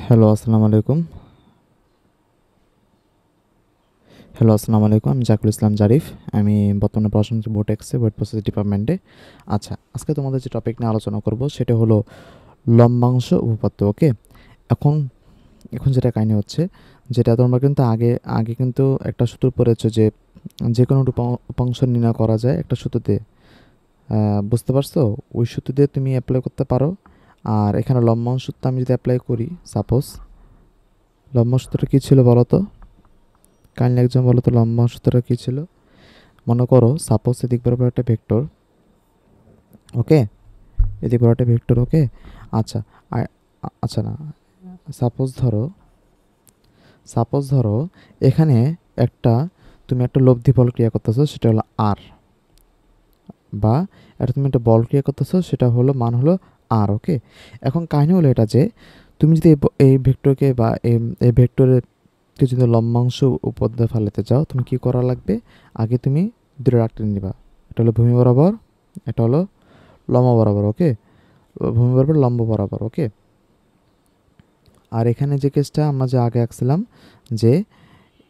Hello, আসসালামু আলাইকুম। আমি জাকিরুল ইসলাম জারিফ। আমি বর্তমানে পড়াশোনা করছি বোটেক্সে, ওয়েট প্রসেস ডিপার্টমেন্টে। আচ্ছা, আজকে তোমাদের যে টপিক নিয়ে আলোচনা করব সেটা হলো লম্বাংশ উপপাদ্য। ওকে, এখন এখন যেটা কাহিনী হচ্ছে, যেটা তোমরা কিন্তু আগে আগে কিন্তু একটা সূত্র পড়েছো যে যে কোনো উপাংশ নির্ণয় করা যায় একটা সূত্র দিয়ে। বুঝতে পারছো? ওই সূত্র দিয়ে তুমি অ্যাপ্লাই করতে পারো। আর এখানে লম্বাংশ সূত্র আমি যদি অ্যাপ্লাই করি, সাপোজ লম্বাংশ সূত্রটা কী ছিল বলো তো? কাইন্ডলি একজন বলো তো লম্বাংশ সূত্রটা কী ছিল? মনে করো সাপোজ এদিক বরাবর একটা ভেক্টর। ওকে, এদিক বরাবর একটা ভেক্টর। ওকে, আচ্ছা। আচ্ছা না, সাপোজ ধরো এখানে একটা তুমি একটা লব্ধি বল ক্রিয়া করতেছো, সেটা হলো আর, বা তুমি একটা বল ক্রিয়া করতেছো, সেটা হলো মান হলো আর। ওকে, এখন কাহিনী হলো এটা যে তুমি যদি এই ভেক্টরকে বা এই ভেক্টরের যদি লম্বাংশ উপপাদ্য ফেলাতে চাও, তুমি কি করা লাগবে? আগে তুমি দুটো ডাক্তার নিবা। এটা হলো ভূমি বরাবর, এটা হলো লম্ব বরাবর। ওকে, ভূমি বরাবর লম্ব বরাবর। ওকে, আর এখানে যে কেসটা আমরা যে আগে আঁকছিলাম, যে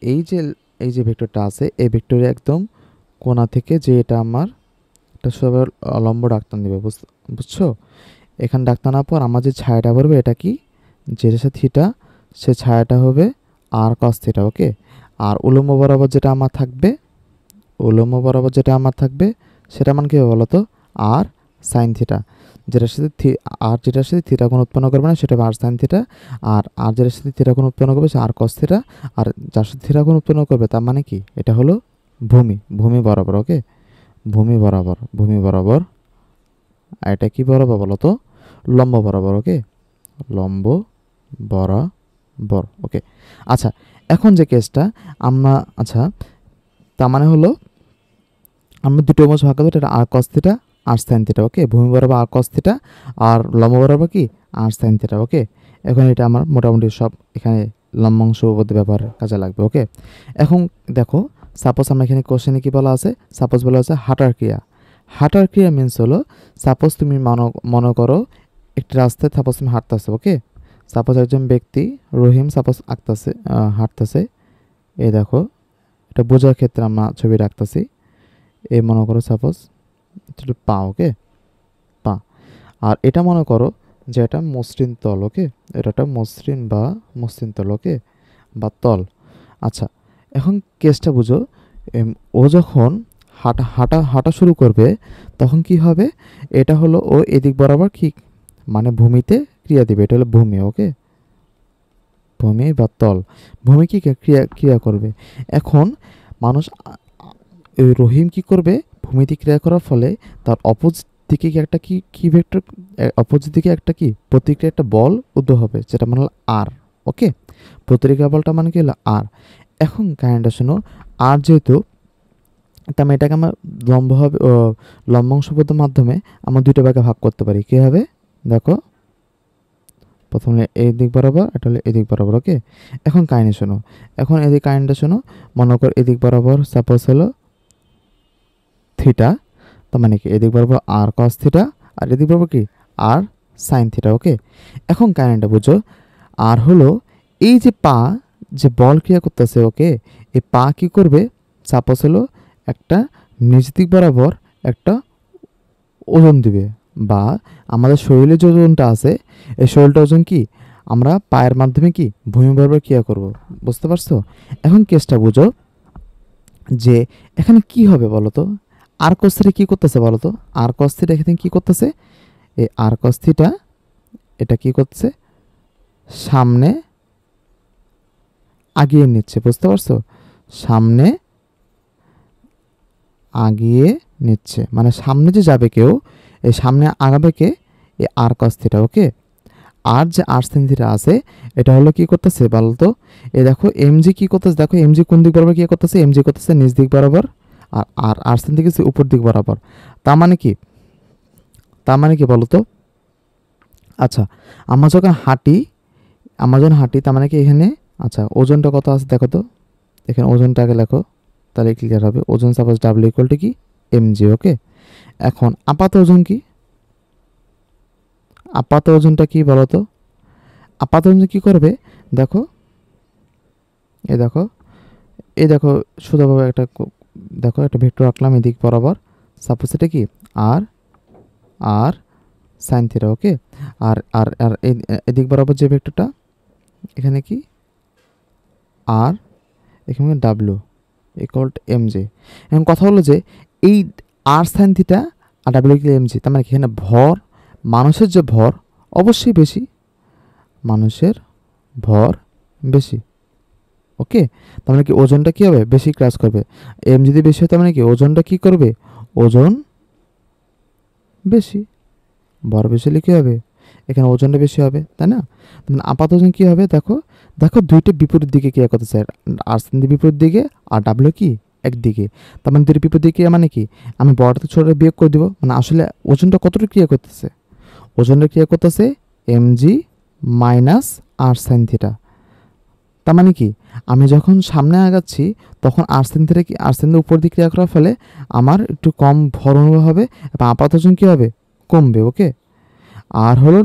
এই যে এই যে ভেক্টরটা আছে, এই ভেক্টরে একদম কোণা থেকে যে এটা আমার একটা সবাই লম্ব ডাক্তার নিবে। বুঝছো? এখানে ডাক্তার নেওয়ার পর আমার যে ছায়াটা পড়বে, এটা কি যেটা সে থিটা, সে ছায়াটা হবে আর কস থিটা। ওকে, আর উলম্ব বরাবর যেটা আমার থাকবে, সেটা মান কী হবে বলো তো? আর সাইন থিটা। যেটার সাথে থিটা কোণ উৎপন্ন করবে না, সেটা হবে আর সাইন থিটা। আর যেটার সাথে থিটা কোণ উৎপন্ন করবে সে আর কস থিটা। আর যার সাথে থিটা কোণ উৎপন্ন করবে তার মানে কি? এটা হলো ভূমি বরাবর। ওকে, ভূমি বরাবর। আর এটা কি বরাবর বলো তো? লম্ব বরাবর। ওকে, লম্ব বরাবর। ওকে, আচ্ছা। এখন যে কেসটা আমরা, আচ্ছা, তার মানে হলো আমরা দুটো মাছ ভাগ করবো, এটা আর কস থিটা আর সাইন থিটা। ওকে, ভূমি বরাবর আর কস থিটা, আর লম্ব বরাবর কি আর সাইন থিটা। ওকে, এখন এটা আমার মোটামুটি সব এখানে লম্বাংশ উপপাদ্য ব্যবহারের কাজে লাগবে। ওকে, এখন দেখো, সাপোজ আমরা এখানে কোশ্চেনে কি বলা আছে? সাপোজ বলা আছে হাঁটার ক্রিয়া মিনস হলো, সাপোজ তুমি মনে করো একটি রাস্তায় সাপোজ তুমি হাঁটতেছো। ওকে, সাপোজ একজন ব্যক্তি রহিম সাপোজ হাঁটতেছে। এই দেখো, এটা বোঝার ক্ষেত্রে আমরা ছবি রাখতেছি। এই মনে করো সাপোজ পা। ওকে, পা। আর এটা মনে করো যে এটা মসৃণ তল। ওকে, এটা একটা মসৃণ তল। ওকে, বা তল। আচ্ছা, এখন কেসটা বুঝো। ও যখন হাঁটা শুরু করবে, তখন কি হবে? এটা হলো ও এদিক বরাবর কি মানে ভূমিতে ক্রিয়া দিবে। এটা হলো ভূমি। ওকে, ভূমি বা তল। ভূমি কি ক্রিয়া করবে? এখন মানুষ রহিম কি করবে? ভূমিতে ক্রিয়া করার ফলে তার অপোজিট দিকে একটা কি ভেক্টর, অপোজিট দিকে একটা কি প্রতিক্রিয়া, একটা বল উদ্ভব হবে, যেটা মানে হলো আর। ওকে, প্রতিক্রিয়া বলটা মানে কি হলো আর। এখন কাহিনীটা শোনো, আর যেহেতু, তার মানে এটাকে আমরা লম্বাংশ পদ্ধতির মাধ্যমে আমরা দুইটা ভাগে ভাগ করতে পারি। কী হবে দেখো, প্রথমে এই দিক বরাবর, এটা হলো এদিক বরাবর। ওকে, এখন কাহিনী শোনো, এখন এদিক কাহিনীটা শোনো। মনে কর এদিক বরাবর সাপোজ হলো থিটা, তার মানে কি এদিক বরাবর আর কস থিটা, আর এদিক বরাবর কি আর সাইন থিটা। ওকে, এখন কাহিনীটা বুঝো। আর হলো এই যে পা, যে বল ক্রিয়া করতেছে। ওকে, এই পা কি করবে? সাপোজ হলো একটা নিচ দিক বরাবর একটা ওজন দিবে, বা আমাদের শরীরে যে ওজনটা আছে, এই শরীরটা ওজন কি আমরা পায়ের মাধ্যমে কি ভূমি বরাবর ক্রিয়া করব। বুঝতে পারছো? এখন কেসটা বুঝো যে এখানে কি হবে বলো তো? আর কস থিটা কি করতেছে বলো তো? আর কস থিটা এখানে কি করতেছে? এই আর কস থিটা এটা কি করছে? সামনে আগিয়ে নিচ্ছে। বুঝতে পারছো? সামনে আগিয়ে নিচ্ছে, মানে সামনে যে যাবে কেউ, এই সামনে আগাবে কে? এই আর কস থিটা। ওকে, আর যে আর সাইন থিটা আছে, এটা হলো কি করতেছে বলতো? এই দেখো এমজি কি করতেছে, দেখো এমজি কোন দিক বরাবর কি করতেছে? এমজি করতেছে নিচ দিক বরাবর, আর আর আর সাইন থেকে উপর দিক বরাবর। তার মানে কি, বলতো? আচ্ছা, আমরা যখন হাঁটি তার মানে কি এখানে, আচ্ছা, ওজনটা কত আছে দেখো তো। এখানে ওজনটা আগে লেখো, তাহলে ক্লিয়ার হবে। ওজন সাপোজ ডাব্লিউ ইকুয়াল টু কি এমজি। ওকে, এখন আপাত ওজনটা কি বলতো? আপাতত কি করবে দেখো, এই দেখো, এই দেখো সোজাভাবে একটা দেখো একটা ভেক্টর আঁকলাম এদিক বরাবর। সাপোজ এটা কি আর আর সাইন থিটা, ওকে। আর আর আর এদিক বরাবর যে ভেক্টরটা এখানে কি আর এখানে W equal to M J. এখন কথা হলো যে এই আর সাইন থিটা আর ডাব্লিউ ইকুয়াল এম জি, তার মানে এখানে ভর, মানুষের যে ভর অবশ্যই বেশি, মানুষের ভর বেশি, ওকে। তার মানে কি ওজনটা কী হবে, বেশি ক্রাশ করবে। এম যদি বেশি হয় তার মানে কি ওজনটা কী করবে, ওজন বেশি, ভর বেশি হলে কী হবে, এখানে ওজনটা বেশি হবে, তাই না? মানে আপাত ওজন কী হবে দেখো, দেখো দুইটা বিপরীত দিকে ক্রিয়া করতেছে, আর বিপরীত দিকে আর ডাব্লিউ কি একদিকে। তার মানে দুইটা বিপরীত দিকে মানে কি, আমি বড়টা ছোটটা বিয়োগ করে দিব, মানে আসলে ওজনটা কতটুকু ক্রিয়া করতেছে, ওজনটা ক্রিয়া করতেছে এম জি মাইনাস আর সাইন থিটা। তার মানে কি আমি যখন সামনে আগাচ্ছি তখন আর সাইন থিটা কি আর সাইনের উপর দিকে ক্রিয়া করার ফলে আমার একটু কম ভর অনুভব হবে এবং আপাত ওজন কী হবে, কমবে, ওকে। আর হলো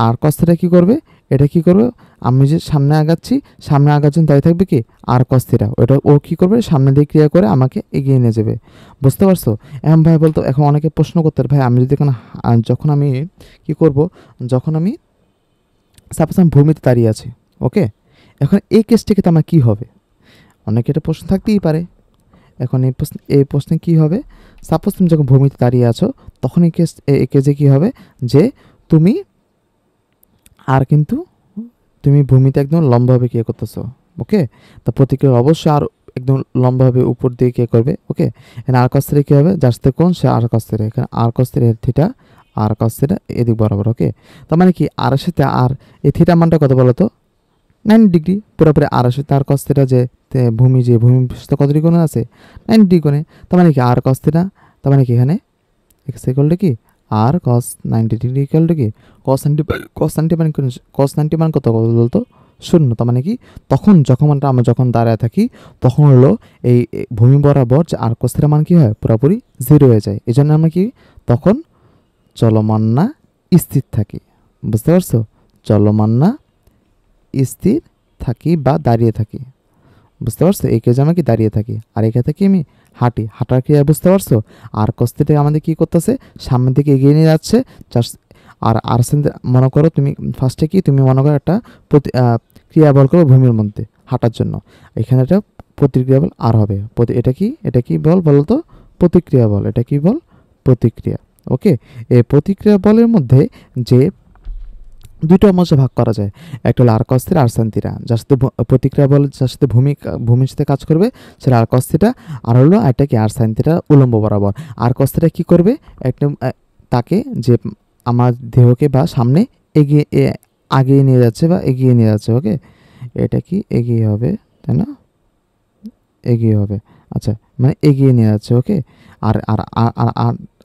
আর কস থিটা কী করবে, এটা কি করবে, আমি যে সামনে আগাচ্ছি, সামনে আগার জন্য দাঁড়িয়ে থাকবে কি আর কস থিটা, ওটা ও কী করবে, সামনে দিয়ে ক্রিয়া করে আমাকে এগিয়ে নিয়ে যাবে। বুঝতে পারছো? এখন ভাই বলতো, এখন অনেকে প্রশ্ন করতে ভাই আমি যদি এখন যখন আমি কি করব, যখন আমি সাপোজ আমি ভূমিতে দাঁড়িয়ে আছি, ওকে, এখন এই কেসটিকে তো আমার কী হবে, অনেকে এটা প্রশ্ন থাকতেই পারে। এখন এই প্রশ্নে কী হবে, সাপোজ তুমি যখন ভূমিতে দাঁড়িয়ে আছো তখন এই কেসে কী হবে যে তুমি আর কিন্তু তুমি ভূমিতে একদম লম্বাভাবে কে করতেছো, ওকে। তা প্রতিক্রিয়া অবশ্যই আর একদম লম্বাভাবে উপর দিয়ে কে করবে, ওকে। এখানে আর কস থিটা কী হবে, যার সাথে কোণ সে আর কস থিটা, এখানে আর কস থিটা থিটা আর কস থিটা এদিক বরাবর, ওকে। তার মানে কি আর এর সাথে আর এই থিটা মানটা কত বলো তো, 90 ডিগ্রি পুরোপুরি। আর এর সাথে আর কস থিটা যে ভূমির সাথে কত ডিগ্রি কোণে আছে, 90 ডিগ্রি কোণে। তার মানে কি আর কস থিটা, তার মানে কি এখানে এক্স ইকুয়াল কি আর কস 90 ডিগ্রি ইকুয়াল কি কস 90 মানে কস 90 মান কত বলতো, শূন্য। তার মানে কি তখন যখন আমরা যখন দাঁড়ায় থাকি তখন হলো এই ভূমি বরাবর যে আর কস থিটা মান কি হয়, পুরোপুরি জিরো হয়ে যায়। এই জন্য আমরা কি তখন চলমান না স্থির থাকি। বুঝতে পারছো, চলমান না স্থির থাকি বা দাঁড়িয়ে থাকি। বুঝতে পারছো, এই কেজে আমি কি দাঁড়িয়ে থাকি, আর এখানে থেকে আমি হাঁটি, হাঁটার ক্রিয়া বুঝতে পারছো। আর কস থিটা আমাদের কী করতেছে, সামনের দিকে এগিয়ে নিয়ে যাচ্ছে। আর আর মনে করো তুমি ফার্স্টে কি তুমি মনে করো একটা ক্রিয়া বল করো ভূমির মধ্যে হাঁটার জন্য, এখানে একটা প্রতিক্রিয়া বল আর হবে। এটা কি বল বলো তো, প্রতিক্রিয়া বল। এটা কি বল, প্রতিক্রিয়া, ওকে। এই প্রতিক্রিয়া বলের মধ্যে যে দুটো অংশে ভাগ করা যায়, একটা হলো আর কস থিটা আর সাইন থিটা, যার সাথে প্রতিক্রিয়া বল যার সাথে ভূমির সাথে কাজ করবে সেটা আর কস থিটা, আর হলো এটা কি আর সাইন থিটা উলম্ব বরাবর। আর কস থিটা কী করবে, একটা তাকে যে আমার দেহকে বা সামনে আগিয়ে নিয়ে যাচ্ছে বা এগিয়ে নিয়ে যাচ্ছে, ওকে। এটা কি এগিয়ে হবে, তাই না, এগিয়ে হবে, আচ্ছা, মানে এগিয়ে নিয়ে যাচ্ছে, ওকে। আর আর আর আর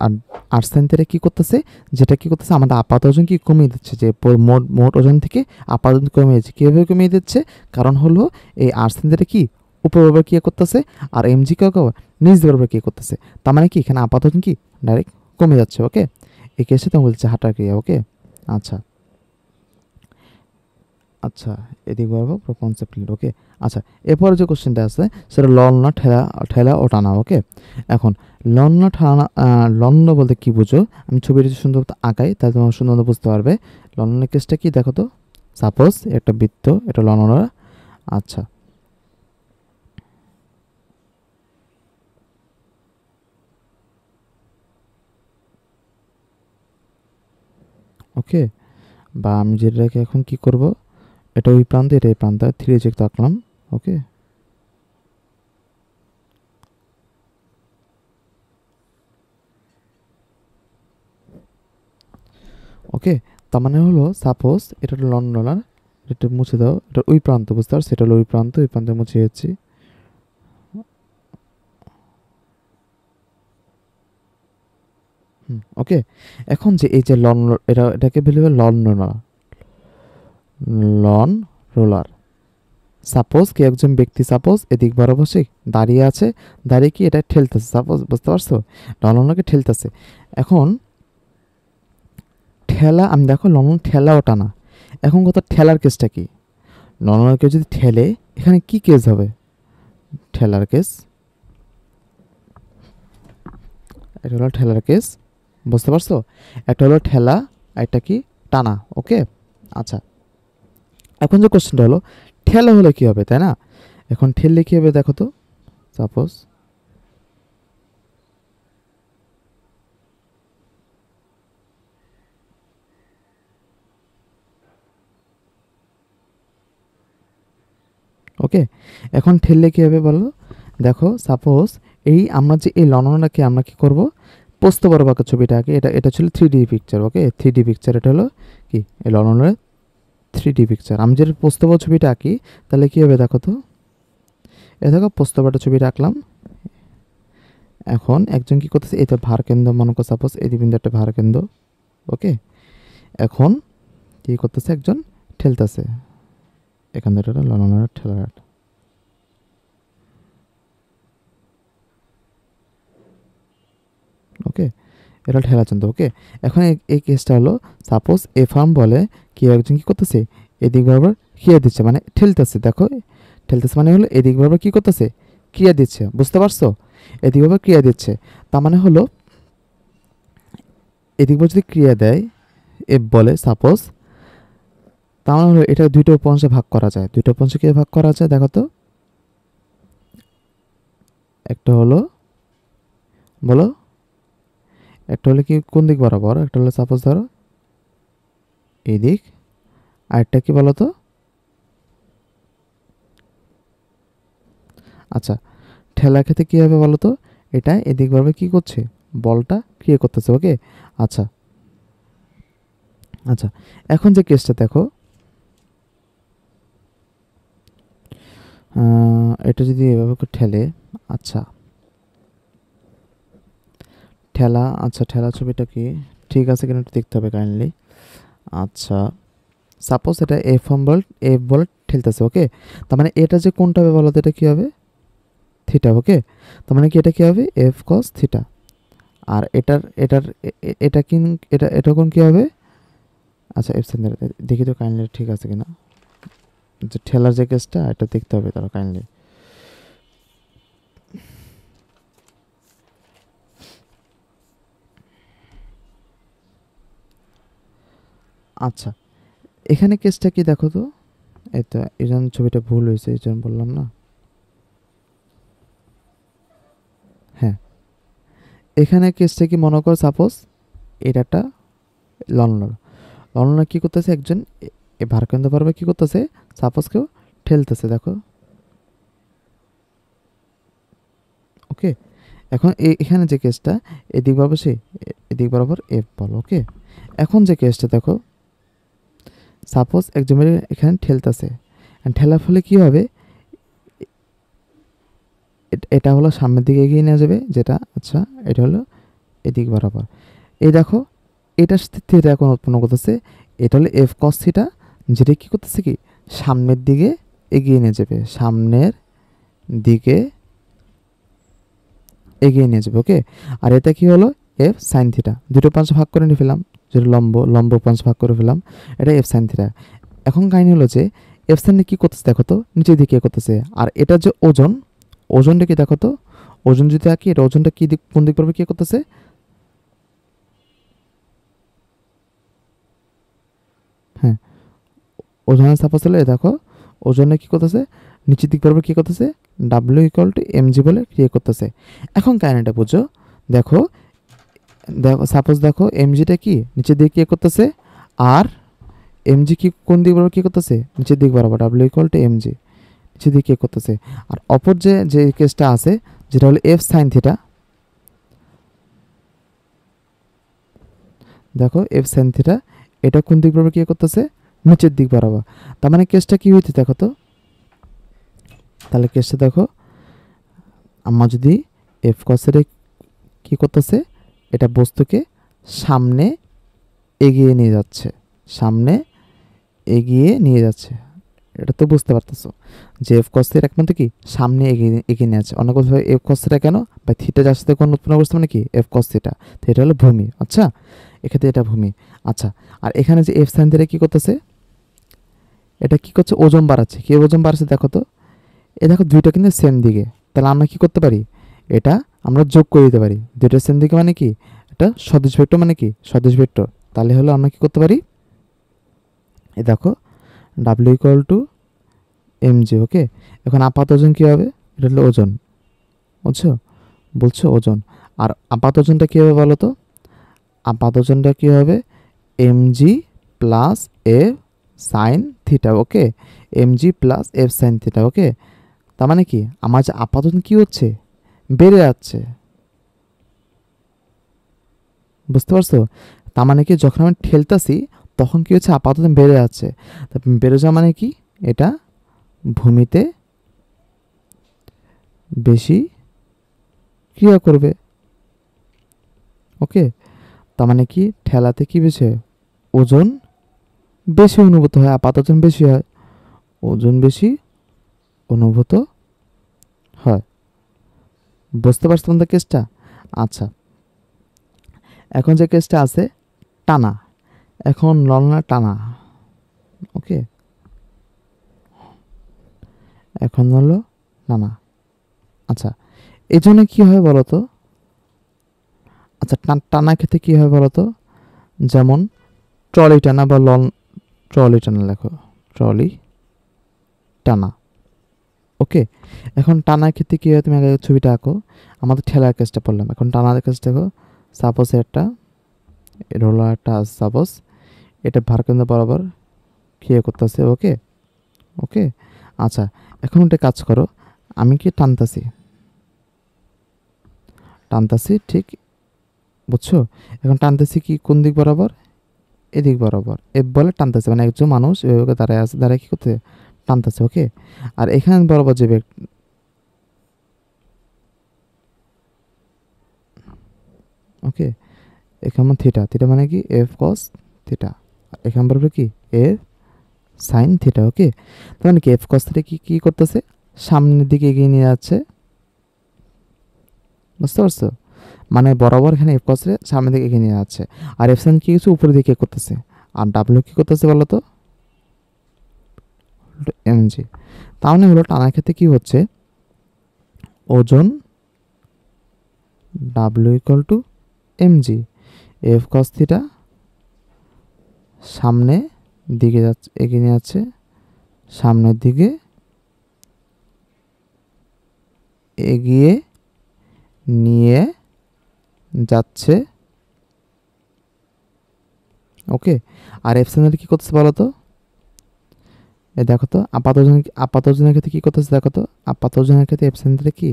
আর আর সাইন থিটা কী করতেছে, যেটা কী করতেছে আমাদের আপাত ওজন কি কমিয়ে দিচ্ছে, যে মোট ওজন থেকে আপাত ওজন কমিয়ে দিচ্ছে। কীভাবে কমিয়ে দিচ্ছে, কারণ হলো এই আর সাইন থিটা কি উপর বরাবর কী করতেছে আর এম জি কেউ নিচ বরাবর কী করতেছে, তার মানে কি এখানে আপাত ওজন কি ডাইরেক্ট কমে যাচ্ছে, ওকে। এই কেসে তো বলছে হাঁটার ক্রিয়া, ওকে। আচ্ছা আচ্ছা, এদিক বরাবর পুরো কনসেপ্ট ক্লিয়ার, ওকে। আচ্ছা, এরপরে যে কোশ্চেনটা আছে সেটা লন ঠেলা ও টানা, ওকে। এখন লন বলতে কি বুঝো, আমি ছবিটা সুন্দর আঁকাই তাহলে তোমার সুন্দর বুঝতে পারবে। লনের কেসটা কি দেখো তো, সাপোজ একটা বৃত্ত, এটা লনরা, আচ্ছা। ওকে, বা আমি যেটাকে এখন কি করব, এটা ওই প্রান্তে এটা এই প্রান্তে 3 চেক আঁকলাম, ওকে। ওকে, তার মানে হলো সাপোজ এটা হলো লন রোলার, এটা মুছে দাও, এটা ওই প্রান্ত, বুঝতে পারছো, এটা হলো ওই প্রান্ত, ওই প্রান্তে মুছে যাচ্ছি, ওকে। এখন যে এই যে এটাকে বলবে লন রোলার। সাপোজ কি একজন ব্যক্তি সাপোজ এদিক বরাবর সে দাঁড়িয়ে আছে, দাঁড়িয়ে কি এটা ঠেলতেছে, সাপোজ বুঝতে পারছো, লনকে ঠেলতেছে। এখন ঠেলা আমি দেখো লন ঠেলা ও টানা, এখন কথা ঠেলার কেসটা কি, লন কেউ যদি ঠেলে এখানে কি কেস হবে, ঠেলার কেস, এটা হলো ঠেলার কেস, বুঝতে পারছো? একটা হলো ঠেলা, একটা কি টানা। ওকে, আচ্ছা এখন যে কোশ্চেনটা হলো ঠেলা হলে কি হবে, তাই না? এখন ঠেললে কি হবে দেখো তো, সাপোজ ওকে, এখন ঠেললে কি হবে বলো, দেখো সাপোজ এই আমরা যে এই লননাকে আমরা কি করব, পোস্ত বড় বাঁকা ছবিটা আগে, এটা ছিল 3D পিকচার। ওকে, 3D পিকচার, এটা হলো কি এই লননের 3D পিকচার। আমি যদি পোস্ত বড় ছবিটা আঁকি তাহলে কি হবে দেখো তো, এ দেখো পোস্ত বড় ছবিটা আঁকলাম। এখন একজন কি করতেছে, এটা ভার কেন্দ্র মনে করো, সাপোজ এই বিন্দু একটা ভার কেন্দ্র। ওকে, এখন কি করতেছে, একজন ঠেলতেছে, এখান থেকে লননের ঠেলার। ওকে, এটা ঠেলা চিন্তা। ওকে, এখন এই কেসটা হলো সাপোজ এ ফার্ম বলে কি একজন কি করতেছে, এদিক বরাবর ক্রিয়া দিচ্ছে, মানে ঠেলতেছে। দেখো ঠেলতেছে মানে হলো এদিক বরাবর কি করতেছে, ক্রিয়া দিচ্ছে, বুঝতে পারছো? এদিক বরাবর ক্রিয়া দিচ্ছে, তার মানে হলো এদিক বরাবর যদি ক্রিয়া দেয় এফ বলে সাপোজ, তার মানে হলো এটা দুইটা উপঅংশে ভাগ করা যায়। দুইটা উপঅংশে কি ভাগ করা যায় দেখো তো, একটা হলো বলো, একটা হলো কি কোন দিক বরাবর, একটা হলো সাপোজ ধরো এই দিক, আরেকটা কি বলো তো, আচ্ছা ঠেলা খেতে কী হবে বলো তো, এটা এদিক বরাবর কী করছে, বলটা ক্রিয়া করতেছে। ওকে, আচ্ছা আচ্ছা এখন যে কেসটা দেখো, এটা যদি এভাবে ঠেলে, আচ্ছা ঠেলা, আচ্ছা ঠেলা ছবিটা কি ঠিক আছে কিনা একটু দেখতে হবে কাইন্ডলি। আচ্ছা সাপোজ এটা এফ বল ঠেলতেছে। ওকে, তার মানে এটা যে কোনটা হবে বলো তো, এটা কী হবে, থিটা। ওকে, তার মানে কি এটা কী হবে, এফ কস থিটা। আর এটার এটার এটা কি, এটা কোন কী হবে, আচ্ছা এফ সেন্টার দেখি তো কাইন্ডলি ঠিক আছে কিনা, যে ঠেলার যে কেসটা এটা দেখতে হবে তারা কাইন্ডলি। আচ্ছা এখানে কেসটা কি দেখো তো, এই তো এই জন্য ছবিটা ভুল হয়েছে, এই জন্য বললাম না। হ্যাঁ এখানে কেসটা কি মনে করো সাপোজ এটা একটা লনলন, লনলন কী করতেছে, একজন এ ভারকেন্দ্র বরাবর কী করতেছে, সাপোজ কেউ ঠেলতেছে। দেখো ওকে, এখন এখানে যে কেসটা এদিক বরাবর সে এদিক বরাবর এফ বল। ওকে, এখন যে কেসটা দেখো সাপোজ একজন এখানে ঠেলতেছে, ঠেলার ফলে কী হবে, এটা হলো সামনের দিকে এগিয়ে নিয়ে যাবে যেটা, আচ্ছা এটা হলো এদিক বরাবর। এই দেখো এটার সাথে থিটা এখন উৎপন্ন করতেছে, এটা হলো এফ কস থিটা, যেটা কী করতেছে কি সামনের দিকে এগিয়ে নিয়ে যাবে, সামনের দিকে এগিয়ে নিয়ে যাবে। ওকে, আর এটা কি হলো এফ সাইন থিটা, দুটো পাঁচ ভাগ করে নিয়ে ফেলাম, যেটা লম্ব পাঁচ ভাগ করে ফেলাম, এটা এফ সাইন থিটা। এখন কাহিনী হলো যে এফ সাইনে কী করতেছে দেখো তো, নিচের দিকে করতেছে, আর এটা যে ওজন, ওজনটা কি দেখো তো, ওজন যদি আঁকি এটা ওজনটা কী দিক কোন দিক পড়বে কী করতেছে, হ্যাঁ ওজনের সাপোজ হলে দেখো ওজনে কী করতেছে, নিচের দিক পড়বে কী করতেছে, ডাব্লিউ ইকুয়াল টু এমজি বলে ক্রিয়া করতেছে। এখন কাহিনীটা বুঝো, দেখো দেখো সাপোজ দেখো এমজিটা কি নিচের দিকে কী করতেছে, আর এমজি কি কোন দিক বরাবর কী করতেছে, নিচের দিক বরাবর, ডাব্লিউ ইকুয়াল টু এমজি নিচের দিকে কী করতেছে। আর অপর যে কেসটা আছে যেটা হলো এফ সাইন থিটা, দেখো এফ সাইন থিটা এটা কোন দিক বরাবর কী করতেছে, নিচের দিক বরাবর। তার মানে কেসটা কী হইতে দেখো তো, তাহলে কেসটা দেখো আমরা যদি এফ কসের কী করতেছে, এটা বস্তুকে সামনে এগিয়ে নিয়ে যাচ্ছে, সামনে এগিয়ে নিয়ে যাচ্ছে, এটা তো বুঝতে পারতেছো যে এফ কসের একমাত্র কি সামনে এগিয়ে নিয়ে যাচ্ছে। অন্য কোথাও এফ কসটা কেন বা থিটা যার সাথে কোন উৎপন্ন করছে মানে কি এফ কস থিটা, তো এটা হলো ভূমি। আচ্ছা এক্ষেত্রে এটা ভূমি। আচ্ছা আর এখানে যে এফ সাইন থিটা কী করতেছে, এটা কি করছে, ওজন বাড়াচ্ছে। কি ওজন বাড়াচ্ছে দেখো তো, এ দেখো দুইটা কিন্তু সেম দিকে, তাহলে আমরা কি করতে পারি, এটা আমরা যোগ করে দিতে পারি। দুইটা সেম দিকে মানে কি, এটা সদিশ ভেক্টর, মানে কি সদিশ ভেক্টর। তাহলে হলো আমরা কি করতে পারি, এই দেখো W equal to M G. Okay, এখন আপাত ওজন কী হবে, এটা হলো ওজন, বুঝছো, বলছো ওজন। আর আপাত ওজনটা কী হবে বলো তো, আপাত ওজনটা কী হবে, M G plus F sine theta. Okay, M G plus F sine theta. Okay, তার মানে কি আমার যে আপাত ওজন কী হচ্ছে, বেড়ে যাচ্ছে, বুঝতে পারছো। তার মানে কি যখন আমি ঠেলতাছি তখন কি হচ্ছে, আপাত ওজন বেড়ে যাচ্ছে। তা বেড়ে যাওয়া মানে কি, এটা ভূমিতে বেশি ক্রিয়া করবে। ওকে, তার মানে কি ঠেলাতে কি বেশি হয়, ওজন বেশি অনুভূত হয়, আপাত ওজন বেশি হয়, ওজন বেশি অনুভূত হয়। বুঝতে পারছো তোমাদের কেসটা। আচ্ছা, এখন যে কেসটা আছে টানা, এখন ললনা টানা। ওকে, এখন হলো টানা। আচ্ছা, এই জন্য কী হয় বলো তো, আচ্ছা টানা ক্ষেত্রে কী হয় বলো তো, যেমন ট্রলি টানা বা ট্রলি টানা, লেখো ট্রলি টানা। ওকে, এখন টানার ক্ষেত্রে কী হয়, তুমি আগে ছবিটা আঁকো। আমাদের ঠেলার কেসটা পড়লাম, এখন টানার কেস দেখো। সাপোজ একটা এটা হলো একটা, সাপোজ এটা ভারকেন্দ্র বরাবর খেয়ে করতেছে। ওকে, ওকে, আচ্ছা এখন ওটা কাজ করো, আমি কি টানতাছি, টানতাছি ঠিক, বুঝছো। এখন টানতেছি কি কোন দিক বরাবর, এদিক বরাবর। এফ বলে টানতেছে, মানে একজন মানুষ এভাবে দাঁড়ায় আছে, দাঁড়ায় কি করতে টানতেছে। ওকে, আর এখানে বরাবর যে ওকে, এখানে থিটা, থিটা মানে কি এফ কস থিটা, এখানে বরাবর কি এফ সাইন থিটা। ওকে, তার মানে কি এফ কস থিটা কি কি করতেছে, সামনের দিকে এগিয়ে নিয়ে যাচ্ছে, বুঝতে পারছো। মানে বরাবর এখানে এফ কস সামনের দিকে এগিয়ে নিয়ে যাচ্ছে, আর এফ সাইন কি কিছু উপরের দিকে করতেছে, আর ডাব্লিউ কি করতেছে বলো তো, এমজি। তাহলে হলো টানার ক্ষেত্রে কি হচ্ছে, ওজন W equal two MG, F cos theta সামনে দিকে যাচ্ছে, এগিয়ে নিয়ে যাচ্ছে, সামনের দিকে এগিয়ে নিয়ে যাচ্ছে। ওকে, আর এফ সাইনের কী করতেছে বলো তো, এ দেখো তো আপাত ওজনের ক্ষেত্রে কী করতেছে দেখো তো, আপাত ওজনের ক্ষেত্রে এফ সাইনটা কি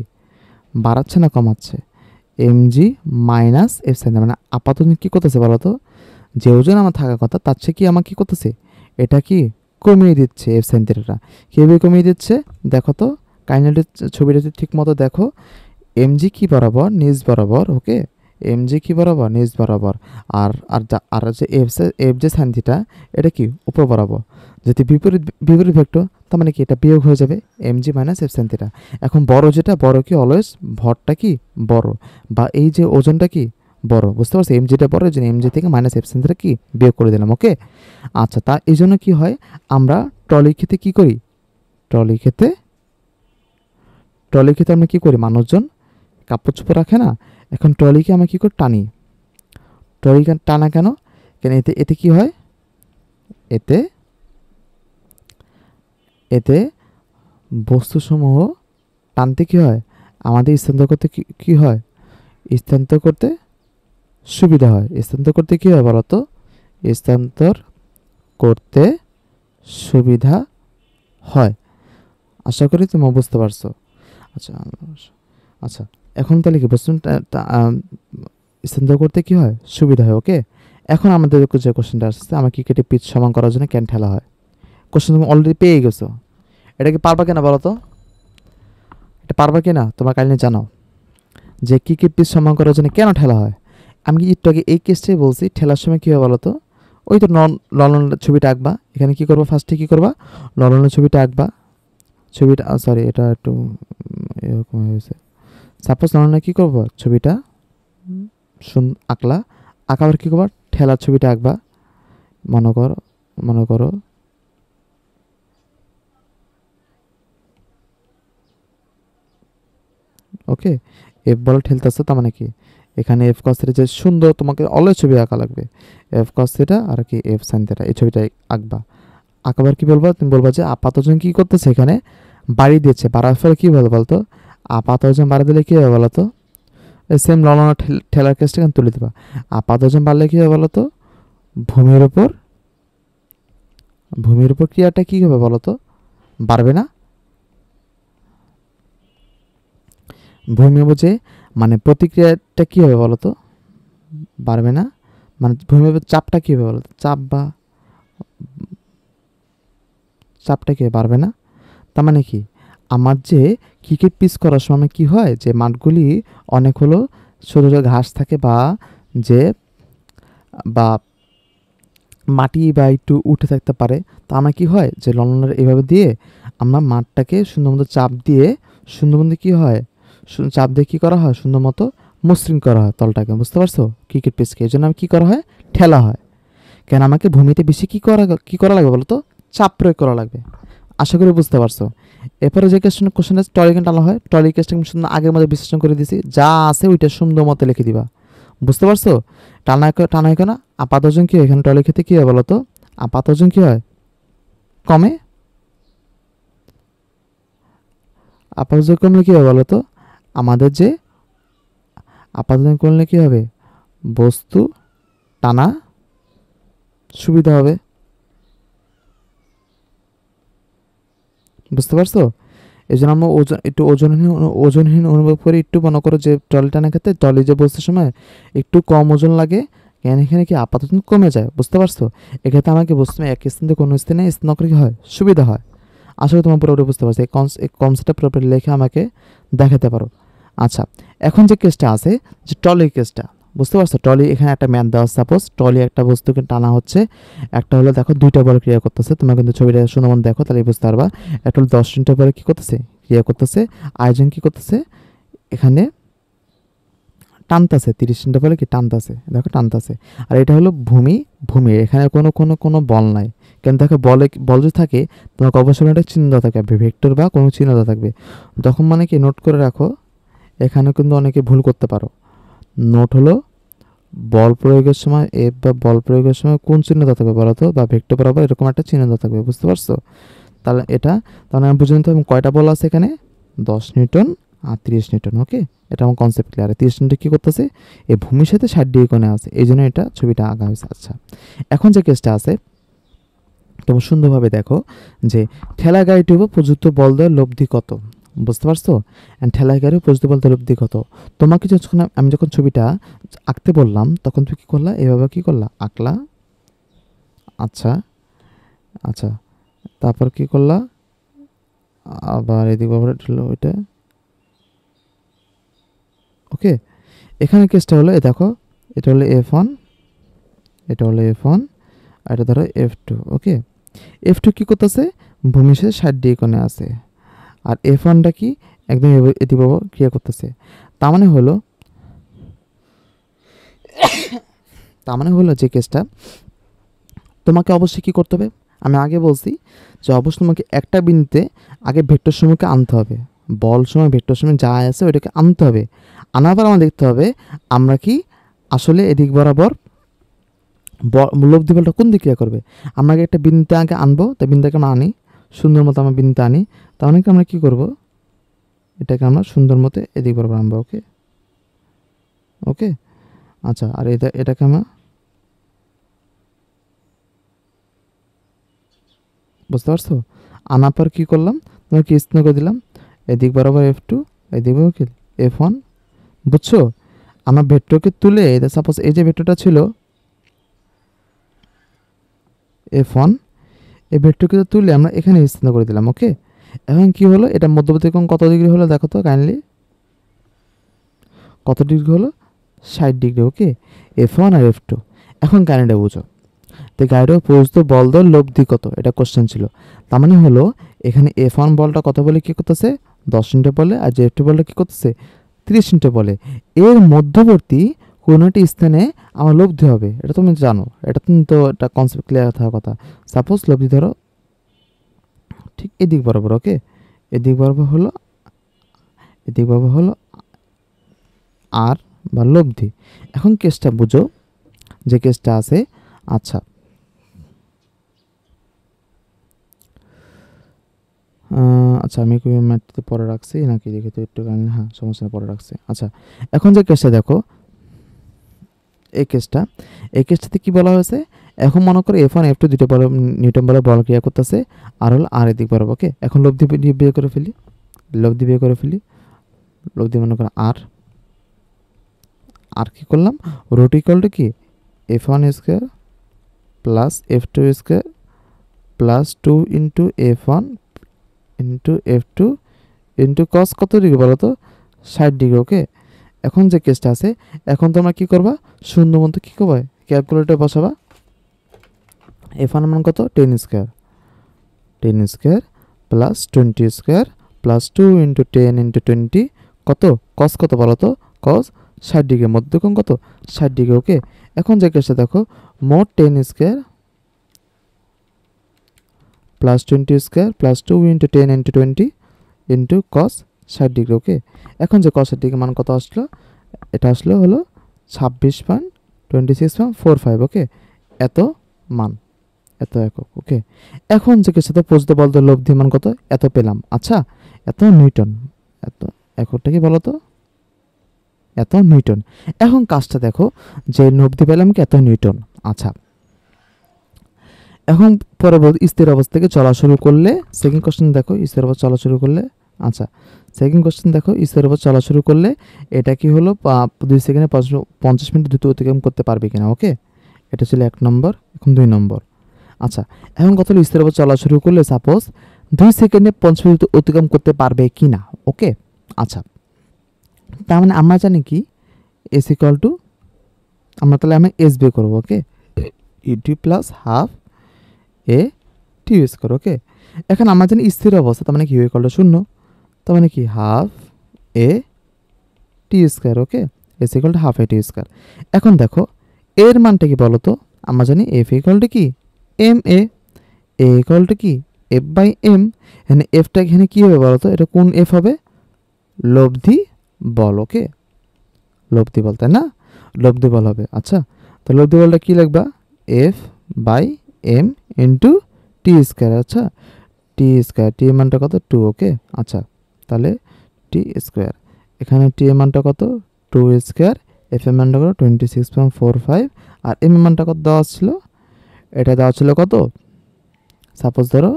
বাড়াচ্ছে না কমাচ্ছে, এমজি মাইনাস এফ সাইন, মানে আপাত ওজন কী করতেছে বলো তো, যে ওজন আমার থাকার কথা তার চেয়ে কি আমার কী করতেছে, এটা কি কমিয়ে দিচ্ছে, এফ সাইন থিটাটা কীভাবে কমিয়ে দিচ্ছে দেখো তো, কাইনেটিক ছবিটা যদি ঠিক মতো দেখো, এমজি কি বরাবর নিচ বরাবর। ওকে, এমজি কি বরাবর নিচ বরাবর, আর আর আর যে এফ যে সাইন থিটা এটা কি উপর বরাবর, যদি বিপরীত বিপরীত ভেক্টর, তার মানে কি এটা বিয়োগ হয়ে যাবে, MG minus F sine theta. এখন বড় যেটা, বড় কি অলওয়েজ ভরটা কি বড়, বা এই যে ওজনটা কি বড়, বুঝতে পারছো, এমজিটা বড়, এই জন্য এমজি থেকে মাইনাস এফ সাইন থিটা কি বিয়োগ করে দিলাম। ওকে, আচ্ছা তা এই জন্য কী হয়, আমরা ট্রলি খেতে কী করি, ট্রলি খেতে ট্রলি খেতে আমরা কী করি, মানুষজন কাপড় চোপড় রাখে না, এখন ট্রলিকে আমরা কী করে টানি, ট্রলি টানা কেন, কেন এতে এতে কী হয়, এতে এতে বস্তুসমূহ টানতে কী হয়, আমাদের স্থানান্তর করতে কী হয়, স্থানান্তর করতে সুবিধা হয়। স্থানান্তর করতে কী হয় বলো তো, স্থানান্তর করতে সুবিধা হয়। আশা করি তুমি বুঝতে পারছো। আচ্ছা, আচ্ছা এখন তাহলে কি বস্তু স্থানান্তর করতে কী হয়, সুবিধা হয়। ওকে, এখন আমাদের যে কোশ্চেনটা আসছে, আমার ক্রিকেটে পিচ সমান করার জন্য কেন ঠেলা হয়, কোশ্চেন তুমি অলরেডি পেয়ে গেছো, এটা কি পারবা কিনা বলো তো, এটা পারবা কিনা তোমার কাইন্ডলি জানাও, যে ক্রিকেট পিচ সমান করার জন্য কেন ঠেলা হয়। আমি একটু আগে এই কেসটাই বলছি, ঠেলার সময় কী হয় বলো তো, ওই তো ললনের ছবিটা আঁকবা, এখানে কী করবা, ফার্স্টে কী করবা, ললনের ছবিটা আঁকবা, ছবিটা সরি এটা একটু এরকম হয়েছে, সাপোজ ললনে কী করবো, ছবিটা আঁকলা, আঁকাবার কী করবা, ঠেলার ছবিটা আঁকবা, মনে করো ওকে, এফ বল ঠেলতেছে, তার মানে কি এখানে এফ কস থিটা যে সুন্দর তোমাকে অলওয়েজ ছবি আঁকা লাগবে, এফ কস থিটা আর কি এফ সাইন থিটা, এই ছবিটাই আঁকবা। আঁকাবার কি বলবা, তুমি বলবা যে আপাত ওজন কি করতেছে এখানে বাড়ি দিচ্ছে, বাড়ার ফলে কী বলবো বলতো, আপাত ওজন বাড়া দিলে কী হবে বলতো, সেম ললনা ঠেলার কেসটা এখানে তুলে দেবা। আপাত ওজন বাড়লে কী হবে বলতো, ভূমির উপর ক্রিয়াটা কী হবে বলতো, বাড়বে না। ভূমি বুঝে মানে প্রতিক্রিয়াটা কী হবে বলতো, বাড়বে না। মানে ভূমির উপর চাপটা কী হবে বলতো, চাপটা কি বাড়বে না। তার মানে কি আমার যে ক্রিকেট পিচ করার সময় কি হয়, যে মাঠগুলি অনেক হলো ছোটো ছোটো ঘাস থাকে বা মাটি বা একটু উঠে থাকতে পারে, তো আমরা কি হয় যে ললনের এইভাবে দিয়ে আমরা মাঠটাকে সুন্দর মতো চাপ দিয়ে সুন্দর মতো কী হয়, চাপ দিয়ে কী করা হয়, সুন্দর মতো মসৃণ করা হয় তলটাকে, বুঝতে পারছো, ক্রিকেট পিচকে। এই জন্য আমি কী করা হয়, ঠেলা হয়। কেন আমাকে ভূমিতে বেশি কী করা লাগবে বলো তো, চাপ প্রয়োগ করা লাগবে। আশা করি বুঝতে পারছো। এরপরে যে কোশ্চেন আছে টলি কেন টানা হয়, টলি কেসটা আমি সুন্দর আগের মধ্যে বিশ্লেষণ করে দিছি, যা আছে ওইটা সুন্দর মতো লিখে দিবা, বুঝতে পারছো। টানা কেন, আপাত ওজন কী হয় এখানে টলির ক্ষেত্রে কী হয় বলো তো, আপাত ওজন কী হয়, কমে। আপাত ওজন কমলে কী হবে বলো তো, আমাদের যে আপাত ওজন কমলে কী হবে, বস্তু টানা সুবিধা হবে, বুঝতে পারছো। এই জন্য আমরা ওজনহীন অনুভব করি, একটু মনে করো যে ট্রলি টানার ক্ষেত্রে ট্রলি যে বসতে সময় একটু কম ওজন লাগে, কেন এখানে কি আপাতত কমে যায়, বুঝতে পারছো। এক্ষেত্রে আমাকে বস্তু এক স্থান থেকে কোনো স্থানে স্থান করে কি হয়, সুবিধা হয়। আসলে তোমার পুরোপুরি বুঝতে পারছো, এই কনসেপ্টটা পুরোপুরি লেখে আমাকে দেখাতে পারো। আচ্ছা, এখন যে কেসটা আছে যে ট্রলির কেসটা, বুঝতে পারছো। ট্রলি এখানে একটা ম্যাথ দেওয়া, সাপোজ ট্রলি একটা বস্তুকে টানা হচ্ছে, একটা হলো দেখো দুইটা বল ক্রিয়া করতেছে, তোমরা কিন্তু ছবিটা সুন্দর দেখো তাহলে বুঝতে পারবা। একটা হলো 10 মিনিটের পরে কী করতেছে, ক্রিয়া করতেছে, আয়োজন কী করতেছে এখানে টানতেছে, 30 মিনিটের পরে কি টানতেছে, দেখো টানতেছে। আর এটা হলো ভূমি, এখানে কোনো বল নাই, কেন দেখো বল যদি থাকে তোমাকে অবশ্যই একটা চিহ্ন দেওয়া থাকবে, ভেক্টর বা কোনো চিহ্ন দেওয়া থাকবে। তখন মানে কি নোট করে রাখো, এখানে কিন্তু অনেকে ভুল করতে পারো। নোট হলো বল প্রয়োগের সময় এফ বা বল প্রয়োগের সময় কোন চিহ্ন দেওয়া থাকবে বলো তো, বা ভেক্টর বরাবর এরকম একটা চিহ্ন দেওয়া থাকবে, বুঝতে পারছো। তাহলে তাহলে আমি বুঝে নিতে হবে কয়টা বল আছে এখানে, 10 নিউটন আর 30 নিউটন। ওকে, এটা আমার কনসেপ্ট ক্লিয়ার। 30 নিউটন কী করতেছে, এই ভূমির সাথে 60 ডিগ্রি কোণে আছে, এই জন্য এটা ছবিটা আঁকা হয়েছে। আচ্ছা, এখন যে কেসটা আছে তোমরা সুন্দরভাবে দেখো যে ঠেলা গাড়িটির উপর প্রযুক্ত বল দেওয়ার লব্ধি কত, বুঝতে পারছো। ঠেলা গাড়ির প্রযুক্ত বল দেওয়ার লব্ধি কত, তোমাকে যখন আমি যখন ছবিটা আঁকতে বললাম তখন তুমি কী করলা, এভাবে কী করলা, আঁকলা। আচ্ছা আচ্ছা, তারপর কী করলা, আবার এদিকে ওইটা। ওকে, এখানে কেসটা হলো দেখো, এটা হলো F1, এটা হলো F1, আর এটা ধরো F2। ওকে, F2 কী করতেছে, ভূমির সাথে 60 ডিগ্রি কোণে আছে, আর F1টা কি একদম এদিকে ক্রিয়া করতেছে। তার মানে হলো যে কেসটা তোমাকে অবশ্যই কী করতে হবে, আমি আগে বলছি যে অবশ্যই তোমাকে একটা বিন্দুতে আগে ভেক্টর সমূহকে আনতে হবে, বল সময় ভেক্টর সময় যা আছে ওইটাকে আনতে হবে। আনার পর আমার দেখতে হবে আমরা কি আসলে এদিক বরাবর লব্ধি বলটা কোন দিকে ক্রিয়া করবে। আমরা আগে একটা বিন্দুতে আগে আনবো, তাই বিন্দুটাকে আমরা আনি, সুন্দর মতো আমরা বিন্দুতে আনি, তাহলে কি আমরা কী করবো, এটাকে আমরা সুন্দর মতো এদিক বরাবর আনবো। ওকে ওকে, আচ্ছা, আর এটাকে আমরা বুঝতে পারছো। আনার পর কী করলাম, তোমার কি স্থান করে দিলাম এদিক বরাবর F2, এদিক বরাবর F1, বুঝছো। আমরা ভেক্টরকে তুলে সাপোজ এই যে ভেক্টরটা ছিল F1, এই ভেক্টরকে তুলে আমরা এখানে স্থান করে দিলাম। ওকে, এখন কি হলো, এটা মধ্যবর্তী কোণ কত ডিগ্রি হলো দেখো তো কাইন্ডলি, কত ডিগ্রি হলো, 60 ডিগ্রি। ওকে, F1 আর F2। এখন কাইন্ডলি বুঝো, তো গাড়িটার প্রযুক্ত বল দেওয়ার লব্ধি কত, এটা কোশ্চেন ছিল। তার মানে হলো এখানে F1 বলটা কত বলে কী করতেছে, 10 মিনিটে বলে, আর যে F2 বলটা কী করতেছে, 30 মিনিটে বলে। এর মধ্যবর্তী কোনো একটি স্থানে আমার লব্ধি হবে, এটা তুমি জানো, এটা কিন্তু একটা কনসেপ্ট ক্লিয়ার থাকার কথা। সাপোজ লব্ধি ধরো ঠিক এদিক বরাবর। ওকে, এদিক বরাবর হলো আর বা লব্ধি। এখন কেসটা বুঝো, যে কেসটা আছে। আচ্ছা, আচ্ছা আমি কি ম্যাথটা পরে রাখছি নাকি দেখি তো একটু, হ্যাঁ সমস্যা নেই, পরে রাখছি। আচ্ছা, এখন যে কেসটা দেখো, এই কেসটাতে কি বলা হয়েছে, এখন মনে করো F1 F2 দুটো বল, নিউটন বলে বল ক্রিয়া করতেছে, আর হলো আর এদিক বরাবর। ওকে, এখন লব্ধি বিয়ে করে ফেলি, লব্ধি মনে করো আর কি করলাম, রুট ইকুয়াল টু কি F1 square plus F2 square plus 2 into F1 into F2 into কস কত ডিগ্রি বলো তো, 60 ডিগ্রি। ওকে, এখন যে কেসটা আছে, এখন তোমরা কি করবা, শূন্য মতো কি করবা, ক্যালকুলেটর বসাবা। F1 মান কত, 10 square plus 20 square plus 2 into 10 into 20 কত, কস কত বলো তো, কস 60 ডিগ্রি, মধ্যকোণ কত, 60 ডিগ্রি। ওকে, এখন যে কেসটা দেখো, মোট 10 square plus 20 square plus 2 into 10 into 20 into cos 60 degree. Okay, এখন যে কস 60 ডিগ্রি মান কত আসলো, এটা আসলো হলো 26.26.45। ওকে, এত মান, এত একক। ওকে, এখন যে সাথে প্রস্তুত বলতো লব্ধি মান কত, এত পেলাম। আচ্ছা, এত নিউটন, এত এককটা কি বলতো, এত নিউটন। এখন কাজটা দেখো, যে লব্ধি পেলাম কি এত নিউটন। আচ্ছা, এখন পরবর্তী স্থির অবস্থা থেকে চলা শুরু করলে, সেকেন্ড কোশ্চেন দেখো, স্থির অবস্থা চলা শুরু করলে, আচ্ছা সেকেন্ড কোশ্চেন দেখো, স্থির অবস্থা চলা শুরু করলে এটা কি হলো, 2 সেকেন্ডে 50 মিনিট দ্রুত অতিক্রম করতে পারবে কিনা। ওকে, এটা ছিল 1 নম্বর। এখন 2 নম্বর। আচ্ছা, এখন কত হলো, স্থির অবস্থা চলা শুরু করলে সাপোজ 2 সেকেন্ডে 50 মিনিট অতিক্রম করতে পারবে কিনা। ওকে, আচ্ছা, তার মানে আমরা জানি কি এস ইকুয়াল টু, আমরা তাহলে আমি এস বের করবো। ওকে, ইটি প্লাস হাফ এ টি স্কোয়ার। ওকে, এখন আমরা জানি স্থির অবস্থা, তার মানে কি ইকুয়াল টু 0, তার মানে কি half A T square. Okay, S equal to half A T square. এখন দেখো এর মানটা কি বলো তো, আমরা জানি এফ ইকুয়াল টু কি এম এ ইকুয়াল টু কি এফ বাই এম। এখানে এফটা এখানে কী হবে বলো তো, এটা কোন এফ হবে, লব্ধি বল। ওকে, লব্ধি বল, তাই না, লব্ধি বল হবে। আচ্ছা, তো লব্ধি বলটা কী লিখবা, F by M into T square. আচ্ছা, টি স্কোয়ার, টি এর মানটা কত 2। ওকে, আচ্ছা তাহলে টি স্কোয়ার, এখানে টি এর মানটা কত 2 স্কোয়ার, এফ এর মানটা কত 26.45, আর এম এর মানটা কত দেওয়া ছিল, এটা দেওয়া ছিল কত, সাপোজ ধরো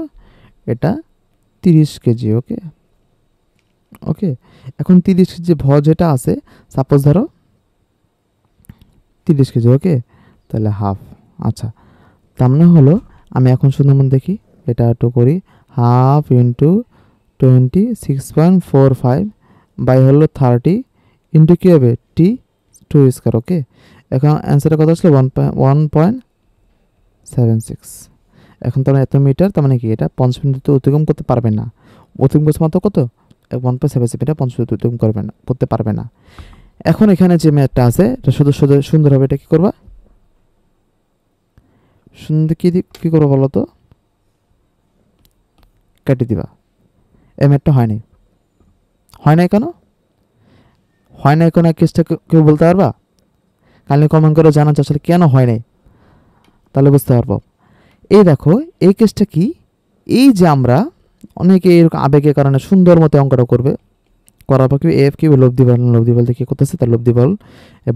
এটা 30 কেজি। ওকে, ওকে, এখন 30 কেজি ভর যেটা আছে, সাপোজ ধরো 30 কেজি। ওকে, তাহলে হাফ। আচ্ছা, তার মানে হলো, আমি এখন শুধু মন দেখি, এটা একটু করি, হাফ ইন্টু 26.45 বাই হলো 30 ইন্টু কী হবে টি 2 স্কোয়ার। ওকে, এখন অ্যান্সারটা কত আসলে 1.76। এখন তার এত মিটার, তার মানে কি এটা 5 মিনিট অতিক্রম করতে পারবে না, অতিক্রম করছে মাত্র কত 1.76 মিটার, 5 মিনিট অতিক্রম করতে পারবে না। এখন এখানে যে ম্যাথটা আছে, এটা শুধু শুধু সুন্দরভাবে এটা কী করবা, সুন্দর কী করবো বলো তো, কেটে দিবা। এই ম্যাথটা হয় নাই কেন, হয় নাই কেন, কেসটা কেউ বলতে পারবা, কালকে কমেন্ট করে জানাচ্ছে আসলে কেন হয় নাই, তাহলে বুঝতে পারবো। এই দেখো এই কেসটা কি, এই যে আমরা অনেকে এরকম আবেগের কারণে সুন্দর মতো অঙ্কটা করবে, করার পর কি এফ কি লব্ধি বলতে কী করতেছে, তার লব্ধি বল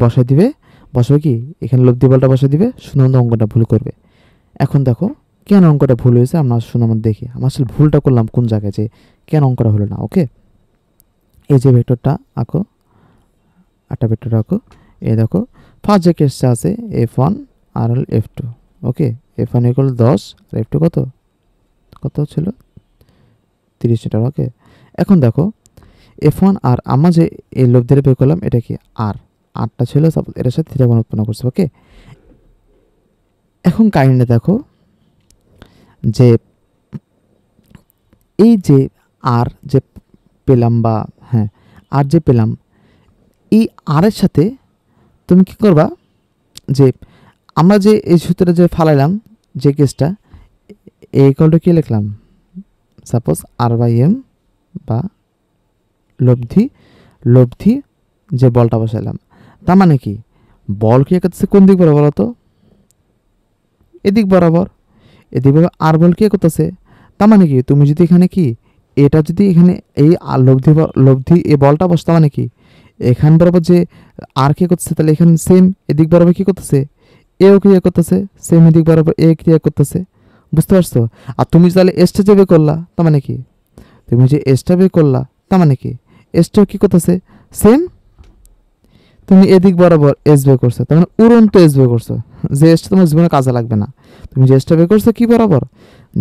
বসাই দিবে, বসাবে কি এখানে লব্ধি বলটা বসাই দিবে, সুন্দর মতো অঙ্কটা ভুল করবে। এখন দেখো কেন অঙ্কটা ভুল হয়েছে, আমরা সুন্দর মতো দেখি আমরা আসলে ভুলটা করলাম কোন জায়গায়, যে কেন অঙ্কটা হলো না। ওকে, এই যে ভেক্টরটা আঁকো, একটা ভেক্টর আঁকো, এই দেখো ফার্স্ট যে কেসটা আছে F1 আর হল F2। ওকে, F1 ইকুয়াল 10 আর F2 কত ছিল 30 মিটার। ওকে, এখন দেখো F1 আর আমরা যে এই লব্ধিটা বের করলাম, এটা কি আরটা ছিল, এটার সাথে থিটা কোণ উৎপন্ন করছে। ওকে, এখন কাহিনীটা দেখো, যে এই যে আর যে পেলাম, বা হ্যাঁ আর যে পেলাম, এই আরের সাথে তুমি কি করবা, যে আমরা যে এই সূত্রটা যে ফালাইলাম, যে কেসটা এ ইকুয়ালটা কি লিখলাম, সাপোজ আর বাই এম বা লব্ধি যে বলটা বসাইলাম, তার মানে কি বল ক্রিয়া করতেছে কোন দিক বরাবর? বলো তো, এদিক বরাবর। এদিক বরাবর। আর বল ক্রিয়া করতেছে, তার মানে কি তুমি যদি এখানে কি এটা যদি এখানে এই লব্ধি এই বলটা বসতে, মানে কি এখান বরাবর যে আর ক্রিয়া করতেছে, তাহলে এখানে সেম এদিক বরাবর কি করতেছে, এও ক্রিয়া করতেছে, সেম এদিক বরাবর এ ক্রিয়া করতেছে। বুঝতে পারছো? আর তুমি তাহলে এসটা যে বের করলা, তার মানে কি তুমি যে এসটা বের করলা, তার মানে কি এসটাও কি করতেছে সেম, তুমি এদিক বরাবর এস বের করছো, তার মানে উড়ন্ত এস বের করছো, যে এসটা তোমার জীবনে কাজে লাগবে না। তুমি যে এসটা বের করছো কি বরাবর,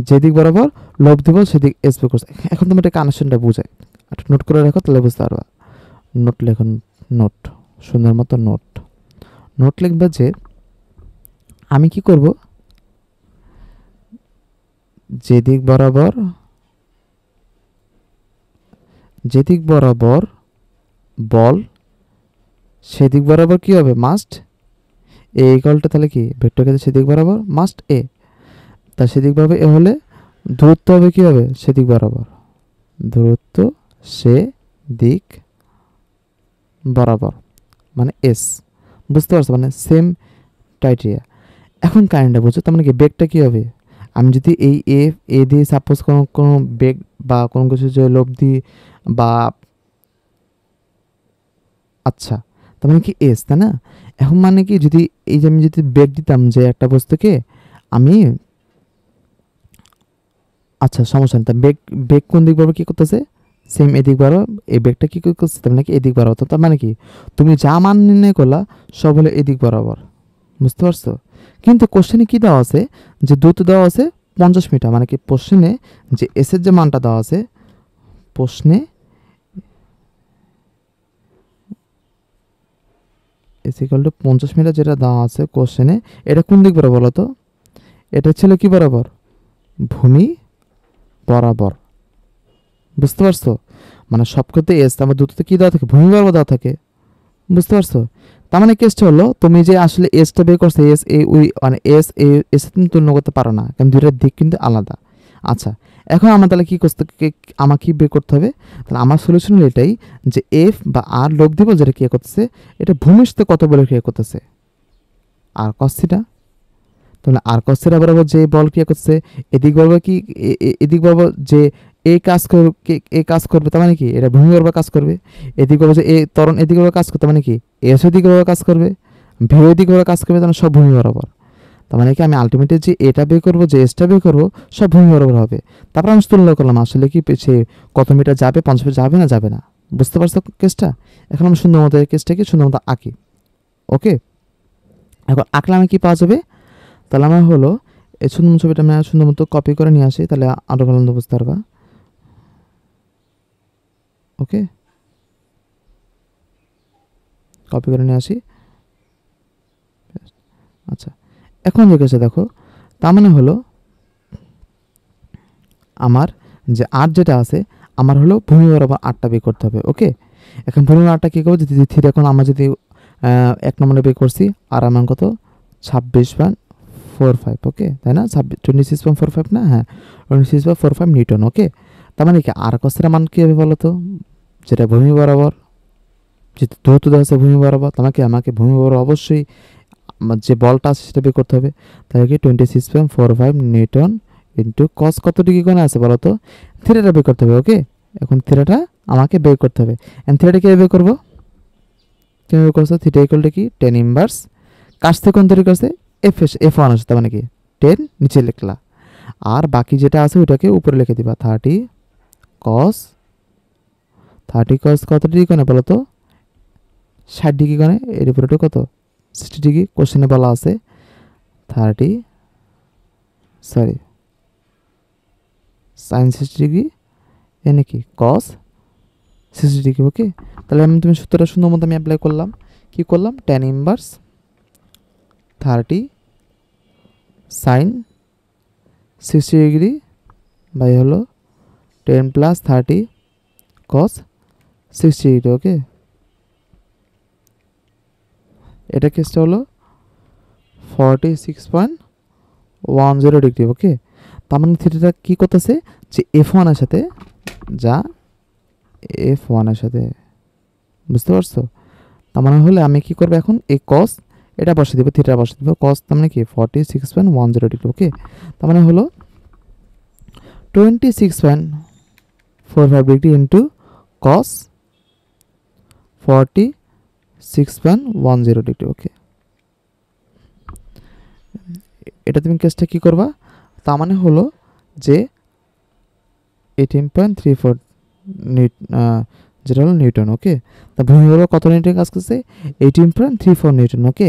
যেদিক বরাবর লব্ধি বল সেদিক এস বের করছো। এখন তুমি এটা কানেকশনটা বুঝাই, একটা নোট করে রাখো, তাহলে বুঝতে পারবা। নোট লেখো, নোট, সুন্দর মতো নোট। নোট লিখবে যে আমি কি করব, যেদিক বরাবর বল সেদিক বরাবর কি হবে, মাস্ট এ ইকুয়ালটা, তাহলে কি ভেক্টর ক্ষেত্রে সেদিক বরাবর মাস্ট এ, তা সেদিক বরাবর এ হলে দূরত্ব হবে কি হবে, সেদিক বরাবর, দূরত্ব সে দিক বরাবর, মানে এস। বুঝতে পারছো? মানে সেম ক্রাইটেরিয়া। এখন কারেন্টটা বুঝছো, তার মানে কি বেগটা কি হবে, আমি যদি এই এ দিয়ে সাপোজ কোনো বেগ বা কোনো কিছু যে লব্ধি বা, আচ্ছা, তার মানে কি এস, তাই না? এখন মানে কি যদি এই যে আমি যদি বেগ দিতাম যে একটা বস্তুকে আমি, আচ্ছা সমস্যা নেই, তা বেগ বেগ কোন দিক বরাবর কি করতেছে, সেম এদিক বরাবর, এই বেগটা কি করছে, তার মানে কি এদিক বরাবর। তার মানে কি তুমি যা মান নির্ণয় করলা সব হলো এদিক বরাবর। বুঝতে পারছো? কিন্তু কোশ্চেনে কি দেওয়া আছে, যে দূরত্ব দেওয়া আছে 50 মিটার, মানে কি প্রশ্নে যে এসের যে মানটা দেওয়া আছে, প্রশ্নে এস ইকুয়াল টু 50 মিটার যেটা দেওয়া আছে কোশ্চেনে, এটা কোন দিক বরাবর বলো তো? এটা ছিল কি বরাবর, ভূমি বরাবর। বুঝতে পারছো? মানে সব ক্ষেত্রে এস, আমার দ্রুততে কি দেওয়া থাকে, ভূমি বরাবর দেওয়া থাকে। বুঝতে পারছো? তার মানে কেসটা হলো তুমি যে আসলে এসটা বের করছো, এস এ উই মানে এস এ এস তুমি তুলনা করতে পারো না, কারণ দুইটার দিক কিন্তু আলাদা। আচ্ছা, এখন আমার তাহলে কি করতে, আমাকে কি বের করতে হবে? তাহলে আমার সলিউশন হলো এটাই, যে এফ বা আর লব্ধি বল যেটা ক্রিয়া করতেছে, এটা ভূমির সাথে কত বলে ক্রিয়া করতেছে, আর কস থিটা। তাহলে আর কস থিটা বরাবর যে বল ক্রিয়া করছে, এদিক বরাবর কি এদিক বরাবর যে এ কাজ করবে, তার মানে কি এটা ভূমি বরাবর কাজ করবে। এদিক বরাবর যে এ ত্বরণ এদিক বরাবর কাজ করতে, মানে কি এস এদিক বরাবর কাজ করবে, ভিও এদিক বরাবর কাজ করবে, তাহলে সব ভূমি বরাবর। তার মানে কি আমি আলটিমেটলি যে এটা বের করবো, যে এসটা বের করবো, সব ভূমি বরাবর হবে। তারপর আমি তুলনা করলাম আসলে কি সে কত মিটার যাবে, 50 মিটার যাবে না যাবে না। বুঝতে পারছো কেসটা? এখন আমি সুন্দর মতো এই কেসটাকে সুন্দর মতো আঁকি। ওকে, এখন আঁকলে আমি কি পাওয়া যাবে, তাহলে আমার হলো এই সুন্দর ছবিটা আমি সুন্দর মতো কপি করে নিয়ে আসি, তাহলে আরও ভালো মতো বুঝতে পারবা। ওকে, কপি করে নিয়ে আসি। আচ্ছা, এখন যে কেসে দেখো, তার মানে হলো আমার যে আর যেটা আছে, আমার হলো ভূমি বরাবর আটটা বের করতে হবে। ওকে, এখন ভূমি আটটা কী করবো, যদি থিটা, এখন আমরা যদি 1 নম্বরে বের করছি, আর আমার কত 26.45, ওকে তাই না, 26.45 না, হ্যাঁ 26.45 নিউটন। ওকে, তার মানে কি আর কসের মান কী হবে বলো তো, যেটা ভূমি বরাবর, যেহেতু দূরত্ব দেওয়া আছে ভূমি বরাবর, তোমাকে আমাকে ভূমি বরাবর অবশ্যই আমার যে বলটা আছে সেটা বের করতে হবে। তাহলে কি 26.45 নিউটন ইন্টু কস কত ডিগ্রি কোণে আছে বলো তো, থিটাটা বের করতে হবে। ওকে, এখন থিটাটা আমাকে বের করতে হবে। এন্ড থিটাটা কীভাবে বের করবো, কীভাবে বের করছো, থিটা ইকুয়াল টু কি টেন ইনভার্স, কাছ থেকে কোণ তৈরি করছে এফ ওয়ান আছে, তার মানে কি 10 নিচে লিখলা, আর বাকি যেটা আছে ওটাকে উপরে লিখে দিবা, 30 কস কত ডিগ্রি কোণে বলো তো, 60 ডিগ্রি কোণে, এর উপরে কত 60 ডিগ্রি, কোশ্চেনে বলা আছে 30 সাইন 60 ডিগ্রি এ নাকি কস 60 ডিগ্রি। ওকে, তাহলে তুমি সূত্রটা সুন্দর মতো আমি অ্যাপ্লাই করলাম, কি করলাম, tan inverse 30 sine 60 degree by হলো 10 প্লাস 30 কস 60 ডিগ্রি। ওকে, এটা কেসটা হলো 46.10 ডিগ্রি। ওকে, তার মানে থিটাটা কী করতেছে, যে F1 এর সাথে, যা F1 এর সাথে, বুঝতে পারছো, তার মানে হলে আমি কি করবো এখন এই কস এটা বসে দিব, থিটা বসে দিব, কস তার মানে কি 46.10 ডিগ্রি। ওকে, তার মানে হলো 26.45 ডিগ্রি ইন্টু কস 46.10 ডিগ্রি। ওকে, এটা তুমি কেসটা কি করবা, তার মানে হলো যে 18.34 যেটা হলো নিউটন। ওকে, তা ভূমি বল কত নিউটন কাজ করছে, 18.34 নিউটন। ওকে,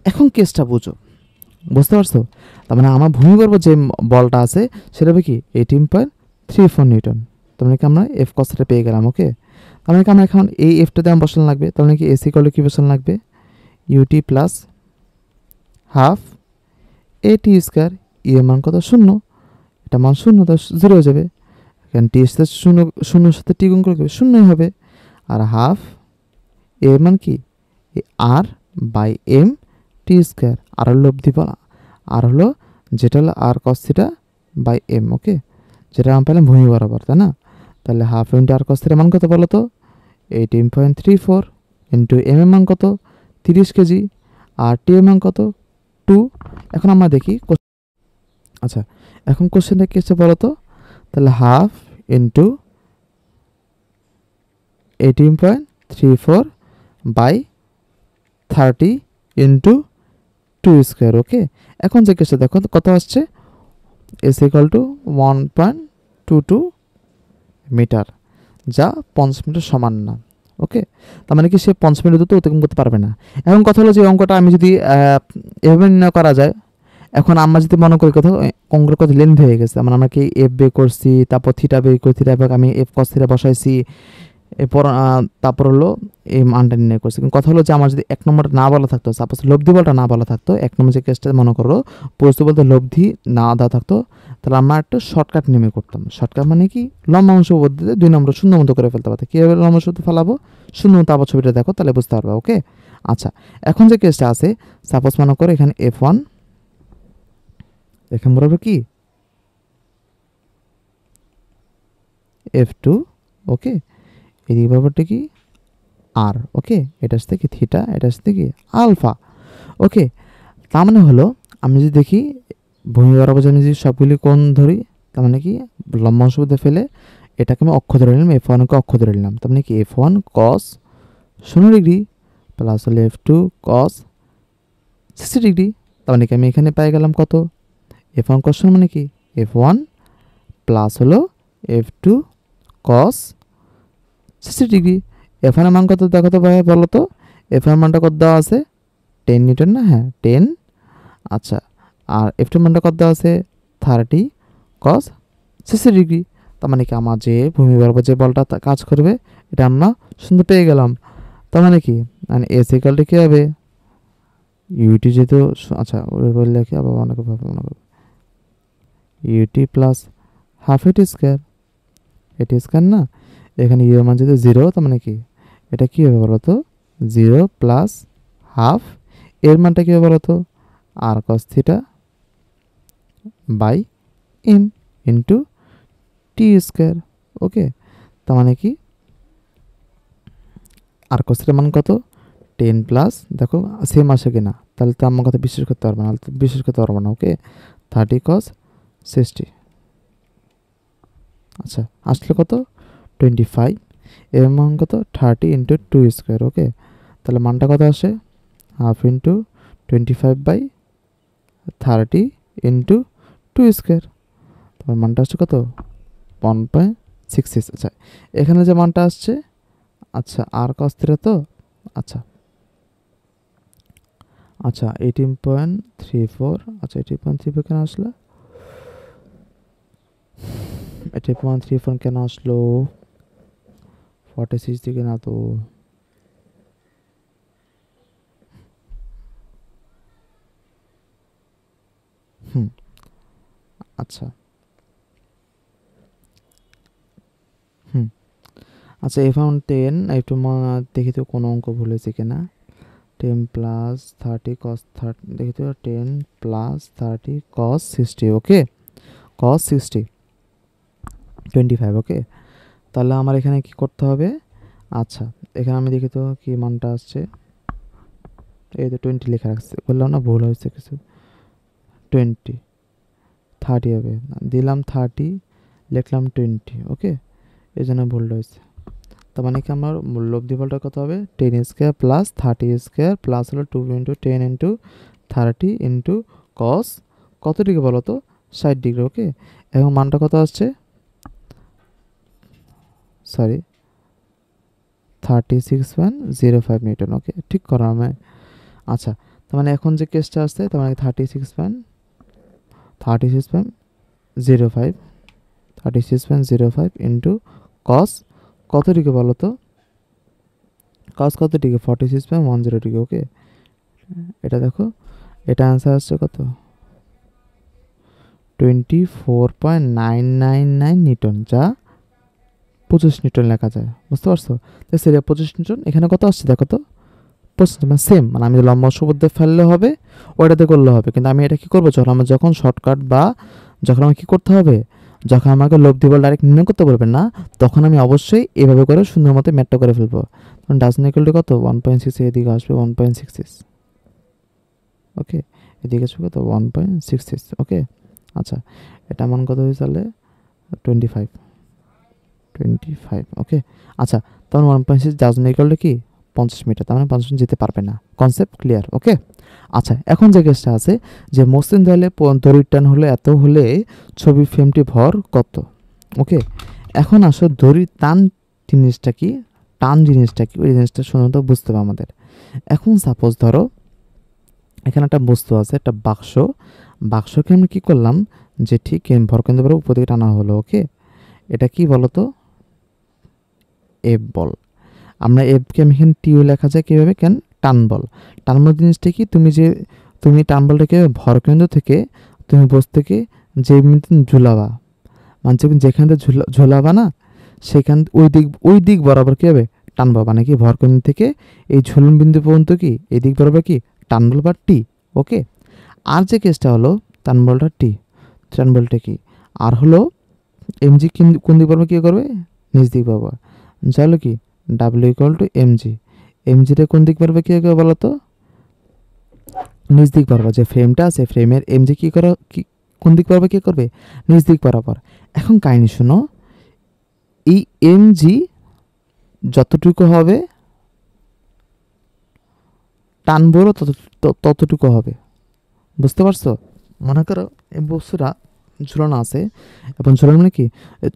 এখন কেসটা বুঝো, বুঝতে পারছো? তার মানে আমার ভূমিগর্ভ যে বলটা আছে সেটা হবে কি 18.34 নিউটন। তার মানে কি আমরা এফ কসটা পেয়ে গেলাম। ওকে, তার মানে কি আমরা এখন এই এফটাতে আমার বসানো লাগবে, তার মানে কি এসি করলে কি বসানো লাগবে, ইউটি প্লাস হাফ এটি স্কোয়ার, ই এর মান কত 0, এটা মান 0, তো 0 হয়ে যাবে, কারণ টি সাথে 0, 0 সাথে টি গুণ করলে 0 হবে, আর হাফ এর মান কি আর বাই এম টি স্কোয়ার, আর হলো লব্ধি বলা, আর হলো যেটা হলো আর কস থিটা বাই এম। ওকে, যেটা আমরা পেলাম ভূমি বরাবর, তাই না? তাহলে হাফ ইন্টু আর কস থিটার মান কত বলো তো, 18.34 ইন্টু এম এর মান কত 30 কেজি, আর টি এর মান কত 2। এখন আমরা দেখি, আচ্ছা এখন কোশ্চেনটা কি হচ্ছে বলো তো, তাহলে half into 18.34 by 30 into 2 square. Okay, এখন যে কেসটা দেখো কত আসছে, এস ইকাল টু 1.22 মিটার, যা 50 মিটার সমান না। ওকে, তার মানে কি সে 50 মিটার তো অতিক্রম করতে পারবে না। এখন কথা হলো যে অঙ্কটা আমি যদি এভাবে নির্ণয় করা যায়, এখন আমরা যদি মনে করি কোথাও অঙ্কের কত লেন্থ হয়ে গেছে, মানে আমরা কি এফ বে করছি, তারপর থিটা বে করে থিটা আমি এফ কস থিটা বসাইছি, এরপর তারপর হলো এই মানটা নির্ণয় করছি। কিন্তু কথা হলো যে আমার যদি 1 নম্বর না বলা থাকতো, সাপোজ লব্ধি বলটা না বলা থাকতো, 1 নম্বর যে কেসটা মনে করো বস্তু বলতে লব্ধি না দেওয়া থাকতো, তাহলে আমরা একটা শর্টকাট নেমে করতাম। শর্টকাট মানে কি, লম্বাংশ পদ্ধতিতে 2 নম্বর শূন্য মতো করে ফেলতে পারতো। কীভাবে লম্বাংশ ফেলাবো, শূন্য মতো আবার ছবিটা দেখো তাহলে বুঝতে পারবে। ওকে, আচ্ছা এখন যে কেসটা আছে, সাপোজ মনে করো এখানে F1, এখানে বরাবর কি F2, ওকে, এদিকে বরাবরটা কি আর। ওকে, এটার সাথে কি থিটা, এটার সাথে কি আলফা। ওকে, তার মানে হলো আমি যদি দেখি ভূমি বরাবর আমি যদি সবগুলি কোণ ধরি, তার মানে কি লম্বাংশ মধ্যে ফেলে এটাকে আমি অক্ষ ধরে নিলাম, F1কে অক্ষ ধরে নিলাম, তার মানে কি F1 cos 0 ডিগ্রি প্লাস হলে F2 cos 60 ডিগ্রি। তার মানে কি আমি এখানে পাই গেলাম কত, F1 cos 0 মানে কি F1 প্লাস হলো F2 cos 60 ডিগ্রি। F1 এর মান কত দেখো তো ভাই, বলো তো F1 এর মানটা কত দেওয়া আছে 10 নিউটন না, হ্যাঁ 10। আচ্ছা, আর F2 এর মানটা কত দেওয়া আছে 30 cos 60 ডিগ্রি। তার মানে কি আমার যে ভূমি বরাবর যে বলটা কাজ করবে এটা আমরা সুন্দর পেয়ে গেলাম। তার মানে কি, মানে এস ইকালটা কী হবে, ইউটি যেহেতু, আচ্ছা ওই বললে কি আবার মনে করবো ইউটি প্লাস হাফ এটি স্কোয়ার, এটি স্কোয়ার না, এখানে ইউ মান যেহেতু 0, তার মানে কি এটা কী হবে বলো তো 0 প্লাস হাফ, এর মানটা কী হবে বলো তো আর cos theta by M into T square. Okay, তার মানে কি আর কস থিটার মান কত 10 প্লাস, দেখো সেম আসে কিনা, তাহলে তো আমার কথা বিশ্বাস করতে পারবো না, বিশ্বাস করতে পারবো না। ওকে, 30 cos 60, আচ্ছা আসলে কত 25, এর মান কত 30 ইন্টু 2 স্কোয়ার। ওকে, তাহলে মানটা কত আসে হাফ ইন্টু 25/30 ইন্টু 2 স্কোয়ার, তোমার মানটা আসছে কত 1.66। আচ্ছা এখানে যে মানটা আসছে, আচ্ছা আর কস থিটা তো, আচ্ছা 18.34, আচ্ছা 18.34 কেন আসলো, 18.34 কেন আসলো, 46 দিকে না তো, আচ্ছা আচ্ছা F1 10, একটু দেখি তো কোনো অঙ্ক ভুল হয়েছে কিনা, 10 প্লাস 30 cos 30, দেখি তো 10 প্লাস 30 cos 60। ওকে, cos 60 25। ওকে, তাহলে আমার এখানে কি করতে হবে, আচ্ছা এখানে আমি দেখি তো কি মানটা আসছে, এই তো 20 লেখা রাখছে, বললাম না ভুল হয়েছে কিছু। 20 30 হবে, দিলাম 30 লিখলাম 20, ওকে, এই জন্য ভুল হয়েছে। তার মানে কি আমার লব্ধি ফলটা কত হবে, 10 স্কোয়ার প্লাস 30 স্কোয়ার প্লাস হলো 2 ইন্টু 10 ইন্টু 30 ইন্টু কস কত ডিগ্রি বলো তো, 60 ডিগ্রি, ওকে। এবং মানটা কত আসছে, সরি 36.05 নিউটন, ওকে, ঠিক করা আমি। আচ্ছা, তার মানে এখন যে কেসটা আসছে, তার মানে 36.05 ইন্টু কস কত ডিগ্রি বলো তো, কস কত ডিগ্রি, 46.10 ডিগ্রি, ওকে। এটা দেখো, এটা অ্যান্সার আসছে কত, 24.999 নিউটন, যা 25 নিউটন লেখা যায়, বুঝতে পারছো? তো সেটা 25 নিউটন, এখানে কত আসছে দেখো তো, 25, মানে সেম, মানে আমি লম্বা সুবদ্ধে ফেললে হবে, ওইটাতে করলে হবে। কিন্তু আমি এটা কি করবো, যখন শর্টকাট বা যখন আমার কি করতে হবে, যখন আমাকে লব্ধি বল ডাইরেক্ট নির্ণয় করতে বলবেন না, তখন আমি অবশ্যই এভাবে করে সুন্দর মতো ম্যাটটা করে ফেলবো। তখন ডাজন ইকুয়াল টু কত, 1.6, এদিকে আসবে 1.66, ওকে, এদিকে আসবে কত, 1.66, ওকে। আচ্ছা, এটা মান কত হয়েছে তাহলে, 25, ওকে। আচ্ছা, তখন 1.6 ডাজন ইকুয়াল টু কি, 50 মিটার, তার মানে 50 যেতে পারবে না, কনসেপ্ট ক্লিয়ার, ওকে। আচ্ছা, এখন যে কেসটা আছে যে মসৃণ দেয়ালে দড়ির টান হলে এত হলে ছবি ফ্রেমটি ভর কত, ওকে। এখন আসো দড়ির টান জিনিসটা কি, টান জিনিসটা কি, ওই জিনিসটা শুনে বুঝতে হবে আমাদের। এখন সাপোজ ধরো এখানে একটা বস্তু আছে, একটা বাক্সকে আমি কি করলাম, যে ঠিক ভরকেন্দ্রের উপর দিকে টানা হলো, ওকে। এটা কি বলতো, এফ বল। আমরা এফকে আমি এখানে টিও লেখা যায় কীভাবে, কেন, টান বল। টান বল জিনিসটা কি, তুমি টান বলটাকে ভরকেন্দ্র থেকে তুমি বস্তুকে যে ঝুলাবা, মানে যেখান থেকে ঝুলাবা না, সেখান ওই দিক বরাবর কী হবে, টানবা, মানে কি ভরকেন্দ্র থেকে এই ঝুলন বিন্দু পর্যন্ত কি এই দিক বরাবর কি টান বল বা টি, ওকে। আর যে কেসটা হলো টান বলটা টি, টান বলটা কি, আর হলো এমজি কোন দিক বরাবর কী করবে, নিজ দিক বরাবর, যা হলো কি ডাব্লিউ ইকুয়াল টু এমজি। এমজিটা কোন দিক বরাবর কী হবে বলো তো, নিজ দিক বরাবর। যে ফ্রেমটা আছে ফ্রেমের এমজি কী করা কি কোন দিক বরাবর কী করবে, নিজ দিক বরাবর। এখন কাহিনী শোনো, এই এমজি যতটুকু হবে টান বলও ততটুকু হবে, বুঝতে পারছো? মনে করো এই বস্তুটা ঝুলানো আছে, এবং ঝুলানো মানে কি,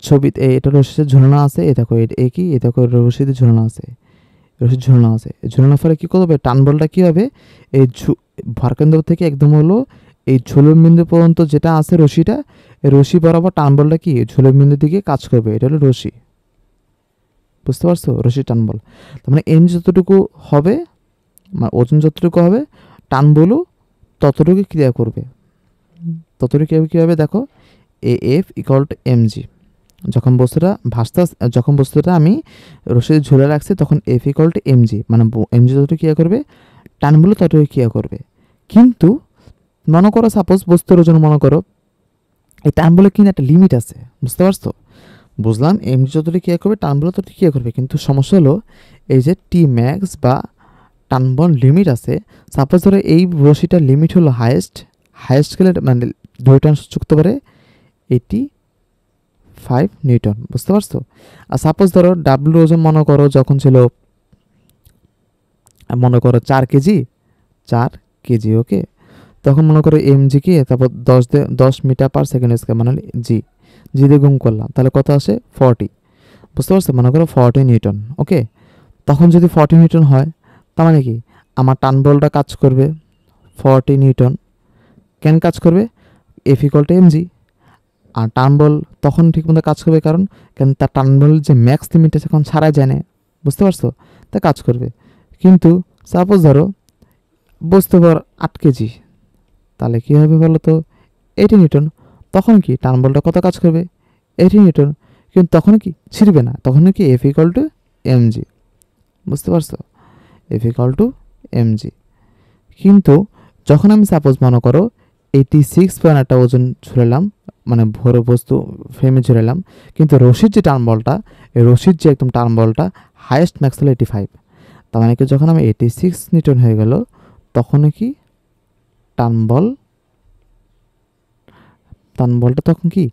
ছবিতে এটা রশিতে ঝুলানো আছে, এ দেখো এ কি, এ দেখো রশিতে ঝুলানো আছে, রশি ঝুলানো আছে। ঝুলানোর ফলে কী করবে, টান বলটা কী হবে, এই ভরকেন্দ্র থেকে একদম হলো এই ঝুলন বিন্দু পর্যন্ত যেটা আছে রশিটা, এই রশি বরাবর টান বলটা কি ঝুলন বিন্দুর দিকে কাজ করবে, এটা হলো রশি, বুঝতে পারছো, রশি টান বল। তার মানে এম যতটুকু হবে, মানে ওজন যতটুকু হবে, টান বলও ততটুকু ক্রিয়া করবে, ততটুকু কী হবে দেখো, A F equal to MG. যখন বস্তুটা আমি রশিতে ঝুলে রাখছি, তখন এফ ইকুয়াল টু এমজি, মানে এমজি যতটুকু ক্রিয়া করবে, টান বলে ততটুকু ক্রিয়া করবে। কিন্তু মনে করো সাপোজ বস্তুর ওজন, মনে করো এই টান বলে কিনা একটা লিমিট আছে, বুঝতে পারছো? বুঝলাম এমজি যতটুকু ক্রিয়া করবে, টান বলে ততটুকু ক্রিয়া করবে, কিন্তু সমস্যা হলো এই যে টি ম্যাক্স বা টান বল লিমিট আছে। সাপোজ ধরো এই রশিটার লিমিট হলো হায়েস্ট গেলে মানে 2 টান চুক্ত পারে 85 নিউটন, বুঝতে পারছো? আর সাপোজ ধরো ডাব্লিউ ওজন মনে করো যখন ছিল, মনে করো 4 কেজি, ওকে। তখন মনে করো এমজি কি, তারপর 10 মিটার পার সেকেন্ড স্কয়ার, মানে জি দিয়ে গুণ করলাম, তাহলে কত আসে 40, বুঝতে পারছো? মনে করো 40 নিউটন, ওকে। তখন যদি 40 নিউটন হয়, তার মানে কি আমার টান বলটা কাজ করবে 40 নিউটন, কেন কাজ করবে, এফ ইকুয়াল টু এমজি। আর টান বল তখন ঠিকমতো কাজ করবে, কারণ তার টান বল যে ম্যাক্স লিমিট আছে এখন ছাড়াই যায় না, বুঝতে পারছো, তা কাজ করবে। কিন্তু সাপোজ ধরো বস্তু ভর 8 কেজি, তাহলে কী হবে বলো তো, 80 নিউটন। তখন কি টান বলটা কত কাজ করবে, 80 নিউটন, কিন্তু তখন কি ছিঁড়বে না, তখন কি এফ ইকুয়াল টু এমজি, বুঝতে পারছো, এফ ইকুয়াল টু এমজি। কিন্তু যখন আমি সাপোজ মনে করো 86 একটা ওজন ঝুলালাম, মানে ভরে বস্তু ফ্রেমে ঝুলালাম, কিন্তু রশির যে টান বলটা, এই রশির যে একদম টান বলটা হাইয়েস্ট ম্যাক্স হলো 85, তার মানে কি যখন আমি 86 নিউটন হয়ে গেল, তখন কি টান বলটা তখন কি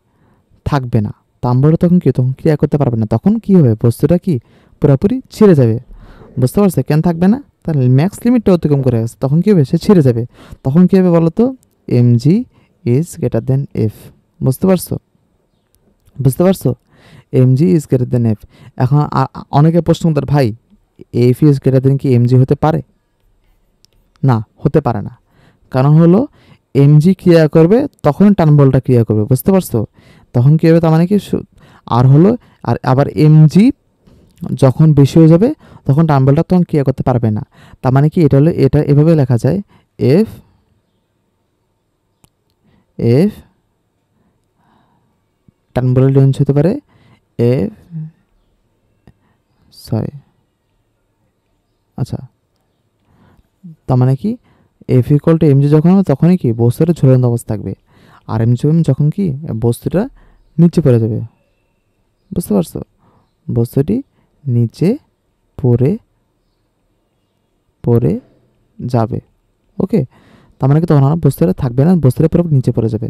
থাকবে না, টান বলটা তখন ক্রিয়া করতে পারবে না, তখন কি হবে, বস্তুটা কি পুরোপুরি ছিঁড়ে যাবে। বুঝতে পারছো কেন থাকবে না, তার ম্যাক্স লিমিটটা অতিক্রম করে গেছে, তখন কি হবে, সে ছিঁড়ে যাবে। তখন কি হবে বলো তো, mg is greater than f। বুঝতে পারছো mg is greater than f। এখন অনেকে প্রশ্ন করতে, ভাই f ইজ গ্রেটার দেন কি mg হতে পারে? না, হতে পারে না। কারণ হলো mg ক্রিয়া করবে তখন টান বলটা ক্রিয়া করবে। বুঝতে পারছো, তখন কি হবে, তার মানে কি আর হলো, আর আবার mg যখন বেশি হয়ে যাবে তখন টান বলটা তখন ক্রিয়া করতে পারবে না। তার মানে কি এটা হলো, এটা এভাবে লেখা যায়, f টান বলের রেঞ্জ হতে পারে f, সরি, আচ্ছা, তার মানে কি এফ ইকুয়াল টু এমজি যখন হবে তখনই কি বস্তুটা ঝুলন্ত অবস্থা থাকবে, আর এমজি যখন কি বস্তুটা নিচে পড়ে যাবে। বুঝতে পারছো, বস্তুটি নিচে পড়ে যাবে। ওকে, তার মানে কি তখন আর বস্তুটা থাকবে না, বস্তুটা পুরোপুরি নিচে পড়ে যাবে।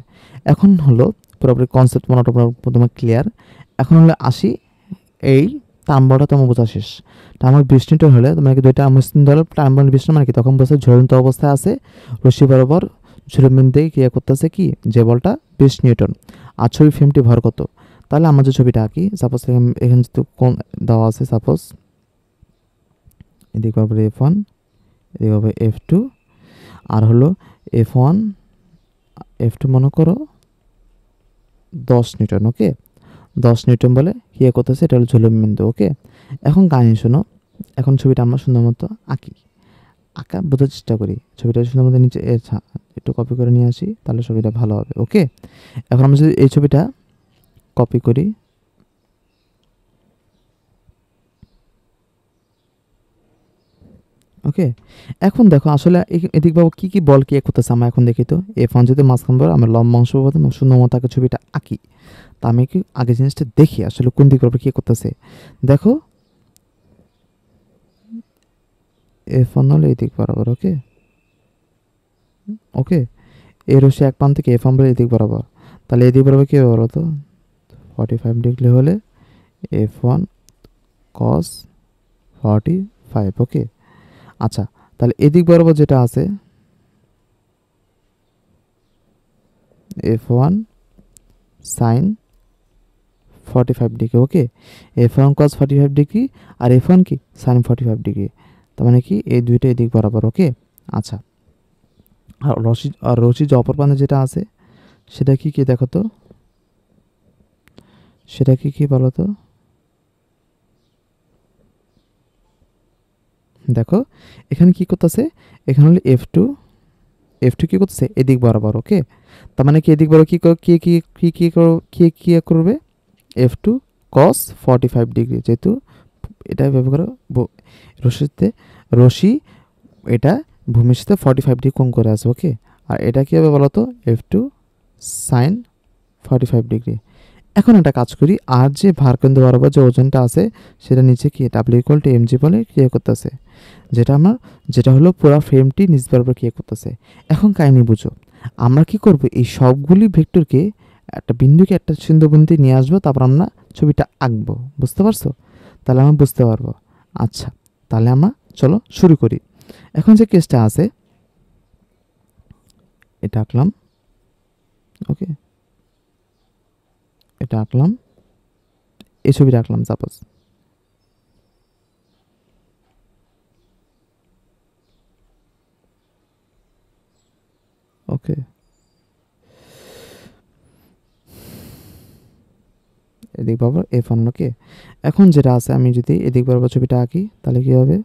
এখন হলো পুরোপুরি কনসেপ্ট মনে তোমার ক্লিয়ার। এখন হলো আসি এই টার্মটা তোমার বোঝা শেষ। টার্মার 20 নিউটন হলে তোমাকে দুইটা আমস্তিন ধরো, টার্মার 20 মানে কি তখন বলছে ঝুলন্ত অবস্থায় আছে, রশ্মি বরাবর ঝুলন্ত দিয়ে ক্রিয়া করতেছে কি যে বলটা 20 নিউটন। আর ছবি ফ্রেমটি ভর কত? তাহলে আমরা যে ছবিটা আঁকি, সাপোজ এখানে যদি কোন দেওয়া আছে, সাপোজ এদিকে বরাবর F1, এদিকে হবে F2, আর হলো F1 F2 মনে করো 10 নিউটন। ওকে, 10 নিউটন বলে ক্রিয়া করতেছে, এটা হলো ঝুলন্ত বিন্দু। ওকে, এখন কাহিনী শোনো, এখন ছবিটা আমরা সুন্দর মতো আঁকা বোঝার চেষ্টা করি। ছবিটা সুন্দর মতো নিচে একটু কপি করে নিয়ে আসি, তাহলে ছবিটা ভালো হবে। ওকে, এখন আমরা যদি এই ছবিটা কপি করি, ওকে, এখন দেখো আসলে এদিক বাবু কি বল কি করতেছে আমরা এখন দেখি তো। F1 যদি মাঝখান বল আমরা লম্বা অংশ সুন্দর মতো আগে ছবিটা আঁকি, তা আমি কি আগে জিনিসটা দেখি আসলে কোন দিক বরাবর কি করতেছে। দেখো F1 হলো এই দিক বরাবর। ওকে, এই রশ্মি এক প্রান্ত থেকে F1 বলে এদিক বরাবর, তাহলে এদিক বরাবর কি হবে বলো তো, 45 ডিগ্রি হলে F1 cos 45। ওকে, আচ্ছা, তাহলে এদিক বরাবর যেটা আছে F1 sin 45 ডিগ্রি। ওকে, F1 cos 45 ডিগ্রি আর F1 কি sin 45 ডিগ্রি, তার মানে কি এই দুইটা এদিক বরাবর। ওকে, আচ্ছা, আর রশি যে অপর প্রান্তে যেটা আছে সেটা কি দেখো তো, সেটা কি বলো তো, দেখো এখানে কি করতেছে, এখানে হলো F2 কি করতেছে এদিক বরাবর। ওকে, তার মানে কি এদিক বরাবর কি করবে, F2 cos 45 ডিগ্রি, যেহেতু এটা ব্যবহার করে রশি এটা ভূমির সাথে 45 ডিগ্রি কোণ করে আছে। ওকে, আর এটা কি হবে বলো তো, F2 sin 45 ডিগ্রি। এখন একটা কাজ করি, আর যে ভারকেন্দ্র বরাবর যে ওজনটা আছে সেটা নিচে কি W = mg বলে ক্রিয়া করতেছে, যেটা হলো পুরো ফ্রেমটি নিচ বরাবর ক্রিয়া করতেছে। এখন কাহিনী বুঝো, আমরা কি করব, এই সবগুলি ভেক্টরকে একটা বিন্দুকে একটা বিন্দুতে নিয়ে আসবো, তারপর আমরা ছবিটা আঁকবো। বুঝতে পারছো, তাহলে আমরা বুঝতে পারবো। আচ্ছা, তাহলে আমরা চলো শুরু করি। এখন যে কেসটা আছে এটা আঁকলাম। ওকে, এটা আঁকলাম, এই ছবিটা আঁকলাম সাপোজ। ওকে, এদিক বরাবর F1। ওকে, এখন যেটা আছে আমি যদি এদিক বরাবর ছবিটা আঁকি তাহলে কি হবে,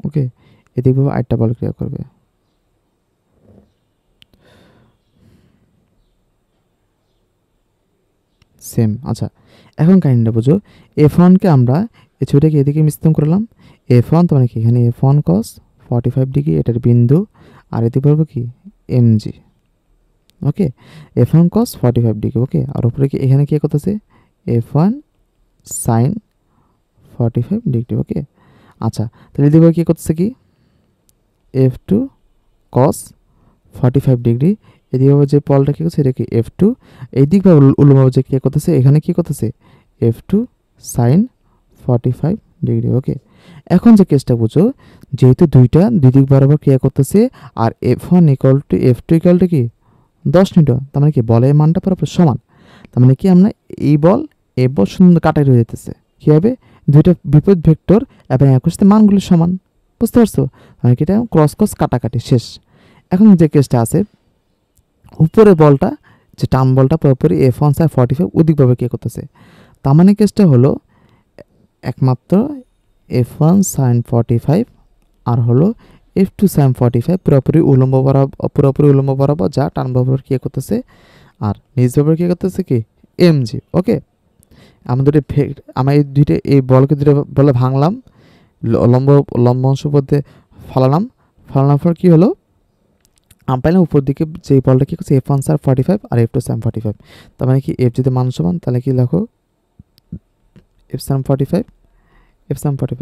ওকে, এদিক বরাবর আরেকটা বল ক্রিয়া করবে। সেম। আচ্ছা, এখন কাহিনীটা বুঝো, F1কে আমরা এই ছবিটাকে এদিকে মিশ্রণ করলাম, F1 তো মানে কি এখানে F1 cos 45 ডিগ্রি এটার বিন্দু, আর এদিকে বলবো কি mg। ওকে, F1 cos 45 ডিগ্রি। ওকে, আর উপরে কি এখানে কি করতেছে F1 সাইন 45 ডিগ্রি। ওকে, আচ্ছা তাহলে এদিকে কি করতেছে কি F2 কস 45 ডিগ্রি। এদিকে যে পলটা কি করছে এটা কি F2, এই দিক বা উল্লম্বভাবে যে কি করতেছে এখানে কি করতেছে F2 সাইন 45 ডিগ্রি। ওকে, এখন যে কেসটা বুঝো, যেহেতু দুই দিক বরাবর ক্রিয়া করতেছে আর F1 equal to F2 equal to কি 10 নিউটন, তার মানে কি বলের মানটা পুরোপুরি সমান। তার মানে কি আমরা এই বল সুন্দর কাটাই হয়ে যেতেছে কি হবে, দুইটা বিপরীত ভেক্টর এবং একই সাথে মানগুলি সমান। বুঝতে পারছো, মানে কি এটা ক্রস ক্রস কাটাকাটি শেষ। এখন যে কেসটা আছে, উপরে বলটা যে টার্ম বলটা পুরোপুরি F1 সাইন 45 ওদিকভাবে কে করতেছে, তার মানে কেসটা হলো একমাত্র F1 সাইন 45 আর হলো F2 সাইন 45 পুরোপুরি উল্লম্ব বরাবর যা টার্ম বরাবর কে করতেছে আর নিজ বরাবর কে করতেছে কি mg। ওকে, আমাদের আমরা এই দুইটা এই বলকে দুটো বলে ভাঙলাম, লম্ব অংশ মধ্যে ফালানোর পর কি হলো আমি পাইলাম উপর দিকে যে বলটা কি করছে F1 সাইন 45 আর F2 সাইন 45। তার মানে কি F যদি মান সমান তাহলে কি লেখো F সাইন 45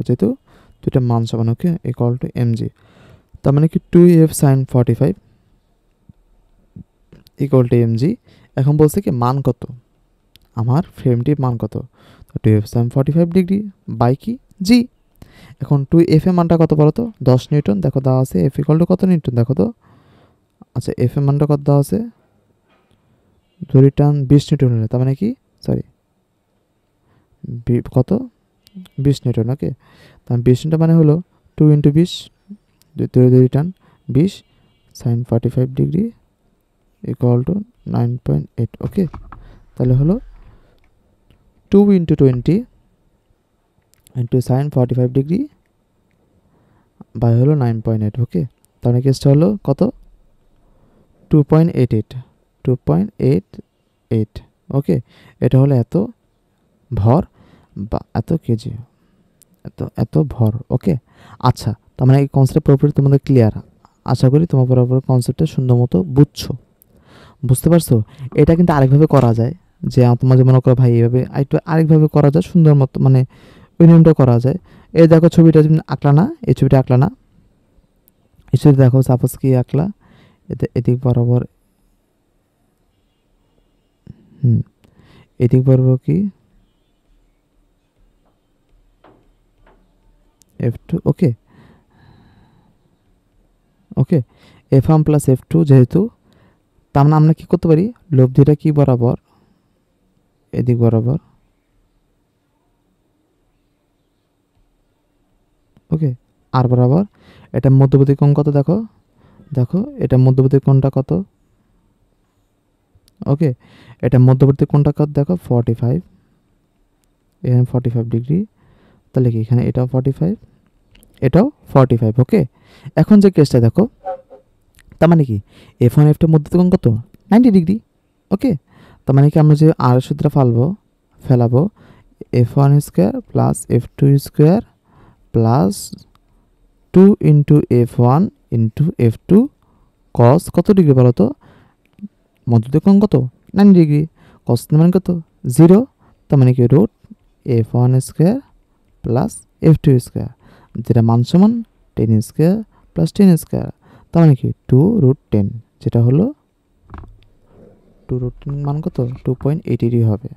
যেহেতু দুইটা মান সমান। ওকে, ইকুয়াল টু mg। তার মানে কি 2F sign 45 equal to mg। এখন বলছে কি মান কত, আমার ফ্রেমটির মান কত, 2F সাইন 45 ডিগ্রি বাই কি জি। এখন 2F এর মানটা কত বলো তো 10 নিউটন, দেখো দেওয়া আছে F ইকুয়াল টু কত নিউটন দেখো তো। আচ্ছা F এর মানটা কত দেওয়া আছে, ধরি টান 20 নিউটন হলে, তার মানে কি সরি কত 20 নিউটন। ওকে, তার 20 নিউটন মানে হলো 2 ইন্টু 20 ধরি টান 20 sine 45 degree equal to 9.8। Okay, তাহলে হলো 2 into 20 into sine 45 degree by হলো 9.8। ওকে, তাহলে কেসটা হলো কত 2.88। ওকে, এটা হলো এত ভর বা এত কেজি, এত ভর। ওকে, আচ্ছা তার মানে এই কনসেপ্ট পুরোপুরি তোমাদের ক্লিয়ার। আশা করি তোমার পুরোপুরি কনসেপ্টটা সুন্দর মতো বুঝতে পারছো। এটা কিন্তু আরেকভাবে করা যায়, যে তোমার মনে করো ভাই এইভাবে একটু আরেকভাবে করা যায় সুন্দর মতো, মানে ওই নিয়মটা করা যায়। এই দেখো ছবিটা আঁকলা না, এই ছবিটা আঁকলা না, এই ছবিটা দেখো সাপোজ কি আঁকলা, এদিক বরাবর এদিক বরাবর কি F2। ওকে, F1 প্লাস F2 যেহেতু, তার মানে আমরা কি করতে পারি লব্ধিটা কি বরাবর এদিক বরাবর। ওকে, আর বরাবর এটা মধ্যবর্তী কোণ কত দেখো, এটা মধ্যবর্তী কোণটা কত। ওকে, এটা মধ্যবর্তী কোণটা কত দেখো 45, এখানে 45 ডিগ্রি, তাহলে কি এখানে এটাও 45 এটাও 45। ওকে, এখন যে কেসটা দেখো, তার মানে কি F1 F2 মধ্যবর্তী কোণ কত 90 ডিগ্রি। ওকে, তার মানে কি আমরা যে আর সূত্র ফেলাবো F1 square plus F2 square plus 2 into F1 into F2 cos কত ডিগ্রি বলো তো, মধ্যবর্তী কোণ কত 90 ডিগ্রি, কস মানে কত 0, তার মানে কি root F1 square plus F2 square, যেটা মান সমান 10 স্কোয়ার প্লাস 10 স্কোয়ার, তার মানে কি 2√10, যেটা হলো 2√10 মান কত 2.80 হবে।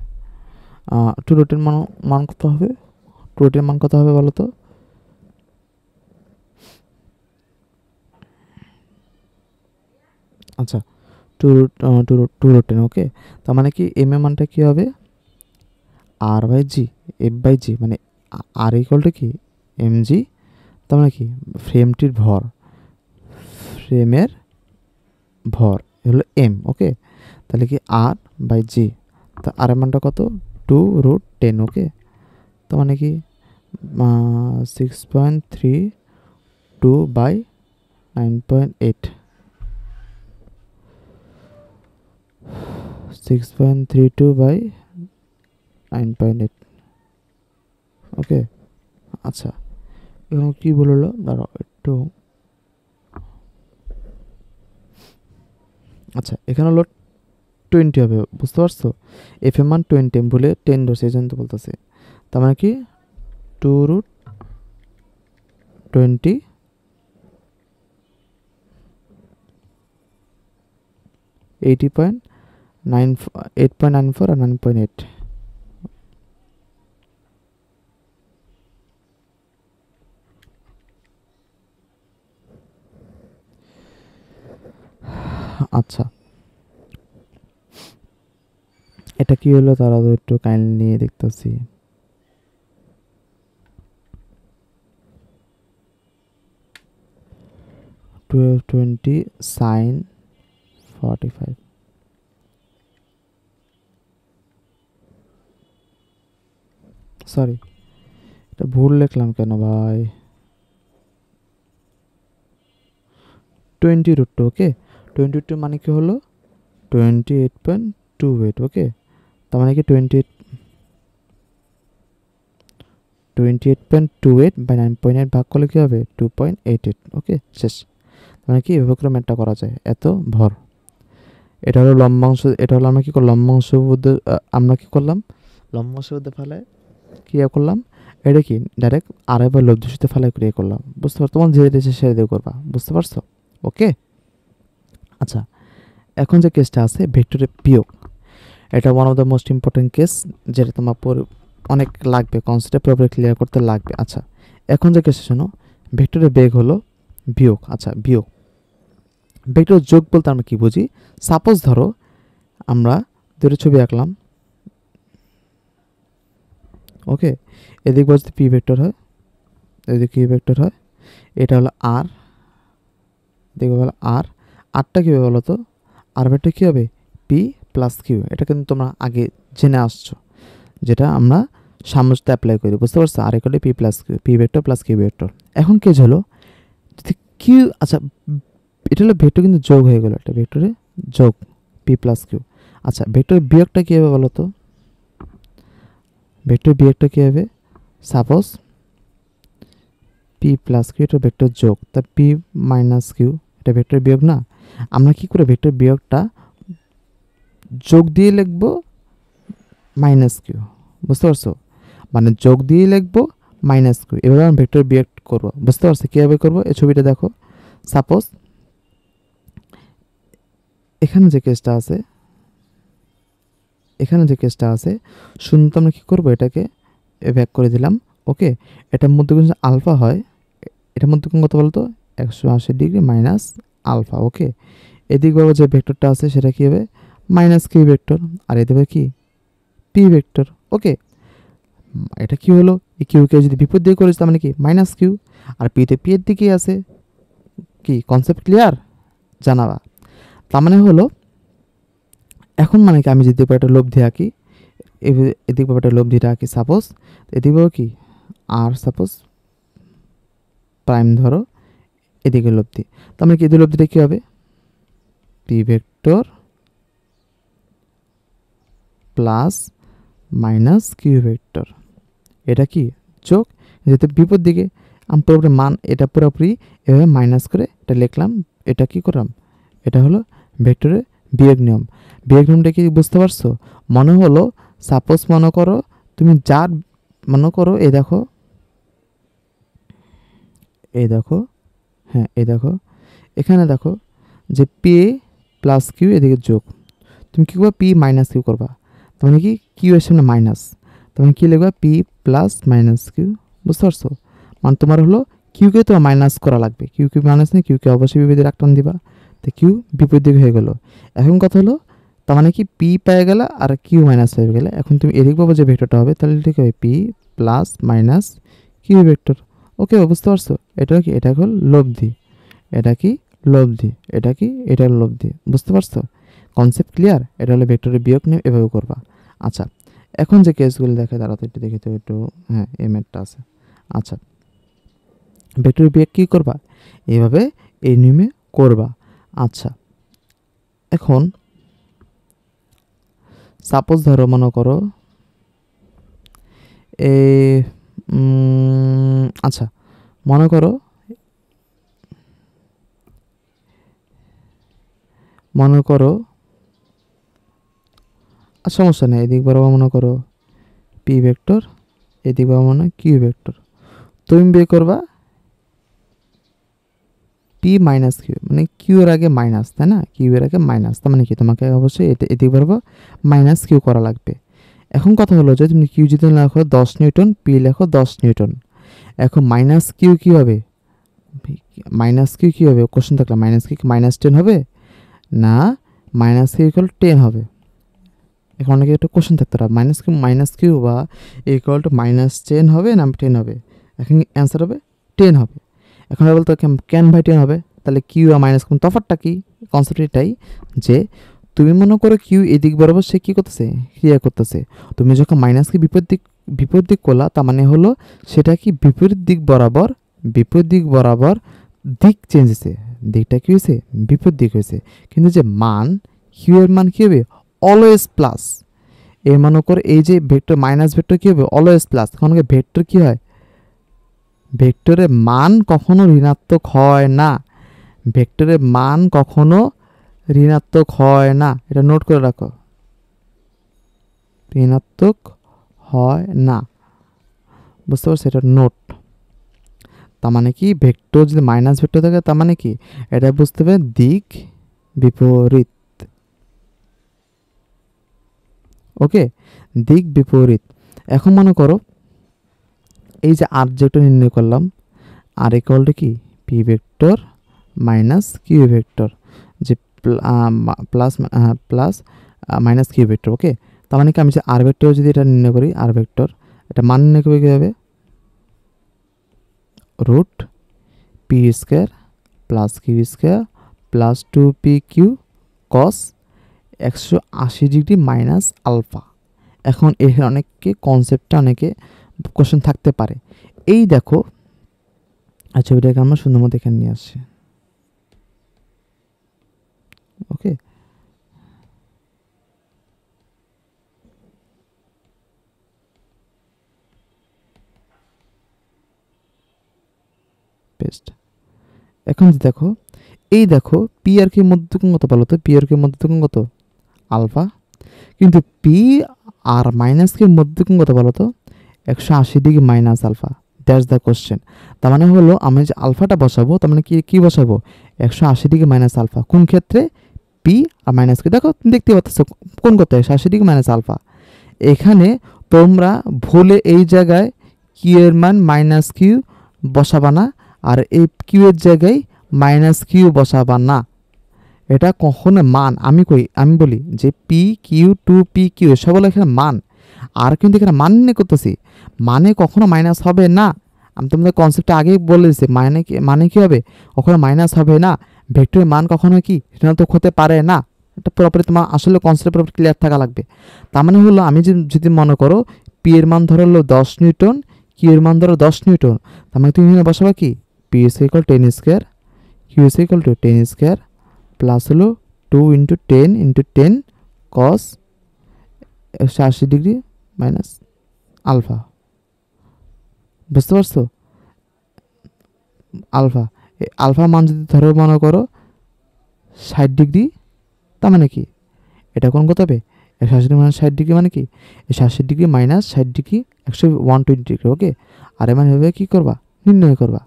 2√10 মান কত হবে, 2√10 মান কত হবে বলো তো, আচ্ছা 2√10। ওকে, তার মানে কি এম এর মানটা কি হবে আর বাই জি, এফ বাই জি, মানে আর ইকুয়াল টু কি এম জি, তার মানে কি ফ্রেমের ভর হলো এম। ওকে, তাহলে কি আর বাই জি, তা আর এর মানটা কত 2√10। ওকে, তার মানে কি 6.32 বাই 9.8, 6.32 বাই 9.8। ওকে, আচ্ছা এখন কি বললো দাঁড়াও একটু, আচ্ছা এখানে হলো 20 হবে, বুঝতে পারছো? এফ এর মান 20, আমি ভুলে 10 ধরছি, এই জন্য তো বলতেছি। তার মানে কি 2√20 8.94 আর 9.8। আচ্ছা, এটা কি হলো তারা তো একটু কাইন্ডলি নিয়ে দেখতেছি। Twelve 20 sine 45। সরি, এটা ভুল লিখলাম কেন ভাই? 20√2, ওকে। 20√2 মানে কি হলো 28.28, ওকে। তার মানে কি 28.28 বাই 9.8 ভাগ করলে কি হবে 2.88, ওকে, শেষ। মানে কি এভাবে করে ম্যাথটা করা যায়, এত ভর। এটা হলো লম্বাংশ, এটা হলো আমরা কি করলাম লম্বাংশ বুদ্ধে, আমরা কি করলাম লম্বাংশ বুদ্ধে ফেলায় ক্রিয়া করলাম। এটা কি ডাইরেক্ট আড়াই বা লব্ধ সাথে ফেলায় ক্রিয়া করলাম, বুঝতে পারছো? তোমার যে দেশে সেরে দিয়ে করবা, বুঝতে পারছো? ওকে। আচ্ছা, এখন যে কেসটা আছে ভেক্টরের বিয়োগ, এটা one of the most important case, যেটা তোমার অনেক লাগবে, কনসেপ্টে পুরোপুরি ক্লিয়ার করতে লাগবে। আচ্ছা, এখন যে কেসটা শোনো, ভেক্টরের বেগ হলো বিয়োগ। আচ্ছা, বিয়োগ ভেক্টরের যোগ বলতে আমরা কি বুঝি? সাপোজ ধরো আমরা দুটো ছবি আঁকলাম, ওকে। এদিক বলতে পি ভেক্টর হয়, এদিকে কি ভেক্টর হয়, এটা হলো আর, দেখো বলো আর, আরটা কীভাবে বলো তো? আর ভেক্টর কী হবে পি প্লাস কিউ, এটা কিন্তু তোমরা আগে জেনে আসছো, যেটা আমরা সামঞ্জস্যতা অ্যাপ্লাই করি, বুঝতে পারছো? আর এখানে P plus Q, P vector plus Q vector. এখন কেজ হলো যদি কিউ, আচ্ছা এটা হলো ভেক্টর কিন্তু যোগ হয়ে গেলো, একটা ভেক্টরে যোগ পি প্লাস কিউ। আচ্ছা, ভেক্টরের বিয়োগটা কী হবে বলো তো? ভেক্টর বিয়োগটা কী হবে? সাপোজ পি প্লাস কিউ এটা ভেক্টর যোগ, তা পি মাইনাস কিউ এটা ভেক্টর বিয়োগ না? আমরা কি করে ভেক্টর বিয়োগটা যোগ দিয়ে লিখবো মাইনাস কিউ, বুঝতে পারছো? মানে যোগ দিয়ে লিখবো মাইনাস কিউ, এভাবে আমি ভেক্টর বিয়োগ করবো, বুঝতে পারছো কীভাবে করবো? এই ছবিটা দেখো, সাপোজ এখানে যে কেসটা আছে, এখানে যে কেসটা আছে, শূন্য তো আমরা কী করবো, এটাকে ব্যাক করে দিলাম, ওকে। এটার মধ্যে কিন্তু আলফা হয়, এটার মধ্যে কত বলতো 180 ডিগ্রি মাইনাস আলফা, ওকে। এদিক বলবো যে ভেক্টরটা আছে সেটা কী হবে মাইনাস কিউ ভেক্টর, আর এদিকে কি পি ভেক্টর, ওকে। এটা কি হলো, এই কিউকে যদি বিপরীত দিকে করিস তার মানে কি মাইনাস কিউ, আর পিতে পি এর দিকেই আছে, কি কনসেপ্ট ক্লিয়ার? জানাবা। তার মানে হলো এখন মানে কি আমি যদি একটা লব্ধি আঁকি, এদিক একটা লব্ধিটা আঁকি, সাপোজ এদিক কি আর সাপোজ প্রাইম ধরো, এদিকে লব্ধি, তার মানে কি এদিকে লব্ধিটা কী হবে P vector plus minus Q vector, এটা কি যোগ, যেহেতু বিপরীত দিকে আমি পুরোপুরি মান এটা পুরোপুরি এভাবে মাইনাস করে এটা লিখলাম, এটা কি করলাম, এটা হলো ভেক্টরের বিয়োগ নিয়ম। বিয়োগ নিয়মটা কি বুঝতে পারছো? মনে হলো সাপোজ মনে করো তুমি যার মনে করো এই দেখো, এই দেখো, হ্যাঁ এই দেখো, এখানে দেখো যে পি প্লাস কিউ এদিকে যোগ, তুমি কী করবা পি মাইনাস কিউ করবা, তার মানে কি কিউ এর সামনে মাইনাস, তার মানে কী লিখবা পি প্লাস মাইনাস কিউ, বুঝতে পারছো? মানে তোমার হলো কিউকে তো মাইনাস করা লাগবে, কিউকে মাইনাস নেই, কিউকে অবশ্যই বিপরীত দিকে টান দিবা, তো কিউ বিপরীত দিকে হয়ে গেল। এখন কথা হলো তার মানে কি পি পেয়ে গেলে আর কিউ মাইনাস হয়ে গেলে, এখন তুমি এদিক পাবো যে ভেক্টরটা হবে, তাহলে ঠিক হবে P plus minus Q vector, okay. বুঝতে পারছো? এটা কি, এটা হল লব্ধি, এটা কি লব্ধি, এটা কি এটা লব্ধি, বুঝতে পারছো? Concept clear? এটা হলো ভেক্টরের বিয়োগ নিয়ে এভাবে করবা। আচ্ছা, এখন যে কেসগুলো দেখে তারা তো একটু দেখে তো একটু, হ্যাঁ এই ম্যাথটা আছে। আচ্ছা, ভেক্টরের বিয়োগ কী করবা, এইভাবে এই নিয়মে করবা। আচ্ছা, এখন সাপোজ ধরো মনে করো এ আচ্ছা মনে করো, মনে করো আর সমস্যা নেই, এদিক বরাবর মনে করো পি ভেক্টর, এদিক বরাবর মনে কিউ ভেক্টর। তুমি বের করবা পি মাইনাস কিউ, মানে কিউ এর আগে মাইনাস, তাই না? কিউ এর আগে মাইনাস, তার মানে কি তোমাকে অবশ্যই এদিক বরাবর মাইনাস কিউ করা লাগবে। এখন কথা হলো যে তুমি কিউ যদি লেখো 10 নিউটন, পি লেখো 10 নিউটন। এখন মাইনাস কিউ কী হবে? মাইনাস কিউ কী হবে? কোশ্চেন থাকলে মাইনাস কিউ মাইনাস 10 হবে না, মাইনাস কিউ ইকুয়াল 10 হবে। এখন অনেকে একটা কোশ্চেন থাকতে পারে মাইনাস কিউ বা ইকুয়াল টু -10 হবে না 10 হবে? এখন অ্যান্সার হবে 10 হবে। এখন বলতো কেন ভাই 10 হবে? তাহলে কিউ আর মাইনাস কোন তফাৎটা কি? কনসেপ্ট এটাই যে তুমি মনে করো কিউ এদিক বরাবর সে কী করতেছে, ক্রিয়া করতেছে। তুমি যখন মাইনাসকে বিপরীত দিক করলা, তার মানে হলো সেটা কি বিপরীত দিক বরাবর দিক চেঞ্জ হয়েছে, দিকটা কী হয়েছে? বিপরীত দিক হয়েছে। কিন্তু যে মান কিউ এর মান কী হবে? Always plus. এর মনে করে এই যে ভেক্টর মাইনাস ভেক্টর কী হবে? Always plus. কারণ ভেক্টর কী হয়? ভেক্টরের মান কখনো ঋণাত্মক হয় না। ভেক্টরের মান কখনো ঋণাত্মক হয় না, এটা নোট করে রাখো। ঋণাত্মক হয় না, বুঝতে পারছো? এটা নোট। তার মানে কি ভেক্টর যদি মাইনাস ভেক্টর থাকে, তার মানে কি এটা বুঝতে হবে দিক বিপরীত। ওকে, দিক বিপরীত। এখন মনে করো এই যে আর যেটা নির্ণয় করলাম, আর ইকুয়াল টু কি P vector minus Q vector, যে plus minus Q vector. Okay, তার মানে কি আমি যে আর ভেক্টর যদি এটা নির্ণয় করি, আর ভেক্টর এটা মান নির্ণয় করবে কীভাবে? Root P square plus Q square plus 2pq cos 180 degree minus alpha. এখন এখানে অনেকে কনসেপ্টটা অনেকে কোশ্চেন থাকতে পারে। এই দেখো, ছবিটাকে আমরা সুন্দর মতো এখানে নিয়ে আসছি। ওকে, বেস্ট। এখন দেখো, এই দেখো পি আর কির মধ্যে কত বলো তো? পি আর কির মধ্যে কত? আলফা। কিন্তু পি আর মাইনাস কির মধ্যে কত বলো তো? 180 degree minus alpha. That's the question. তার মানে হলো আমি যে আলফাটা বসাবো, তার মানে কি বসাবো? 180 ডিগ্রি মাইনাস আলফা। কোন ক্ষেত্রে? পি আর মাইনাস কিউ। দেখো তুমি দেখতে পাচ্ছ কোন করতে 180 ডিগ্রি মাইনাস আলফা। এখানে তোমরা ভুলে এই জায়গায় কিউ এর মান মাইনাস কিউ বসাবা না, আর এই কিউ এর জায়গায় মাইনাস কিউ বসাবা না। এটা কখনো মান আমি বলি যে পি কিউ 2pq এসব হলো এখানে মান। আর কিন্তু এখানে মান নিয়ে করতেছি, মানে কখনো মাইনাস হবে না। আমি তোমাদের কনসেপ্টটা আগেই বলে দিচ্ছি, মানে কি হবে? কখনো মাইনাস হবে না। ভেক্টরের মান কখনো কি ঋণাত্মক হতে পারে না। এটা পুরোপুরি তোমার আসলে কনসেপ্ট পুরোপুরি ক্লিয়ার থাকা লাগবে। তার মানে হলো আমি যদি মনে করো পি এর মান ধরো হলো 10 নিউটন, কিউ এর মান ধরো 10 নিউটন, তার মানে তুমি এখানে বসাবা কি P is equal 10 square, Q is equal to 10 square plus হলো 2 into 10 cos 180 degree minus alpha. বুঝতে পারছো? আলফা, আলফা মান যদি ধরো মনে করো 60 ডিগ্রি, তার মানে কি এটা কোন কত হবে? 180 ডিগ্রি মাইনাস 60 ডিগ্রি মানে কি 180 ডিগ্রি মাইনাস 60 ডিগ্রি 120 ডিগ্রি। ওকে, আর এ মানে হবে কি করবা? নির্ণয় করবা।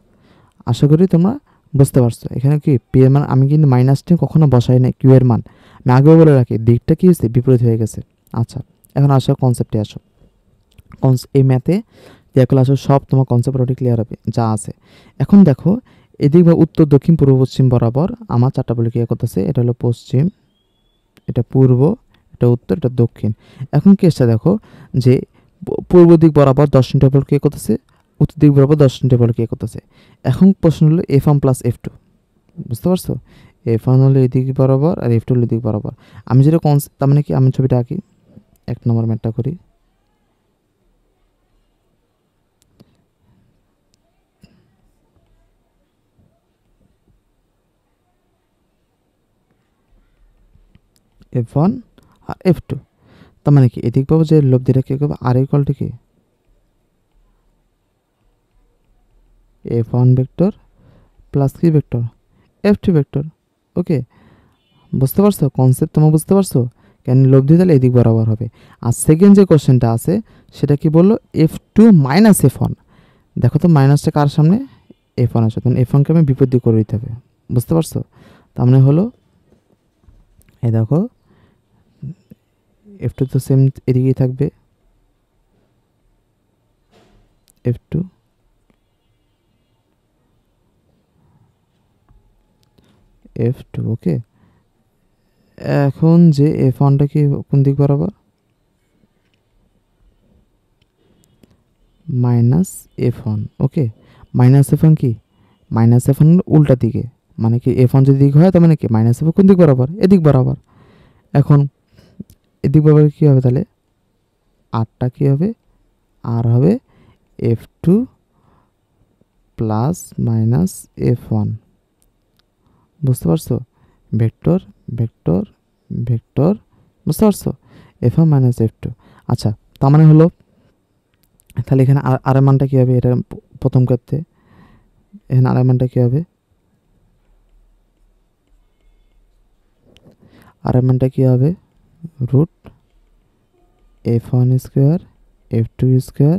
আশা করি তোমরা বুঝতে পারছো। এখানে কি পি এর মান আমি কিন্তু -10 কখনো বসাই নাই, কিউ এর মান আমি আগেও বলে রাখি দিকটা কি হয়েছে? বিপরীত হয়ে গেছে। আচ্ছা, এখন আসো কনসেপ্টে আসো। এই ম্যাথে যেগুলো আসো সব তোমার কনসেপ্ট ওটি ক্লিয়ার হবে যা আছে। এখন দেখো এদিক বা উত্তর দক্ষিণ পূর্ব পশ্চিম বরাবর আমার 4টা বলে ক্রিয়া করতেছে। এটা হলো পশ্চিম, এটা পূর্ব, এটা উত্তর, এটা দক্ষিণ। এখন কেসটা দেখো যে পূর্ব দিক বরাবর 10 বল ক্রিয়া করতেছে, উত্তর দিক বরাবর 10 বল ক্রিয়া করতেছে। এখন প্রশ্ন হলো f1 প্লাস f2। বুঝতে পারছো? f1 হলো এদিক বরাবর আর f2 হলো এদিক বরাবর। আমি যেটা তার মানে কি আমি ছবিটা আঁকি, 1 নম্বর ম্যাথটা করি। f1 আর f2, তার মানে কি এদিক পাবো যে লব্ধিটা কি করবো? আর ইকুয়ালটা কি f1 ভেক্টর প্লাস কি ভেক্টর? f2 vector. ওকে, বুঝতে পারছো কনসেপ্ট? তোমরা বুঝতে পারছো কেন লোভ দিয়ে তাহলে এদিক বরাবর হবে। আর সেকেন্ড যে কোশ্চেনটা আছে সেটা কি বললো, F2 মাইনাস F1। দেখো তো মাইনাসটা কার সামনে, F1 আসে, তখন F1কে আমি বিপরীত দিক করে দিতে হবে, বুঝতে পারছো? তার মানে হলো এই দেখো F2 তো সেম এদিকেই থাকবে, F2 F2 ওকে। এখন যে F1টা কি কোন দিক বরাবর, মাইনাস F1 ওকে। মাইনাস F1 কি, মাইনাস F1 উল্টা দিকে, মানে কি F1 যদি দিক হয় তার মানে কি মাইনাস F1 কোন দিক বরাবর, এদিক বরাবর। এখন এদিক বরাবর কী হবে তাহলে, আরটা কী হবে, আর হবে F2 প্লাস মাইনাস F1, বুঝতে পারছো? ভেক্টর ভেক্টর ভেক্টর, বুঝতে পারছো? F1 minus F2। আচ্ছা, তার মানে হলো তাহলে এখানে আর এর মানটা কী হবে, এটা প্রথম ক্ষেত্রে এখানে আর এর মানটা কী হবে, আর এর মানটা কী হবে, root F1 square F2 square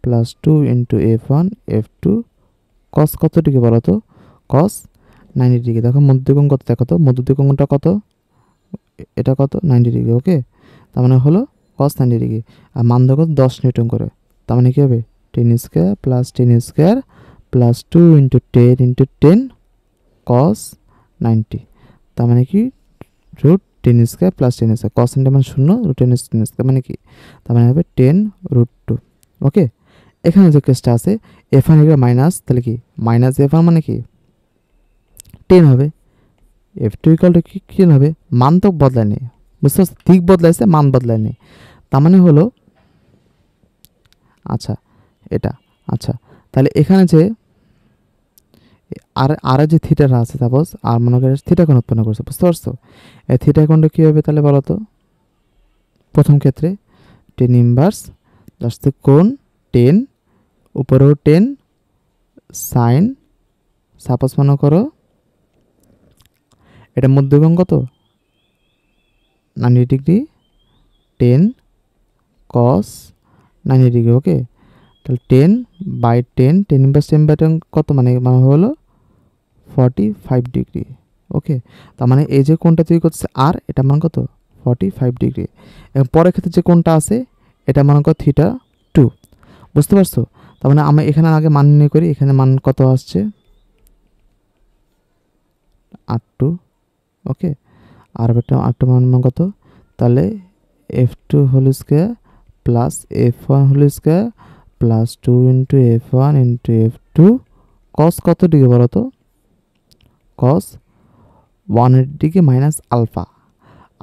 plus 2 into F1 F2 cos কত ডিগ্রি বলো তো, কস 90 ডিগ্রি। দেখো মধ্যকোণ কত, দেখো তো মধ্যকোণটা কত, এটা কত 90 ডিগ্রি ওকে। তার মানে হলো কস 90 ডিগ্রি, আর মান দেখো 10 নিউটন করে। তার মানে কী হবে 10 square plus 10 square plus 2 into 10 into 10 কস 90। তার মানে কি রুট 10 স্কোয়ার প্লাস 10 স্কোয়ার, কস 90 মানে 0, রুট 10 স্কোয়ার মানে কি, তার মানে হবে 10 রুট 2 ওকে। এখানে যে কেসটা আছে F1 এর মাইনাস, তাহলে কি মাইনাস F1 মানে কি 10 হবে, F2 ইকাল টু কি হবে, মান তো বদলায়নি, বুঝতে পারছো? দিক বদলাইছে, মান বদলায়নি। তার মানে হলো আচ্ছা এটা, আচ্ছা তাহলে এখানে যে আর যে থিটাটা আছে, সাপোজ আর মনে করে থিটা কোণ উৎপন্ন করছে, বুঝতে পারছো? এই থিটা কোণটা কী হবে তাহলে বলো তো, প্রথম ক্ষেত্রে টেন ইনভার্স জাস্ট কোণ 10, উপরেও 10 সাইন, সাপোজ মনে করো এটা মধ্যকোণ কত 90 ডিগ্রি, 10 কস 90 ডিগ্রি ওকে। তাহলে 10 বাই 10, 10 ইনভার্স 10 বাই 10 কত, মানে হলো 45 ডিগ্রি ওকে। তার মানে এই যে কোণটা তৈরি করছে আর এটা মান কত 45 ডিগ্রি। এবং পরের ক্ষেত্রে যে কোণটা আছে এটা মান কত থিটা 2, বুঝতে পারছো? তার মানে আমরা এখানে আগে মান নির্ণয় করি, এখানে মান কত আসছে R2 ওকে। আর একটা R2 মান কত, তাহলে F2 whole square plus F1 whole square plus 2 into F1 into F2 cos কত ডিগ্রি বলো তো, কস 180 ডিগ্রি মাইনাস আলফা।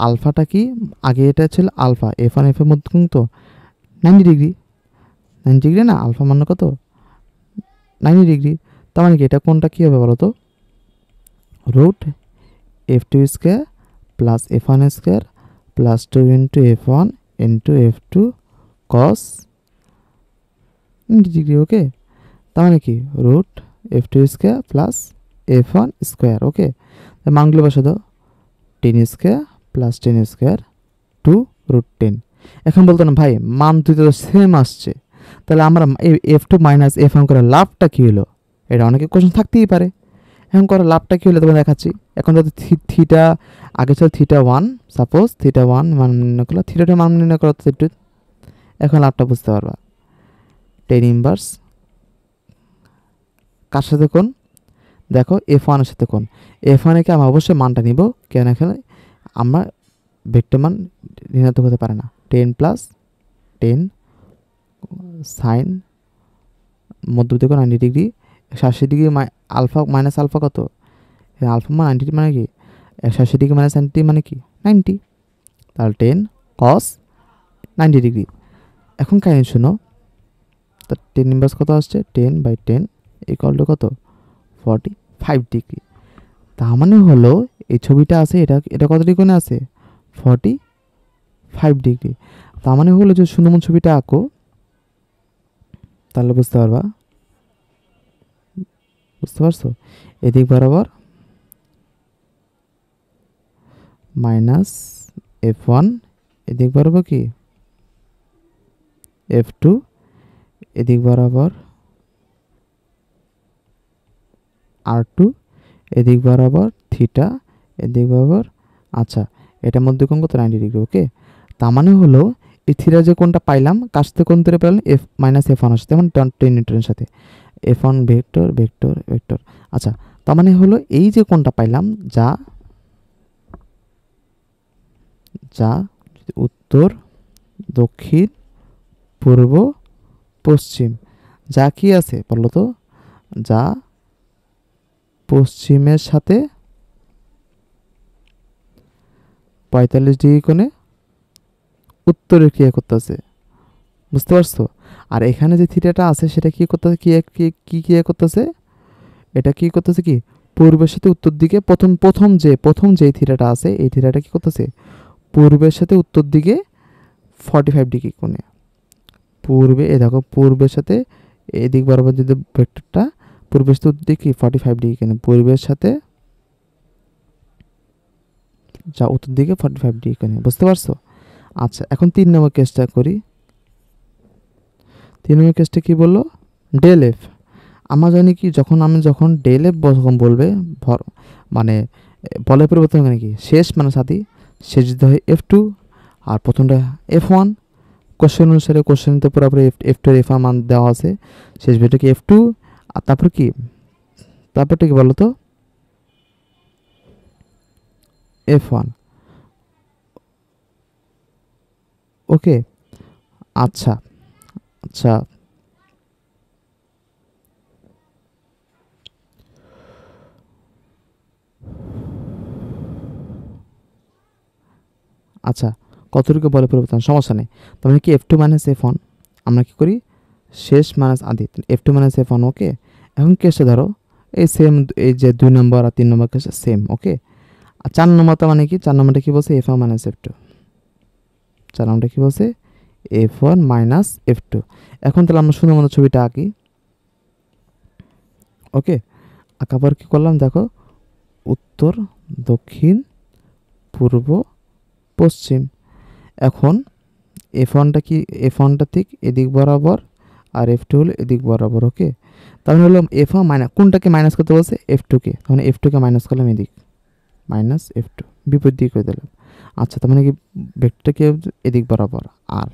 আলফাটা কি, আগে এটা ছিল আলফা, F1 F এর মধ্যে তো 90 ডিগ্রি, 90 ডিগ্রি না, আলফা মান কত 90 ডিগ্রি। তার মানে কি এটা কোনটা কী হবে বলো তো, root F2 square plus F1 square plus 2 into F1 into F2 cos 90 degree okay. তার মানে কি root F2 square plus F1 square okay. মানগুলো বসে দাও, 10 স্কোয়ার প্লাস 10 স্কোয়ার 2 রুট 10। এখন বলতো না ভাই মান দুটো তো সেম আসছে, তাহলে আমরা F2 মাইনাস F1 করে লাভটা কী হলো, এটা অনেকে কোশ্চেন থাকতেই পারে। এখন করে লাভটা কী হলো তোমার দেখাচ্ছি। এখন যদি থিটা আগে ছিল থিটা 1, সাপোজ থিটা 1 মান নির্ণয় করলো, থিটা 2 মান নির্ণয় করো একটু, এখন লাভটা বুঝতে পারবা। 10 ইনভার্স কার সাথে কোণ, দেখো F1 এর সাথে কোণ, F1 একে আমরা অবশ্যই মানটা নিব, কেন এখানে আমরা ভেক্টর মান ঋণাত্মক হতে পারে না। 10 প্লাস 10 সাইন মধ্যবিন্দু 90 degree 180 degree, alpha minus alpha কত, আলফা মান 90 মানে কি 180 ডিগ্রি মাইনাস 90 মানে কি 90, তাহলে 10 কস 90 ডিগ্রি। এখন কাহিনী শুনো, তো 10 ইনভার্স কত আসছে 10 বাই 10 ইকুয়াল টু কত 45 ডিগ্রি। তার মানে হলো এই ছবিটা আছে, এটা কত ডিগ্রি কোণে আছে 45 ডিগ্রি। তার মানে হলো যে সুন্দরবন ছবিটা আঁকো তাহলে বুঝতে পারবা, বুঝতে পারছো? এদিক বরাবর মাইনাস F1 এদিক বরাবর কি F2 এদিক বরাবর R2 এদিক বরাবর থিটা এদিক বরাবর। আচ্ছা, এটার মধ্যে কোণ কত 90 ডিগ্রি। ওকে, তার মানে হলো এই থিটা যে কোণটা পাইলাম কাছ থেকে কোণ ধরে পেলাম F মাইনাস F1 আসছে, যেমন টেন নিউটনের সাথে F1 ভেক্টর ভেক্টর ভেক্টর। আচ্ছা, তার মানে হলো এই যে কোণটা পাইলাম যা যা উত্তর দক্ষিণ পূর্ব পশ্চিম, যা কি আছে বলো তো, যা পশ্চিমের সাথে 45 ডিগ্রি কোণে উত্তরের ক্রিয়া করতেছে, বুঝতে পারছো? আর এখানে যে থিটাটা আছে সেটা কি করতেছে, কি ক্রিয়া করতেছে, এটা কি করতেছে, কি পূর্বের সাথে উত্তর দিকে প্রথম যে থিটাটা আছে এই থিটাটা কি করতেছে পূর্বের সাথে উত্তর দিকে 45 ডিগ্রি কোণে। পূর্বে এ দেখো পূর্বের সাথে এদিক বরাবর যদি ভেক্টরটা পূর্বের সাথে উত্তর দিকে 45 ডিগ্রি কোণে, পূর্বের সাথে যা উত্তর দিকে 45 ডিগ্রি কোণে, বুঝতে পারছো? আচ্ছা, এখন 3 নম্বর কেসটা করি। 3 নম্বর কেসটা কি বললো, ডেল এফ। আমরা জানি কি যখন ডেল এফ বলবে মানে বলের পরিবর্তন মানে কি শেষ মানে সাথী, শেষ যদি হয় F2 আর প্রথমটা F1। কোশ্চেন অনুসারে কোশ্চেন তো পুরোপুরি F2 এর F1 মান দেওয়া আছে, শেষ বিটা কি F2 আর তারপরটা কি বলো তো F1। ওকে, আচ্ছা আচ্ছা আচ্ছা কতটুকু বলে পরিবর্তন সমস্যা নেই, তার মানে কি F2 মাইনাস F1 আমরা কি করি শেষ মাইনাস আদি F2 মাইনাস F1। ওকে, এখন কেসটা ধরো এই সেম, এই যে 2 নম্বর আর 3 নম্বর কেসটা সেম। ওকে, আর 4 নম্বরটা মানে কি, 4 নম্বরটা কি বলছে F1 মাইনাস F2, 4 নম্বরটা কি বলছে F1 মাইনাস F2। এখন তাহলে আমরা সুন্দর মতো ছবিটা আঁকি। ওকে, আঁকার পর কি করলাম দেখো উত্তর দক্ষিণ পূর্ব পশ্চিম। এখন F1টা কি, F1টা ঠিক এদিক বরাবর আর F2 হলো এদিক বরাবর। ওকে, তাহলে হলো F1 মাইনাস কোনটাকে মাইনাস করতে বলছে F2কে, তখন F2কে মাইনাস করলাম এদিক মাইনাস F2 বিপরীত দিক করে দিলাম। আচ্ছা, তার মানে কি ভেক্টরটাকে এদিক বরাবর আর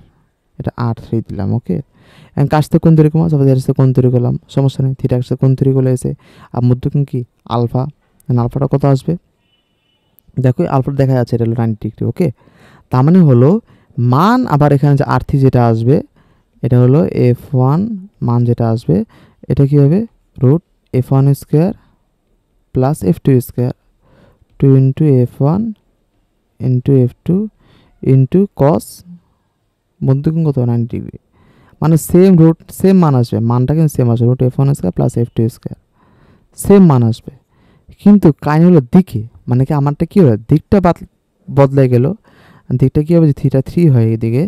এটা R3 দিলাম। ওকে, এখন কাছ থেকে কোণ তৈরি করলাম, সবাই সাথে কোণ তৈরি করলাম, সমস্যা নেই, থিটা একসাথে কোণ তৈরি করে এসে আর মধ্যখান কি আলফা, আলফাটা কত আসবে দেখো, আলফাটা দেখা যাচ্ছে এটা হলো 90 ডিগ্রি। ওকে, তার মানে হলো মান আবার এখানে যে R3 যেটা আসবে এটা হলো F1 মান যেটা আসবে এটা কি হবে root F1 square plus F2 square 2 into F1 into F2 into cos মধ্যকোণ কত 90 ডিগ্রি, মানে সেম মান আসবে, মানটা কিন্তু সেম আসবে root F1 square plus F2 square same মান আসবে, কিন্তু কাহিনী হলো দিকে, মানে কি আমারটা কী হয় দিকটা বদলে গেল, দিকটা কী হবে যে থিটা 3 হয়, এদিকে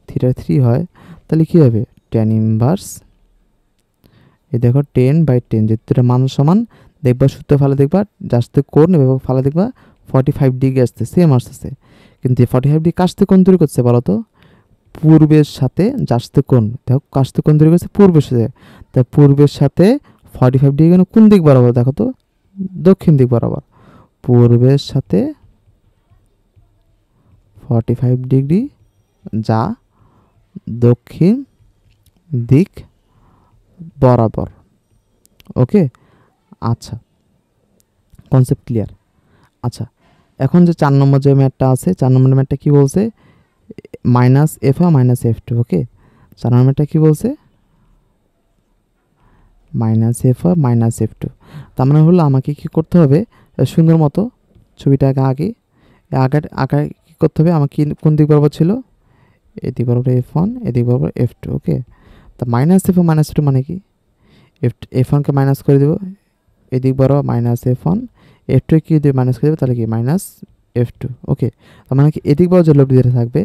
থিটা 3 হয়, তাহলে কী হবে tan ইনভার্স এই দেখো 10/10, যেটা মান সমান দেখবা সূত্র ফেলে দেখবা জাস্ট কোণ এভাবে ফেলে দেখবা 45 ডিগ্রি আসছে, সেম আসতেছে, কিন্তু 45 ডিগ্রি কাছ থেকে কোণ তৈরি করছে বলো তো পূর্বের সাথে জাস্ট কোণ, দেখো কাছ থেকে কোণ তৈরি করছে পূর্বের সাথে, তাই পূর্বের সাথে 45 ডিগ্রি কোন দিক বরাবর দেখো তো দক্ষিণ দিক বরাবর, পূর্বের সাথে 45 ডিগ্রি যা দক্ষিণ দিক বরাবর। ওকে, আচ্ছা কনসেপ্ট ক্লিয়ার। আচ্ছা, এখন যে 4 নম্বর যে ম্যাথটা আছে 4 নম্বর ম্যাথটা কি বলছে মাইনাস F1 মাইনাস F2। ওকে, 4 নম্বর ম্যাথটা কি বলছে মাইনাস F1 মাইনাস F2, তার মানে হলো আমাকে কি করতে হবে সুন্দর মতো ছবিটাকে আগে কী করতে হবে আমাকে কোন দিক বরাবর ছিল এদিক বরাবর F1 এদিক বরাবর F2। ওকে, তা মাইনাস F1 মাইনাস F2 মানে কি F1কে মাইনাস করে দেবো এদিক বরাবর মাইনাস F1, F2 কি যদি মাইনাস করে দেবো তাহলে কি মাইনাস F2। ওকে, তার মানে কি এদিক বরাবর যে লব্ধি যেটা থাকবে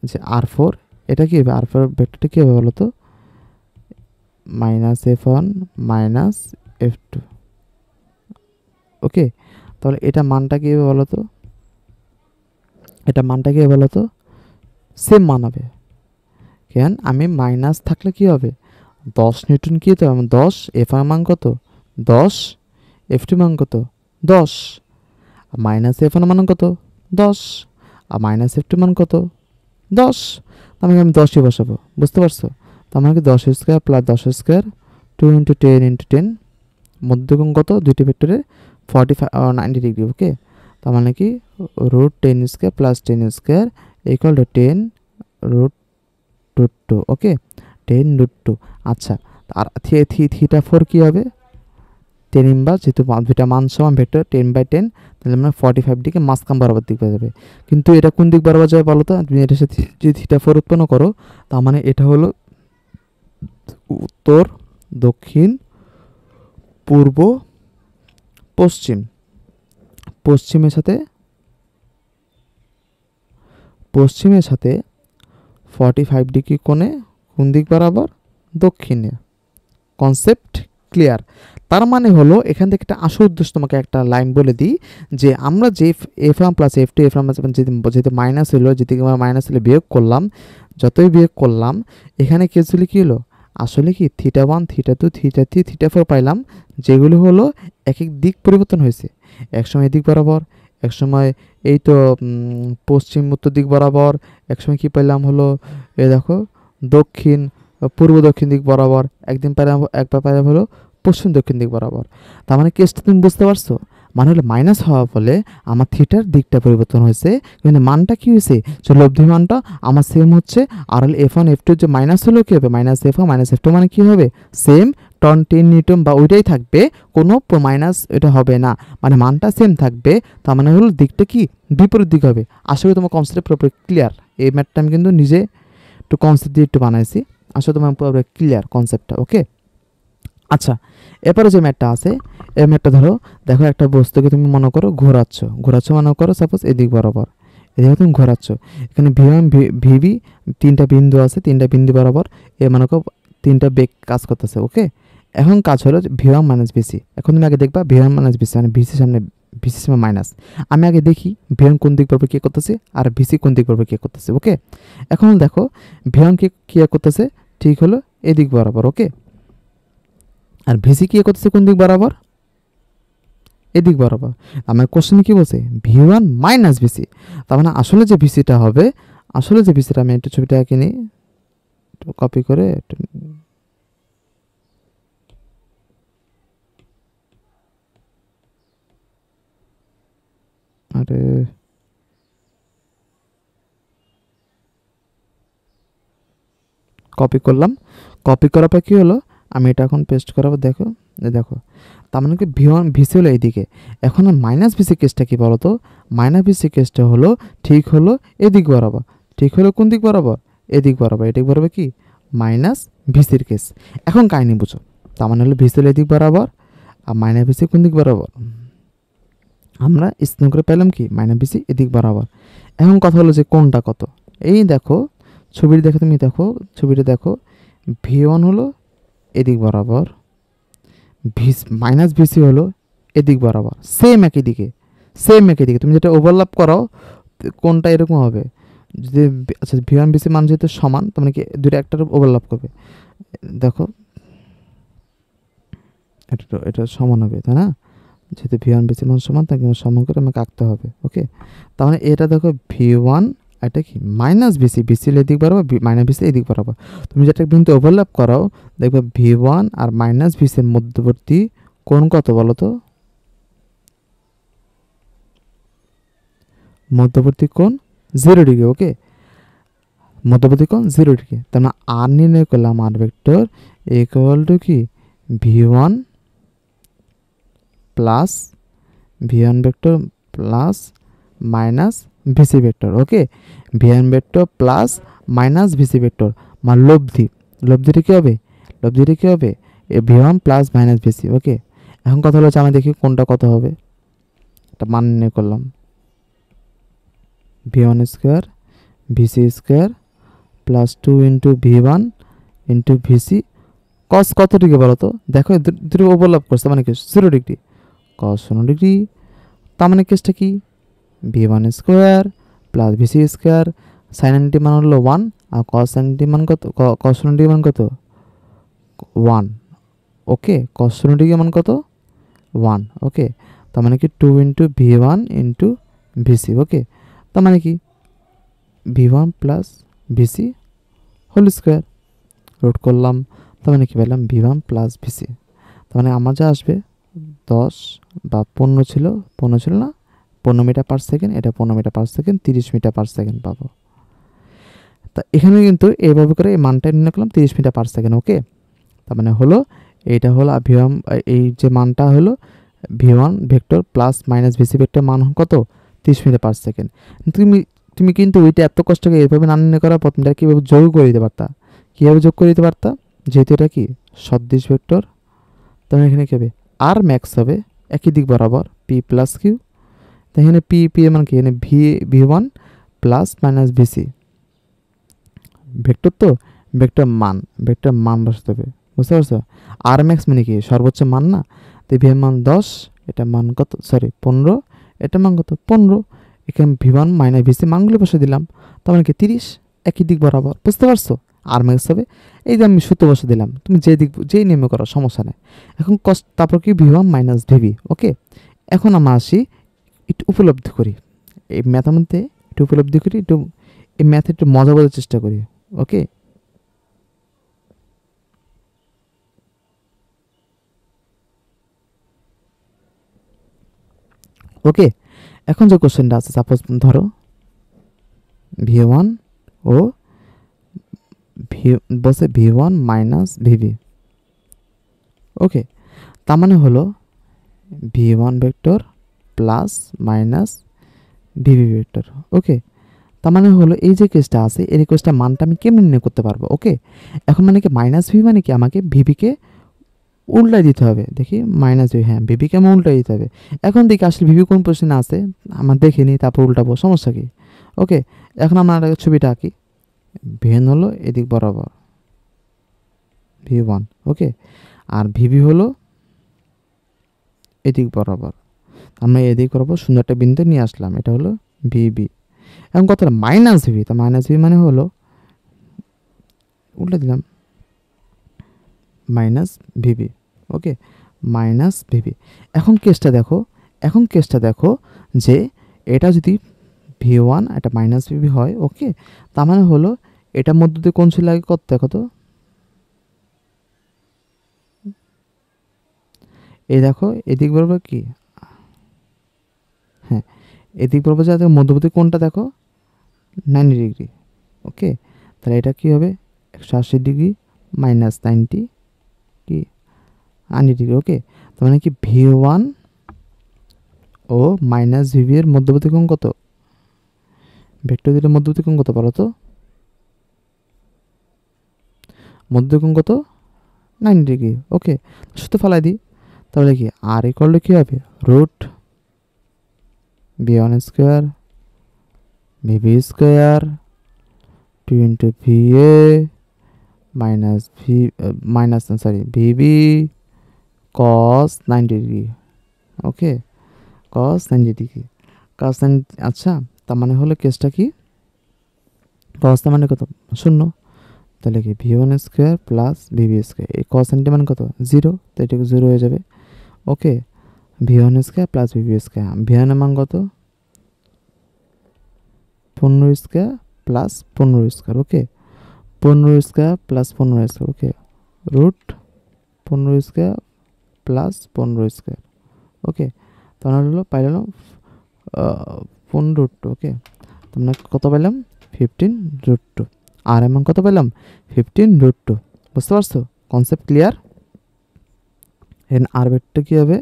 যে R4, এটা কি হবে R4 ভেক্টরটা কী হবে বলো তো মাইনাস F1 মাইনাস F2। ওকে, তাহলে এটা মানটা কী হবে বলো তো এটা মানটা কি বলো তো, সেম মান হবে। কেন আমি মাইনাস থাকলে কি হবে, 10 নিউটন কি হতে হবে, 10 এফ এর মান কত 10, এফ টি মান কত 10, মাইনাস এফ এর মান কত 10, আর মাইনাস এফ টি মান কত 10। আমি 10ই বসাবো, বুঝতে পারছো? তার মানে কি 10 square plus 10 square 2 into 10 into 10, মধ্যকোণ কত দুইটি ভেক্টরের 45 90 ডিগ্রি। ওকে, তার মানে কি root 10 square plus 10 square equal to 10 root root 2। Okay, 10 root 2। আচ্ছা, আর থিটা 4 কী হবে, 10 ইনভার্স, যেহেতু দুইটা মান সমান ভেক্টর 10/10, তাহলে আমরা 45 দিকে মাঝখান বরাবর দিক পেয়ে যাবে। কিন্তু এটা কোন দিক বরাবর যাবে বলো তো, তুমি এটার সাথে যদি থিটা 4 উৎপন্ন করো, তার মানে এটা হলো উত্তর, দক্ষিণ, পূর্ব, পশ্চিম। পশ্চিমের সাথে 45 ডিগ্রি কোণে কোন দিক বরাবর, দক্ষিণে। Concept clear? তার মানে হলো এখান থেকে একটা আসল উদ্দেশ্য, তোমাকে একটা লাইন বলে দিই, যে আমরা যে F one plus F two, F one যেহেতু মাইনাস হলো, যেদিকে আমরা মাইনাস হলে বিয়োগ করলাম, যতই বিয়োগ করলাম, এখানে কেসগুলি কী হলো, আসলে কি থিটা 1, থিটা 2, থিটা 3, থিটা 4 পাইলাম, যেগুলো হলো এক এক দিক পরিবর্তন হয়েছে। একসময় এদিক বরাবর, একসময় এই তো পশ্চিম উত্তর দিক বরাবর, একসময় কি পাইলাম হলো এ দেখো দক্ষিণ পূর্ব দক্ষিণ দিক বরাবর, একদিন পাইলাম, একবার পাইলাম হলো পশ্চিম দক্ষিণ দিক বরাবর। তার মানে কেসটা তুমি বুঝতে পারছো? মানে হলো মাইনাস হওয়ার ফলে আমার থিটার দিকটা পরিবর্তন হয়েছে, কিন্তু মানটা কি হয়েছে, যে লব্ধি মানটা আমার সেম হচ্ছে। আর হলো এফ ওয়ান এফ টু যে মাইনাস হলো কী হবে, minus F one minus F two, মানে কী হবে সেম, 10 নিউটন বা ওইটাই থাকবে, কোনো মাইনাস এটা হবে না, মানে মানটা সেম থাকবে। তার মানে হলো দিকটা কি বিপরীত দিক হবে। আশা করি তোমার কনসেপ্ট পুরোপুরি ক্লিয়ার। এই ম্যাথটা আমি কিন্তু নিজে একটু কনসেপ্ট দিয়ে একটু বানাইছি, আসলে তোমার পুরোপুরি ক্লিয়ার কনসেপ্টটা। ওকে, আচ্ছা, এরপরে যে ম্যাথটা আছে, এই ম্যাথটা ধরো, দেখো একটা বস্তুকে তুমি মনে করো ঘোরাচ্ছ, মনে করো সাপোজ এদিক বরাবর, এদিকে তুমি ঘোরাচ্ছ। এখানে ভি ওয়ান ভিবি 3টা বিন্দু আছে, 3টা বিন্দু বরাবর এ মনে করো 3টা বেগ কাজ করতেছে। ওকে, এখন কাজ হলো ভি ওয়ান মাইনাস ভিসি। এখন তুমি আগে দেখবা ভি ওয়ান মাইনাস ভিসি, মানে ভিসির সামনে, ভিসির সামনে মাইনাস। আমি আগে দেখি ভি ওয়ান কোন দিক বরাবর কে করতেছে আর ভিসি কোন দিক বরাবর কে করতেছে। ওকে, এখন দেখো ভি ওয়ান কে করতেছে, ঠিক হলো এদিক বরাবর। ওকে, আর ভিসি কি করতেছে কোন দিক বরাবর, এদিক বরাবর। আমার কোশ্চেনে কি বলছে, ভি ওয়ান মাইনাস ভিসি। তার মানে আসলে যে ভিসিটা হবে, আসলে যে ভিসিটা, আমি একটু ছবিটা আঁকে নিই, কপি করে একটু, আরে কপি করলাম, কপি করার পর কী হলো, আমি এটা এখন পেস্ট করাবো। দেখো দেখো, তার মানে কি ভি ওয়ান ভিসি হলো এইদিকে। এখন মাইনাস ভিসি কেসটা কি বলো তো, মাইনাস ভিসি কেসটা হলো ঠিক হলো এদিক বরাবর, ঠিক হলো কোন দিক বরাবর, এদিক বরাবর। এদিক বরাবর কি মাইনাস ভিসির কেস। এখন কাহিনি বুঝো, তার মানে হলো ভিসি হলো এদিক বরাবর, আর মাইনাস ভিসি কোন দিক বরাবর, আমরা স্ক্রিন করে পেলাম কি মাইনাস ভিসি এদিক বরাবর। এখন কথা হলো যে কোনটা কত, এই দেখো ছবিটি দেখো, তুমি দেখো ছবিটা দেখো, ভি ওয়ান হলো এদিক বরাবর, মাইনাস ভিসি হলো এদিক বরাবর, সেম একই দিকে, সেম একই দিকে। তুমি যেটা ওভারল্যাপ করাও কোনটা এরকম হবে, যদি আচ্ছা ভি ওয়ান ভিসি মান যেহেতু সমান, তার মানে কি দুটো একটার ওভারল্যাপ করবে। দেখো এটা সমান হবে, তাই না, যেহেতু ভি ওয়ান ভিসি মান সমান, তাকে সমান করে আমাকে আঁকতে হবে। ওকে, তার মানে এটা দেখো ভি ওয়ান, এটা কি মাইনাস ভিসি, ভিসি এদিক বরাবর, মাইনাস ভিসি এদিক বরাবর। তুমি যেটা কিন্তু ওভারল্যাপ করাও, দেখবে ভি ওয়ান আর মাইনাস ভিসির মধ্যবর্তী কোণ কত বলো তো, মধ্যবর্তী কোণ 0 ডিগ্রি। ওকে, মধ্যবর্তী কোণ 0 ডিগ্রি। তার মানে আর নির্ণয় করলাম, আর ভেক্টর ইকুয়াল টু কি V one plus V one vector plus minus VC vector. Okay, V one vector plus minus VC vector, মানে লব্ধি, লব্ধিটা কী হবে, লব্ধিটা কী হবে V one plus minus VC. Okay, এখন কথা হলো আমি দেখি কোনটা কত হবে, একটা মান নির্ণয় করলাম, V one square VC square plus 2 into V one into VC cos কত ডিগ্রি বলো তো, দেখো দুটো ওভারল্যাপ করছে, মানে কি 0 ডিগ্রি, কস 0 ডিগ্রি। তার মানে কেসটা কি V one square plus VC square. Sine 90 মান হলো 1 আর কস 90 মান কত, কস 90 মান কত 1। ওকে, কস 90 মান কত 1। ওকে, তার মানে কি 2 ইন্টু V1 ইন্টু ভিসি। ওকে, তার মানে কি V1 plus VC whole square root করলাম, তার মানে কি পেলাম V1 প্লাস ভিসি। তার মানে আমার যা আসবে 10 বা 15 ছিল, 15 ছিল না, 15 মিটার পার সেকেন্ড, এটা 15 metre per second, 30 metre per second পাবো। তা এখানে কিন্তু এইভাবে করে এই মানটা নির্ণয় করলাম 30 মিটার পার সেকেন্ড। ওকে, তার মানে হলো এইটা হলো V1, এই যে মানটা হলো V1 vector plus minus VC vector মান কত 30 মিটার পার সেকেন্ড। তুমি কিন্তু ওইটা এত কষ্ট করে এইভাবে না নির্ণয় করার পর তুমি এটা কীভাবে যোগ করে দিতে পারতা, কীভাবে যোগ করে দিতে পারতা, যেহেতু এটা কি সদৃশ ভেক্টর, তখন এখানে কী হবে আর ম্যাক্স হবে একই দিক বরাবর পি প্লাস কিউ। তো এখানে পি পি এর মান কি, এখানে V1 plus minus VC vector, তো ভেক্টর মান বসাতে হবে, বুঝতে পারছো। আর ম্যাক্স মানে কি সর্বোচ্চ মান না, তো ভি এর মান 10, এটা মান কত 15, এটা মান কত 15। এখানে V1 মাইনাস ভিসি মানগুলো বসে দিলাম, তার মানে কি 30 একই দিক বরাবর, বুঝতে পারছো। আর ম্যাক্স হবে এই যে আমি সূত্র বসে দিলাম, তুমি যেই নিয়মে করো সমস্যা নেই। এখন কষ্ট, তারপর কি V1 মাইনাস ভিবি। ওকে, এখন আমরা আসি একটু উপলব্ধি করি, এই ম্যাথের মধ্যে একটু উপলব্ধি করি, একটু এই ম্যাথে একটু মজা বোঝার চেষ্টা করি। ওকে, ওকে, এখন যে কোশ্চেনটা আছে, সাপোজ ধরো V1 ও বসে V1 মাইনাস ভিবি। ওকে, তার মানে হলো V1 vector plus minus VB vector. Okay, তার মানে হলো এই যে কেসটা আছে, এই কেসটা মানটা আমি কেমন নির্ণয় করতে পারবো। ওকে, এখন মানে কি মাইনাস ভিবি মানে কি আমাকে ভিবিকে উল্টাই দিতে হবে। দেখি মাইনাস ভিবি, হ্যাঁ ভিবিকে আমার উল্টাই দিতে হবে। এখন দেখি আসলে ভিবি কোন পজিশনে আছে আমার দেখে নিই, তারপর উল্টাবো, সমস্যা কি। ওকে, এখন আমরা ছবিটা আঁকি, ভেন হলো এদিক বরাবর V1। ওকে, আর ভিবি হলো এদিক বরাবর, আমরা এদিক বরাবর সুন্দর একটা বিন্দু নিয়ে আসলাম, এটা হলো ভিবি। এখন কতটা মাইনাস ভিবি, তা মাইনাস ভিবি মানে হলো উল্টে দিলাম মাইনাস ভিবি। ওকে, মাইনাস ভিবি। এখন কেসটা দেখো যে এটা যদি V1 এটা মাইনাস ভিবি হয়। ওকে, তার মানে হলো এটার মধ্যে দিয়ে কোন ছিল আগে কত দেখো তো, এই দেখো এদিক বরাবর কি, হ্যাঁ এদিক বরাবর যা মধ্যবর্তী কোনটা দেখো 90 ডিগ্রি। ওকে, তাহলে এটা কি হবে 180 ডিগ্রি মাইনাস 90 কি 90 ডিগ্রি। ওকে, তার মানে কি V1 ও মাইনাস ভিবি এর মধ্যবর্তী কোণ কত, ভেক্টর দুটোর মধ্যবর্তী কোণ কত বলো তো, মধ্যবর্তী কোণ কত 90 ডিগ্রি। ওকে, সূত্র ফেলাই দিই, তাহলে কি আর ইকুয়াল টু কী হবে root V1 square VB square 2 into VA minus VB cos 90 degree. Okay, cos 90 degree, cos 90। আচ্ছা, তার মানে হলো কেসটা কি, কস তার মানে কত 0, তাহলে কি V1 square plus VB square, এই কস 90 মানে কত 0, তো এটাকে 0 হয়ে যাবে। ওকে, V1 square plus VB square, V1 এর মান কত 15 স্কোয়ার প্লাস 15 স্কোয়ার। ওকে, 15 স্কোয়ার প্লাস 15 স্কোয়ার। ওকে, রুট 15 স্কোয়ার প্লাস 15 স্কোয়ার। ওকে, তাহলে হলো পাইলাম 15√2। ওকে, তোমরা কত পেলাম 15√2, আর এমন কত পেলাম 15√2। বুঝতে পারছো, কনসেপ্ট ক্লিয়ার। এখানে আর ভেক্টর কী হবে,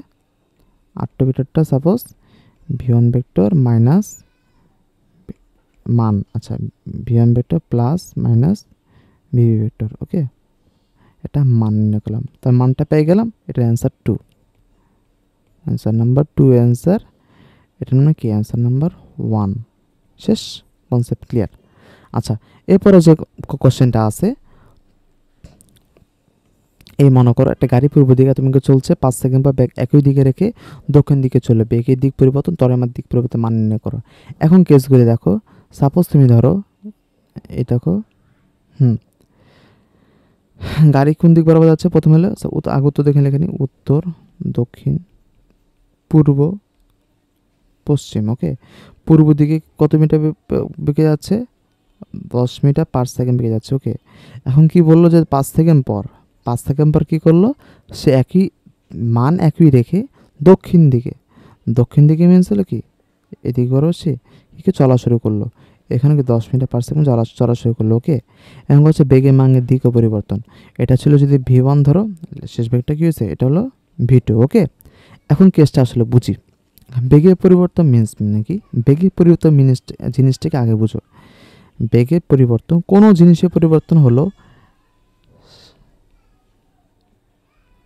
আর2 ভেক্টরটা সাপোজ V1 ভেক্টর মাইনাস মান, আচ্ছা V1 vector plus minus VB vector. Okay, এটা মান নিয়ে গেলাম, তার মানটা পেয়ে গেলাম, এটা অ্যান্সার 2, অ্যান্সার নাম্বার 2 অ্যান্সার। এটা মানে কি অ্যান্সার নাম্বার 1। শেষ, কনসেপ্ট ক্লিয়ার। আচ্ছা, এরপরে যে কোশ্চেনটা আছে, এই মনে করো একটা গাড়ি পূর্ব দিকে তোমাকে চলছে, 5 সেকেন্ড পর ব্যাগ একই দিকে রেখে দক্ষিণ দিকে চলে, বেগের দিক পরিবর্তন তরমের দিক পরিবর্তন মান নির্ণয় করো। এখন কেসগুলি দেখো, সাপোজ তুমি ধরো এই দেখো, গাড়ি কোন দিক বরাবর যাচ্ছে, প্রথমে হলো আগে উত্তর দেখে লেখে নিই, উত্তর, দক্ষিণ, পূর্ব, পশ্চিম। ওকে, পূর্ব দিকে কত মিটার বেগে যাচ্ছে, 10 মিটার পার সেকেন্ড বেগে যাচ্ছে। ওকে, এখন কি বললো যে 5 সেকেন্ড পর, 5 সেকেন্ড পর কী করলো, সে একই মান একই রেখে দক্ষিণ দিকে মিনস হলো কি এদিক বরাবর সে কী চলা শুরু করলো, এখানে কি 10 মিটার পার সেকেন্ড চলা শুরু করলো। ওকে, এখন হচ্ছে বেগের মানের দিক ও পরিবর্তন, এটা ছিল যদি V1 ধরো, শেষ বেগটা কী হয়েছে, এটা হলো V2। ওকে, এখন কেসটা আসলে বুঝি, বেগের পরিবর্তন মিনস নাকি, বেগের পরিবর্তন জিনিসটাকে আগে বুঝো। বেগের পরিবর্তন, কোনো জিনিসের পরিবর্তন হলো,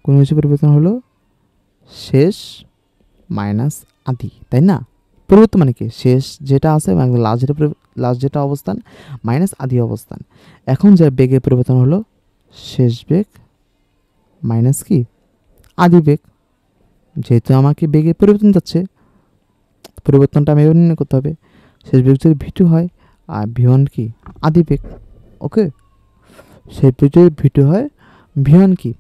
কোনো জিনিসের পরিবর্তন হলো শেষ মাইনাস আদি, তাই না? পরিবর্তন মানে কি, শেষ যেটা আছে লাস্ট যেটা অবস্থান মাইনাস আদি অবস্থান। এখন যে বেগের পরিবর্তন হলো শেষ বেগ মাইনাস কি আদি বেগ, যেহেতু আমাকে বেগের পরিবর্তন যাচ্ছে, পরিবর্তনটা আমি এবার নির্ণয় করতে হবে। শেষ বেগ যদি V2 হয় আর V1 কি আদি বেগ। ওকে, শেষ বেগ যদি V2 হয়, V1 কি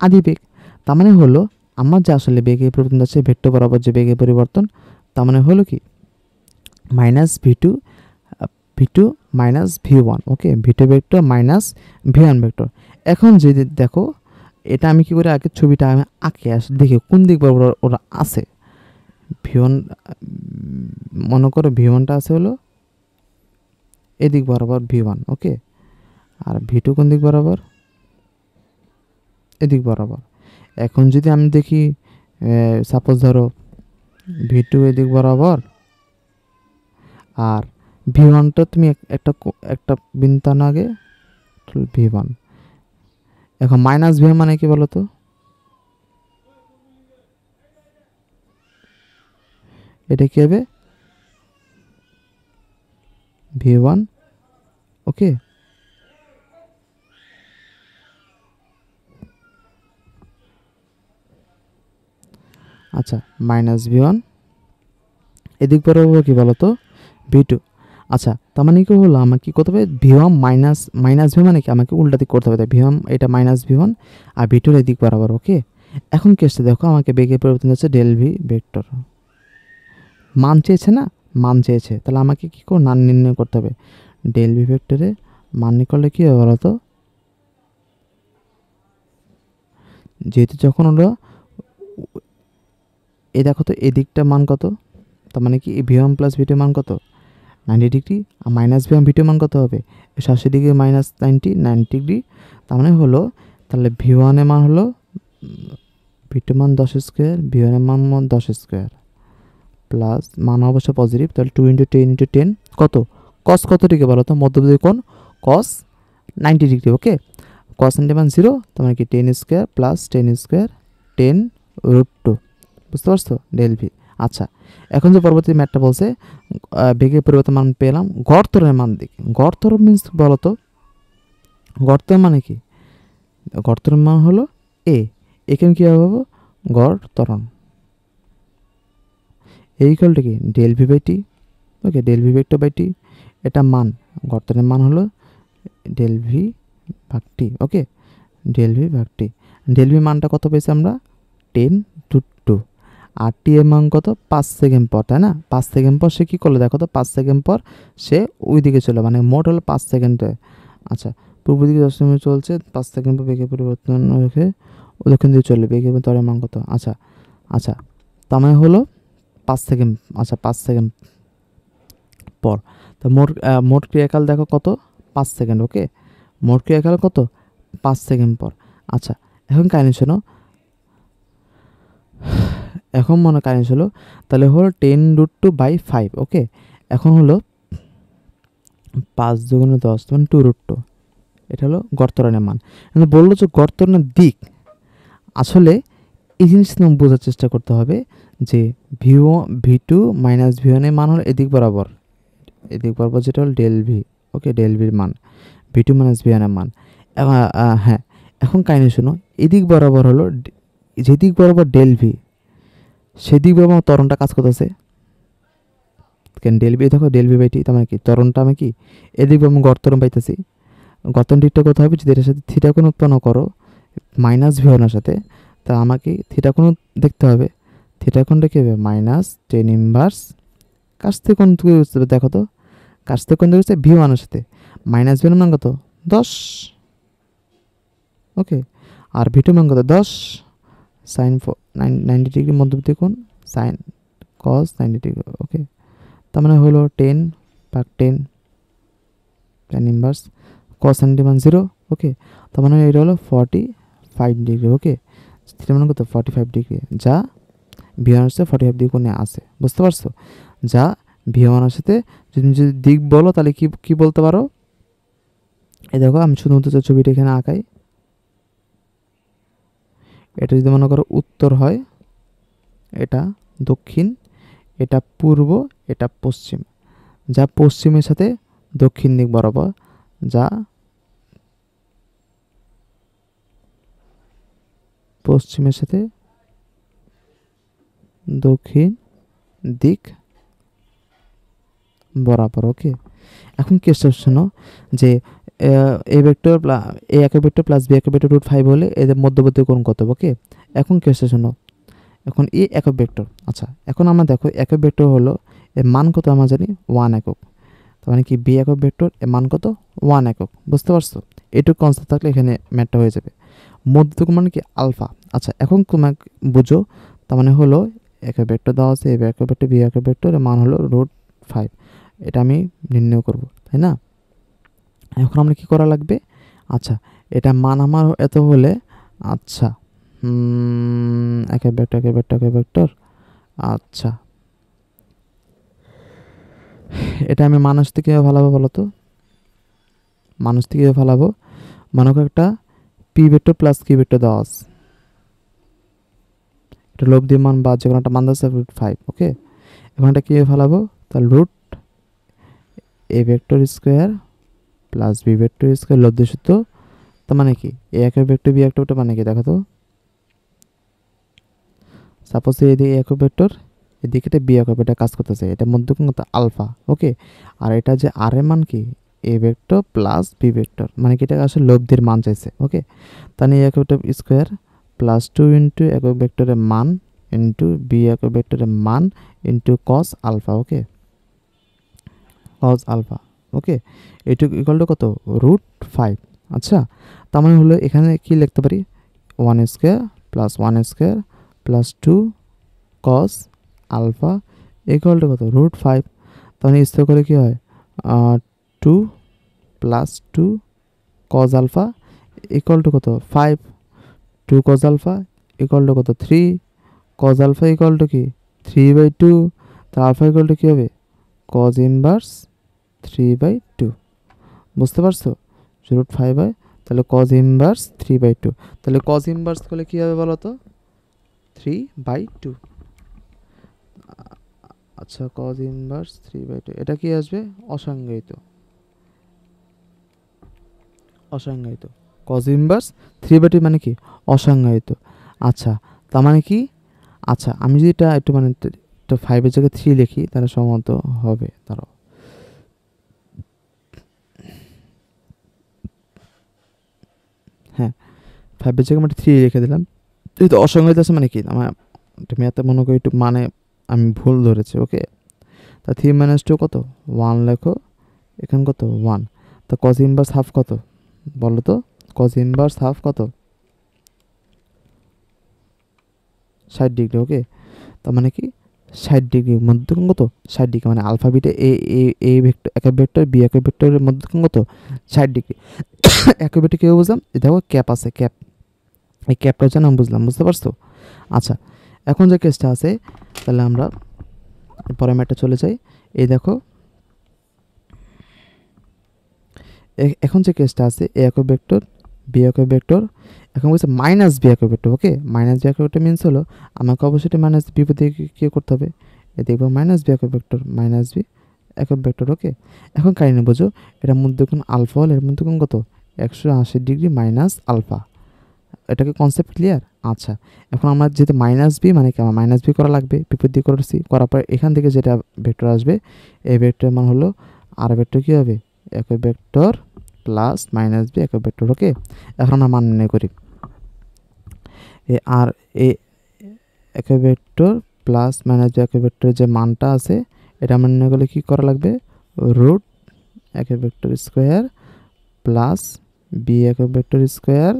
আদি বেগ। তার মানে হলো আমার যে আসলে বেগের পরিবর্তন যাচ্ছে ভেক্টর বরাবর যে বেগের পরিবর্তন, তার মানে হলো কি মাইনাস V2 মাইনাস V1। ওকে, V2 vector minus V1 vector. এখন যদি দেখো এটা আমি কি করে আগে ছবিটা আমি আঁকে দেখি কোন দিক বরাবর ওরা আছে। V1 মনে করো V1টা আছে হলো এদিক বরাবর V1। ওকে, আর V2 কোন দিক বরাবর, এদিক বরাবর। এখন যদি আমি দেখি সাপোজ ধরো V2 এদিক বরাবর আর V1টা তুমি একটা বিন্দু আনো আগে V1। এখন মাইনাস V1 মানে কি বলো তো, এটা কি হবে V1। ওকে, আচ্ছা মাইনাস V1 এদিক বরাবর কি বলো তো V2। আচ্ছা, তার মানে কি হলো আমাকে কী করতে হবে, V1 মাইনাস V মানে কি আমাকে উল্টা দিক করতে হবে, তাই V1 এটা মাইনাস V1 আর V2 এর দিক বরাবর। ওকে, এখন কেসটা দেখো আমাকে বেগের পরিবর্তন হচ্ছে ডেল ভি ভেক্টর, মান চেয়েছে না, মান চেয়েছে, তাহলে আমাকে কী করে মান নির্ণয় করতে হবে, ডেল ভি ভেক্টরে মান নির্ণয় করলে কী হবে বলো তো, যেহেতু যখন ওরা দেখো তো এদিকটা মান কত, তার মানে কি V1 প্লাস V2 মান কত 90 ডিগ্রি, আর মাইনাস V1 V2 মান কত হবে 80 ডিগ্রি মাইনাস 90 ডিগ্রি। তার মানে হলো তাহলে V1 এর মান হলো V2 মান 10 স্কোয়ার, V1 এর মান 10 স্কোয়ার প্লাস মান অবশ্য পজিটিভ, তাহলে 2 × 10 × 10 কত কস কত ডিগ্রি বলো তো, মধ্যবর্তী কোণ কস 90 ডিগ্রি। ওকে, কস 90 মান 0, তার মানে কি 10 স্কোয়ার প্লাস 10 স্কোয়ার 10√2, বুঝতে পারছো ডেল ভি। আচ্ছা, এখন যে পরবর্তী ম্যাথটা বলছে বেগের পরিবর্তন মান পেলাম, গড় ত্বরণের মান দেখি, গড় ত্বরণ মিনস বলো তো, গড় ত্বরণ মানে কি, গড় ত্বরণ মান হলো এখানে কী হবে গড় ত্বরণ ইকুয়াল টু কি del V by T. Okay, del V vector by T, এটা মান গড় ত্বরণের মান হলো ডেল ভি ভাগ টি। ওকে, ডেল ভি ভাগ টি, ডেল ভি মানটা কত পেয়েছি আমরা 10/2, আর টি এর মান কত 5 সেকেন্ড পর, তাই না? 5 সেকেন্ড পর সে কী করলো দেখো তো, 5 সেকেন্ড পর সে ওই দিকে চলো, মানে মোট হলো 5 সেকেন্ডে। আচ্ছা, পূর্ব দিকে 10 মিনিট চলছে, 5 সেকেন্ড পর বেগে পরিবর্তন রেখে দক্ষিণ দিকে চলবে, বেগে ত্বরণের মান কত, আচ্ছা তার মানে হলো 5 সেকেন্ড। আচ্ছা, 5 সেকেন্ড পর, তো মোট ক্রিয়াকাল দেখো কত 5 সেকেন্ড। ওকে, মোট ক্রিয়াকাল কত 5 সেকেন্ড পর। আচ্ছা, এখন কাহিনী শোনো, এখন মনে কাহিনী হলো তাহলে হলো 10√2/5। ওকে, এখন হলো 5 × 10 মানে 2√2, এটা হলো গড় ত্বরণের মান। বললো যে গড় ত্বরণের দিক, আসলে এই জিনিসটা বোঝার চেষ্টা করতে হবে যে V2 মাইনাস V1 এর মান হলো এদিক বরাবর যেটা হলো ডেল ভি। ওকে, ডেল ভির মান V2 মাইনাস V1 এর মান। হ্যাঁ, এখন কাহিনী শোনো, এদিক বরাবর হলো যেদিক বরাবর ডেল ভি সেদিক বরাবর ত্বরণটা কাজ করতেছে, কেন ডেল বি, দেখো ডেল বি বাই টি, তার মানে কি ত্বরণটা আমি কি এদিক আমি গড় ত্বরণ পাইতেছি। গর্তন দিকটা কোথাও হবে, যদি এটার সাথে থিটা কোণ উৎপন্ন করো মাইনাস ভি ওয়ানের সাথে, তা আমাকে থিটা কোণ দেখতে হবে। থিটা কোণটা কী হবে, মাইনাস টেন ইনভার্স কাছ থেকে কোণ বুঝতে হবে, দেখো তো কাছ থেকে কোণ দেখছে ভি ওয়ানের সাথে, মাইনাস ভি ওয়ানের মান কত 10, ওকে। আর ভি টু মান কত 10 সাইন 90 ডিগ্রি মধ্যবর্তী কোণ, সাইন কস 90 ডিগ্রি, ওকে। তার মানে হলো 10 ভাগ 10 টেন ইনভার্স কস 90 মান 0, ওকে। তার মানে এটা হলো 45 ডিগ্রি, ওকে। থিটা মান কত 45 ডিগ্রি, যা ভি ওয়ানের সাথে 45 ডিগ্রি কোণে আছে, বুঝতে পারছো? যা ভি ওয়ানের সাথে যদি দিক বলো তাহলে কি কি বলতে পারো, এই দেখো আমি শুধুমাত্র ছবিটা এখানে আঁকাই। এটা যদি মনে করো উত্তর হয়, এটা দক্ষিণ, এটা পূর্ব, এটা পশ্চিম, যা পশ্চিমের সাথে দক্ষিণ দিক বরাবর, যা পশ্চিমের সাথে দক্ষিণ দিক বরাবর, ওকে। এখন কেসটা শোনো যে এ ভেক্টর এ একক ভেক্টর প্লাস বি একক ভেক্টর রুট 5 হলে এদের মধ্যবর্তী কোণ কত, ওকে। এখন কেসটা শোনো, এখন এ একক ভেক্টর, আচ্ছা এখন আমরা দেখো একক ভেক্টর হলো এর মান কত আমরা জানি 1 একক, তার মানে কি বি একক ভেক্টর এর মান কত 1 একক, বুঝতে পারছো? এটুকু কনসেপ্ট থাকলে এখানে ম্যাথটা হয়ে যাবে। মধ্যবর্তী কোণ মানে কি আলফা, আচ্ছা এখন তোমাকে বুঝো, তার মানে হলো একক ভেক্টর দেওয়া আছে, এ একক ভেক্টর বি একক ভেক্টর এর মান হলো রুট 5, এটা আমি নির্ণয় করব, তাই না? এখন আমরা কি করা লাগবে, আচ্ছা এটা মান আমার এত হলে, আচ্ছা একক ভেক্টর একক ভেক্টর একক ভেক্টর, আচ্ছা এটা আমি মানুষ থেকে ভালাবো বলো তো, মানুষ থেকে ভালাবো, মনে করো একটা পি ভেক্টর প্লাস কি ভেক্টর দেওয়া আছে, এটা লব্ধি মান বা যে কোনো একটা মান আছে রুট 5, ওকে। এখন এটা কীভাবে ফেলাবো, তাহলে root A vector square plus B vector square লব্ধি সূত্র, তার মানে কি এ একক ভেক্টর বি একক ভেক্টর মানে কি দেখো তো, সাপোজ এদিকে এ একক ভেক্টর এদিকে এটা বি একক ভেক্টর কাজ করতেছে, এটা মধ্যকোণ কত আলফা, ওকে। আর এটা যে আর এর মান কি A vector plus B vector, মানে কি এটা আসলে লব্ধির মান চাইছে, ওকে। তাহলে এ একক ভেক্টর স্কোয়ার প্লাস 2 ইন্টু একক ভেক্টরের মান ইন্টু বি একক ভেক্টরের মান ইন্টু কস আলফা, ওকে, কস আলফা, ওকে। এটুকু ইকুয়াল টু কত রুট 5, আচ্ছা। তার মানে হলো এখানে কি লিখতে পারি 1 square plus 1 square plus 2 cos alpha equal to কত রুট 5, তার মানে স্থির করে কি হয় 2 প্লাস 2 কস আলফা ইকুয়াল টু কত 5, 2 কস আলফা ইকুয়াল টু কত 3, কস আলফা ইকুয়াল টু কি 3/2, তা আলফা ইকুয়াল টু কী হবে কস ইনভার্স 3/2, বুঝতে পারছো? রুট 5 হয় তাহলে কস ইনভার্স 3/2, তাহলে কস ইনভার্স করলে কী হবে বলো তো 3/2, আচ্ছা কস ইনভার্স 3/2 এটা কি আসবে অসংজ্ঞায়িত, অসংজ্ঞায়িত কস ইনভার্স 3/2 মানে কি অসংজ্ঞায়িত, আচ্ছা তার মানে কি, আচ্ছা আমি যদি এটা একটু মানে 5 এর জায়গায় 3 লিখি তাহলে সম্ভবত হবে, তারও হ্যাঁ 5 এর জায়গায় মানে 3 লিখে দিলাম, যেহেতু অসংজ্ঞায়িত আছে মানে কি আমার ম্যাথে মনে করি একটু মানে আমি ভুল ধরেছি, ওকে। তা 3 - 2 কত 1 লেখো, এখানে কত 1, তা কস ইনভার্স হাফ কত বলো তো, কস ইনভার্স হাফ কত 60 ডিগ্রি, ওকে। তার মানে কি 60 ডিগ্রি মধ্যকোণ কত 60 ডিগ্রি, মানে alpha beta A A vector একক ভেক্টর বি একক ভেক্টরের মধ্যকোণ কত 60 ডিগ্রি। একক ভেক্টর কীভাবে বুঝলাম, দেখো ক্যাপ আছে, ক্যাপ এই ক্যাপটার জন্য আমি বুঝলাম, বুঝতে পারছো? আচ্ছা এখন যে কেসটা আছে তাহলে আমরা পরের ম্যাটটা চলে যাই, এই দেখো এখন যে কেসটা আছে এ একক ভেক্টর বি একক ভেক্টর, এখন বলছে মাইনাস বি একক ভেক্টর, ওকে। মাইনাস বি একক ভেক্টর মিনস হলো আমাকে অবশ্যই মাইনাস বিপদে কী করতে হবে, এ দেখবো মাইনাস বি একক ভেক্টর মাইনাস বি একক ভেক্টর, ওকে। এখন কাহিনী বোঝো, এটা মধ্যকোণ আলফা হল এর মধ্যকোণ কত 180 ডিগ্রি মাইনাস আলফা, এটা কি কনসেপ্ট ক্লিয়ার? আচ্ছা, এখন আমরা যেহেতু মাইনাস বি মানে কি আমার মাইনাস বি করা লাগবে, বিপরীত দিক করছি, করার পর এখান থেকে যেটা ভেক্টর আসবে এই ভেক্টরের মান হলো আর ভেক্টর কী হবে একক ভেক্টর প্লাস মাইনাস বি একক ভেক্টর। ওকে, এখন আমরা মান নির্ণয় করি। এ আর এ একক ভেক্টর প্লাস মাইনাস বি একক ভেক্টরের যে মানটা আছে এটা আমরা নির্ণয় করলে কী করা লাগবে, রুট একক ভেক্টর স্কোয়ার প্লাস বি একক ভেক্টর স্কোয়ার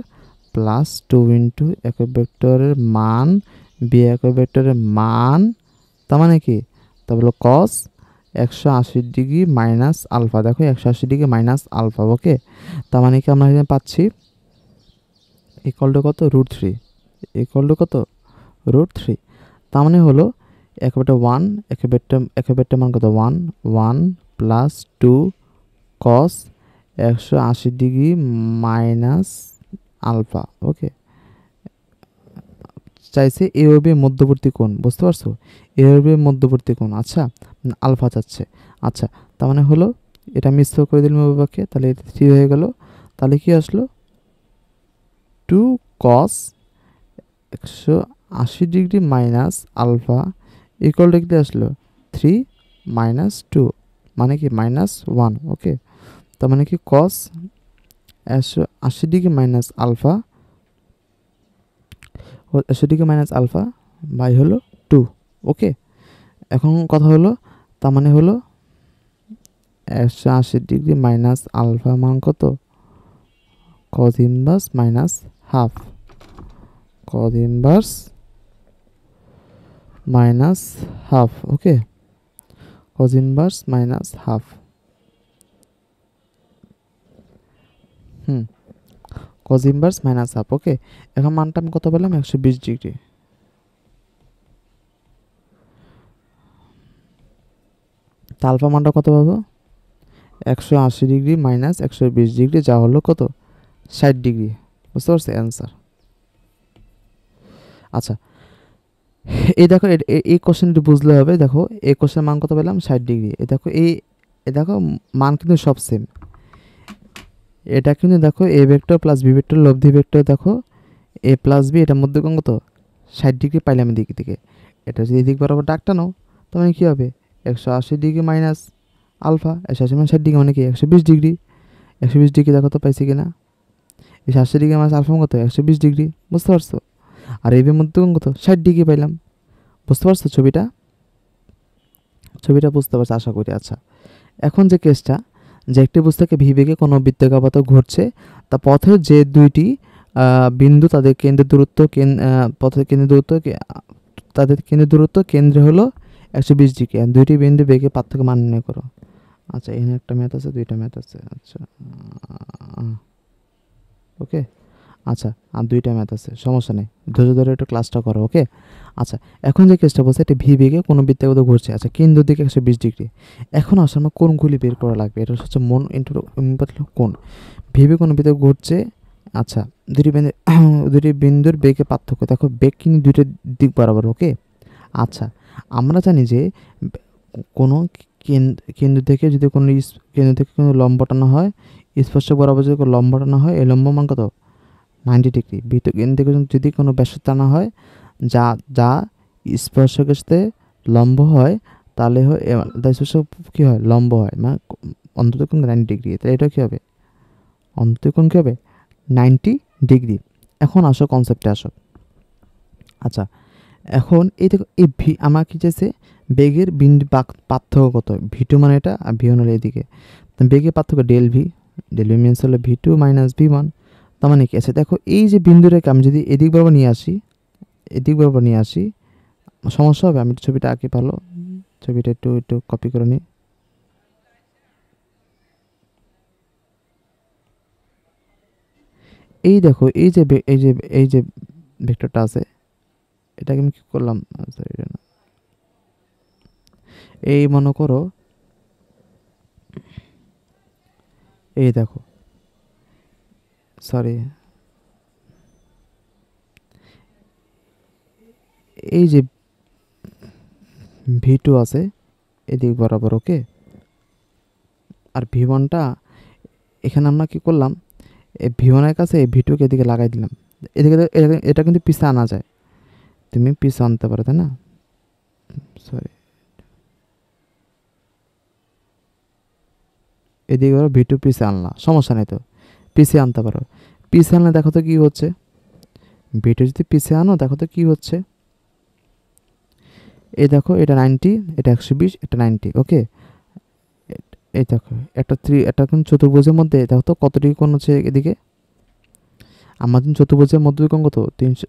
প্লাস 2 ইন্টু একক ভেক্টরের মান বি একক ভেক্টরের মান, তার মানে কি, তা বলো কস 180 ডিগ্রি মাইনাস আলফা। দেখো 180 ডিগ্রি মাইনাস আলফা। ওকে, তার মানে কি আমরা এখানে পাচ্ছি ইকুয়াল টু কত, রুট 3, ইকুয়াল টু কত, রুট 3। তার মানে হলো একক ভেক্টর 1 একক ভেক্টর মান কত 1 1 plus 2 cos 180 degree minus alpha. ওকে, চাইছে এ ও বি মধ্যবর্তী কোণ, বুঝতে পারছো, এ ও বি মধ্যবর্তী কোণ। আচ্ছা, আলফা চাচ্ছে। আচ্ছা, তার মানে হলো এটা মিশ্র করে দিলাম উভয়পক্ষে, তাহলে এটা 3 হয়ে গেল। তাহলে কি আসলো 2 cos 180 degree minus alpha equal to কি আসলো 3 মাইনাস 2 মানে কি মাইনাস 1। ওকে, তার মানে কি cos 180 degree minus alpha 180 degree minus alpha by হলো 2। ওকে, এখন কথা হলো তার মানে হলো 180 ডিগ্রি মাইনাস আলফা মান কত, cos inverse minus half, cos inverse minus half. Okay, cos inverse minus half. Cos inverse minus half. Okay, এখন মানটা আমি কত পেলাম 120 ডিগ্রি। তা আলফা মানটা কত পাবো 180 ডিগ্রি মাইনাস 120 ডিগ্রি, যা হলো কত 60 ডিগ্রি। বুঝতে পারছি অ্যান্সার। আচ্ছা, এই দেখো এই কোশ্চেনটি বুঝলে হবে। দেখো এই কোশ্চেনের মান কত পেলাম 60 ডিগ্রি। দেখো মান কিন্তু সব সেম। এটা কিন্তু দেখো A vector plus B vector লব্ধি ভেক্টর, দেখো এ প্লাস বি এটার মধ্যে কোণ কত 60 ডিগ্রি পাইলাম এদিক থেকে। এটা যদি এদিক বরাবর ডাকটা নাও তখন কী হবে 180 ডিগ্রি মাইনাস আলফা, 180 মানে 60 ডিগ্রি মানে কি 120 ডিগ্রি। 120 ডিগ্রি দেখো তো পাইছি কিনা, এই 80 ডিগ্রি মাইনাস আলফা কত 120 ডিগ্রি। বুঝতে পারছো, আর এর মধ্যে কোণ কত 60 ডিগ্রি পাইলাম। বুঝতে পারছো ছবিটা বুঝতে পারছো আশা করি। আচ্ছা, এখন যে কেসটা, যে একটি বস্তুকে ভি বেগে কোনো বৃত্তাকার ঘুরছে, তা পথের যে দুইটি বিন্দু তাদের কেন্দ্রের দূরত্ব পথের কেন্দ্রের দূরত্ব তাদের কেন্দ্রের দূরত্ব কেন্দ্রে হলো 120 ডিগ্রি, আর দুইটি বিন্দু বেগে পার্থক্য মান নির্ণয় করো। আচ্ছা, এখানে একটা ম্যাথ আছে, দুইটা ম্যাথ আছে। আচ্ছা, ওকে, আচ্ছা, আর দুইটা ম্যাথ আছে, সমস্যা নেই, ধৈর্য ধরে একটু ক্লাসটা করো। ওকে, আচ্ছা, এখন যে কেসটা বলছে এটা ভি বেগে কোনো বৃত্তাকার ঘুরছে, আচ্ছা কেন্দ্রের দিকে 120 ডিগ্রি। এখন আসলে আমার কোণগুলি বের করা লাগবে, এটা হচ্ছে মন কোণ। ভি বেগে কোনো বৃত্তাকার ঘুরছে। আচ্ছা, দুটি বিন্দুর বেগে পার্থক্য, দেখো বেগ কিন্তু দুইটা দিক বরাবর। ওকে, আচ্ছা, আমরা জানি যে কোনো কেন্দ্র থেকে যদি কোনো কেন্দ্র থেকে কোনো লম্ব টানা হয়, স্পর্শক বরাবর যদি কোনো লম্ব টানা হয়, এই লম্ব মান কত 90 ডিগ্রি। বৃত্ত কেন্দ্র থেকে যদি কোনো ব্যাসার্ধ টানা হয় যা যা স্পর্শকের সাথে লম্ব হয়, তাহলে স্পর্শক কী হয় লম্ব হয়, মানে অন্তত কোণ 90 ডিগ্রি। তাহলে এটা কী হবে অন্তত কোণ কী হবে 90 ডিগ্রি। এখন আসো কনসেপ্টে আসো। আচ্ছা, এখন এই দেখো এই ভি আমার কি চাইছে বেগের বিন্দু পার্থক্য কত, ভি2 মানে এটা, আর ভি1 হলো এদিকে। বেগের পার্থক্য ডেল ভি মিনস হলো ভি2 মাইনাস ভি1। তার মানে কি আছে, দেখো এই যে বিন্দুটাকে আমি যদি এদিক বরাবর নিয়ে আসি সমস্যা হবে। আমি ছবিটা আঁকি ভালো, ছবিটা একটু কপি করে নিই। এই দেখো এই যে ভেক্টরটা আছে, এটাকে আমি কী করলাম, এই মনে করো এই দেখো, সরি, এই যে ভি2 আছে এদিক বরাবর। ওকে, আর ভি1টা এখানে আমরা কি করলাম, এই ভি1 এর কাছে এই ভি2কে এদিকে লাগাই দিলাম। এদিকে এটা কিন্তু পিছে আনা যায়, তুমি পিছে আনতে পারো, তাই না? সরি, এদিকে V2 পিছে আনলা, সমস্যা নেই তো, পিছে আনতে পারো। পিছে আনলে দেখো তো কি হচ্ছে, V2 যদি পিছে আনো দেখো তো কি হচ্ছে। এই দেখো, এটা 90, এটা 120, এটা 90, ওকে। এই দেখো একটা কোণ চতুর্ভুজের মধ্যে দেখো তো কত ডিগ্রি কোণ হচ্ছে এদিকে। আমাদের চতুর্ভুজের মধ্যে কোণ কত? 300,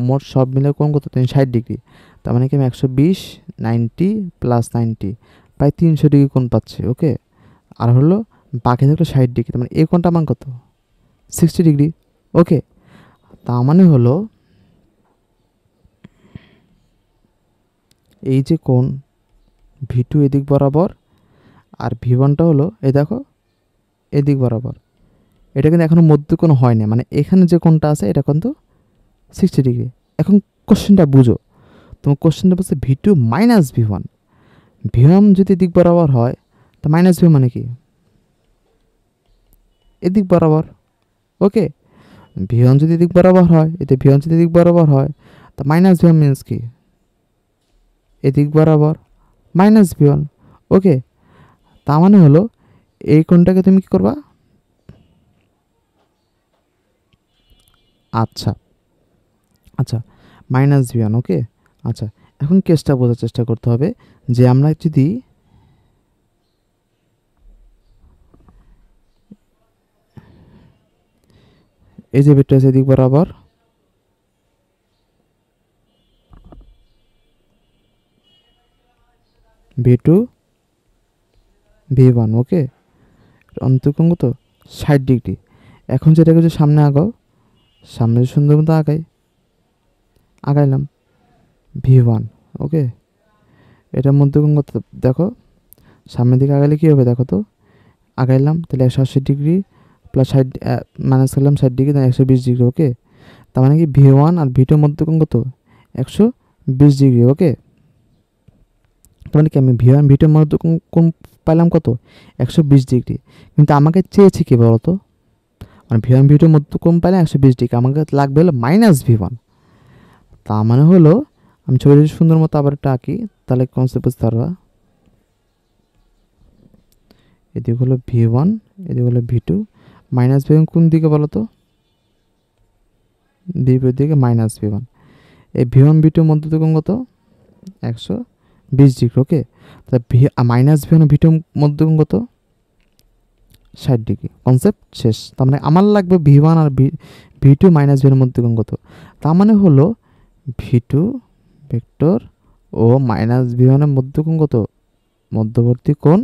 মোট সব মিলে কোণ কত? 360 ডিগ্রি। তার মানে কি আমি 120, 90 প্লাস 90, প্রায় 300 ডিগ্রি কোণ পাচ্ছি, ওকে। আর হলো বাকি থাকলো 60 ডিগ্রি, তার মানে এই কোণটা মান কত? 60 ডিগ্রি, ওকে। তার মানে হলো এই যে কোণ V2 এদিক বরাবর, আর V1টা হলো এই দেখো এদিক বরাবর, এটা কিন্তু এখনো মধ্যকোণ হয় না, মানে এখানে যে কোণটা আছে এটা কিন্তু 60 ডিগ্রি। এখন কোশ্চেনটা বুঝো, তোমার কোশ্চেনটা বলছে V2 মাইনাস V1, V1 যদি দিক বরাবর হয় তা মাইনাস V মানে কি? এদিক বরাবর, ওকে। V1 যদি দিক বরাবর হয়, এতে V1 যদি দিক বরাবর হয় তা মাইনাস V1 মিনস কি? এদিক বরাবর মাইনাস V1, ওকে। তার মানে হলো এই কোণটাকে তুমি কি করবা? আচ্ছা আচ্ছা, মাইনাস V1, ওকে। আচ্ছা, এখন কেসটা বোঝার চেষ্টা করতে হবে যে আমরা যদি এই যে ভেক্টর আছে এদিক বরাবর, V2 V1, ওকে, অন্তকোণ কত? 60 ডিগ্রি। এখন যেটা কিছু সামনে আগাও, সামনে সুন্দর মতো আগাইলাম V1, ওকে। এটার মধ্যে কোণ কত দেখো, সামনের দিকে আগাইলে কী হবে দেখো তো, আগাইলাম তাহলে 180 ডিগ্রি প্লাস 60, মাইনাস করলাম 60 ডিগ্রি, তাহলে 120 ডিগ্রি, ওকে। তার মানে কি V1 আর V2 মধ্যে কোণ কত? 120 ডিগ্রি, ওকে। তার মানে কি আমি V1 V2 মধ্যে কোণ পাইলাম কত? 120 ডিগ্রি। কিন্তু আমাকে চেয়েছি কি বলতো, মানে V1 V2 মধ্যে কোণ পাইলাম 120 ডিগ্রি, আমাকে লাগবে হলো মাইনাস V1। তার মানে হলো আমি ছবিটা সুন্দর মতো আবার একটা আঁকি, তাহলে কনসেপ্ট বুঝতে পারবা। এদিকে হলো V1, এদিকে হলো V2, মাইনাস V1 কোন দিকে বলো তো? বিপরীত দিকে মাইনাস V1। এই V1 V2 মধ্যে কোণ কত? 120 ডিগ্রি, ওকে। তা মাইনাস V1 V2 মধ্যে কোণ কত? 60 ডিগ্রি। কনসেপ্ট শেষ। তার মানে আমার লাগবে V1 আর V2 মাইনাস V1 মধ্যে কোণ কত। তার মানে হলো V2 ভেক্টর ও মাইনাস V1 এর মধ্যে কোণ কত? মধ্যবর্তী কোণ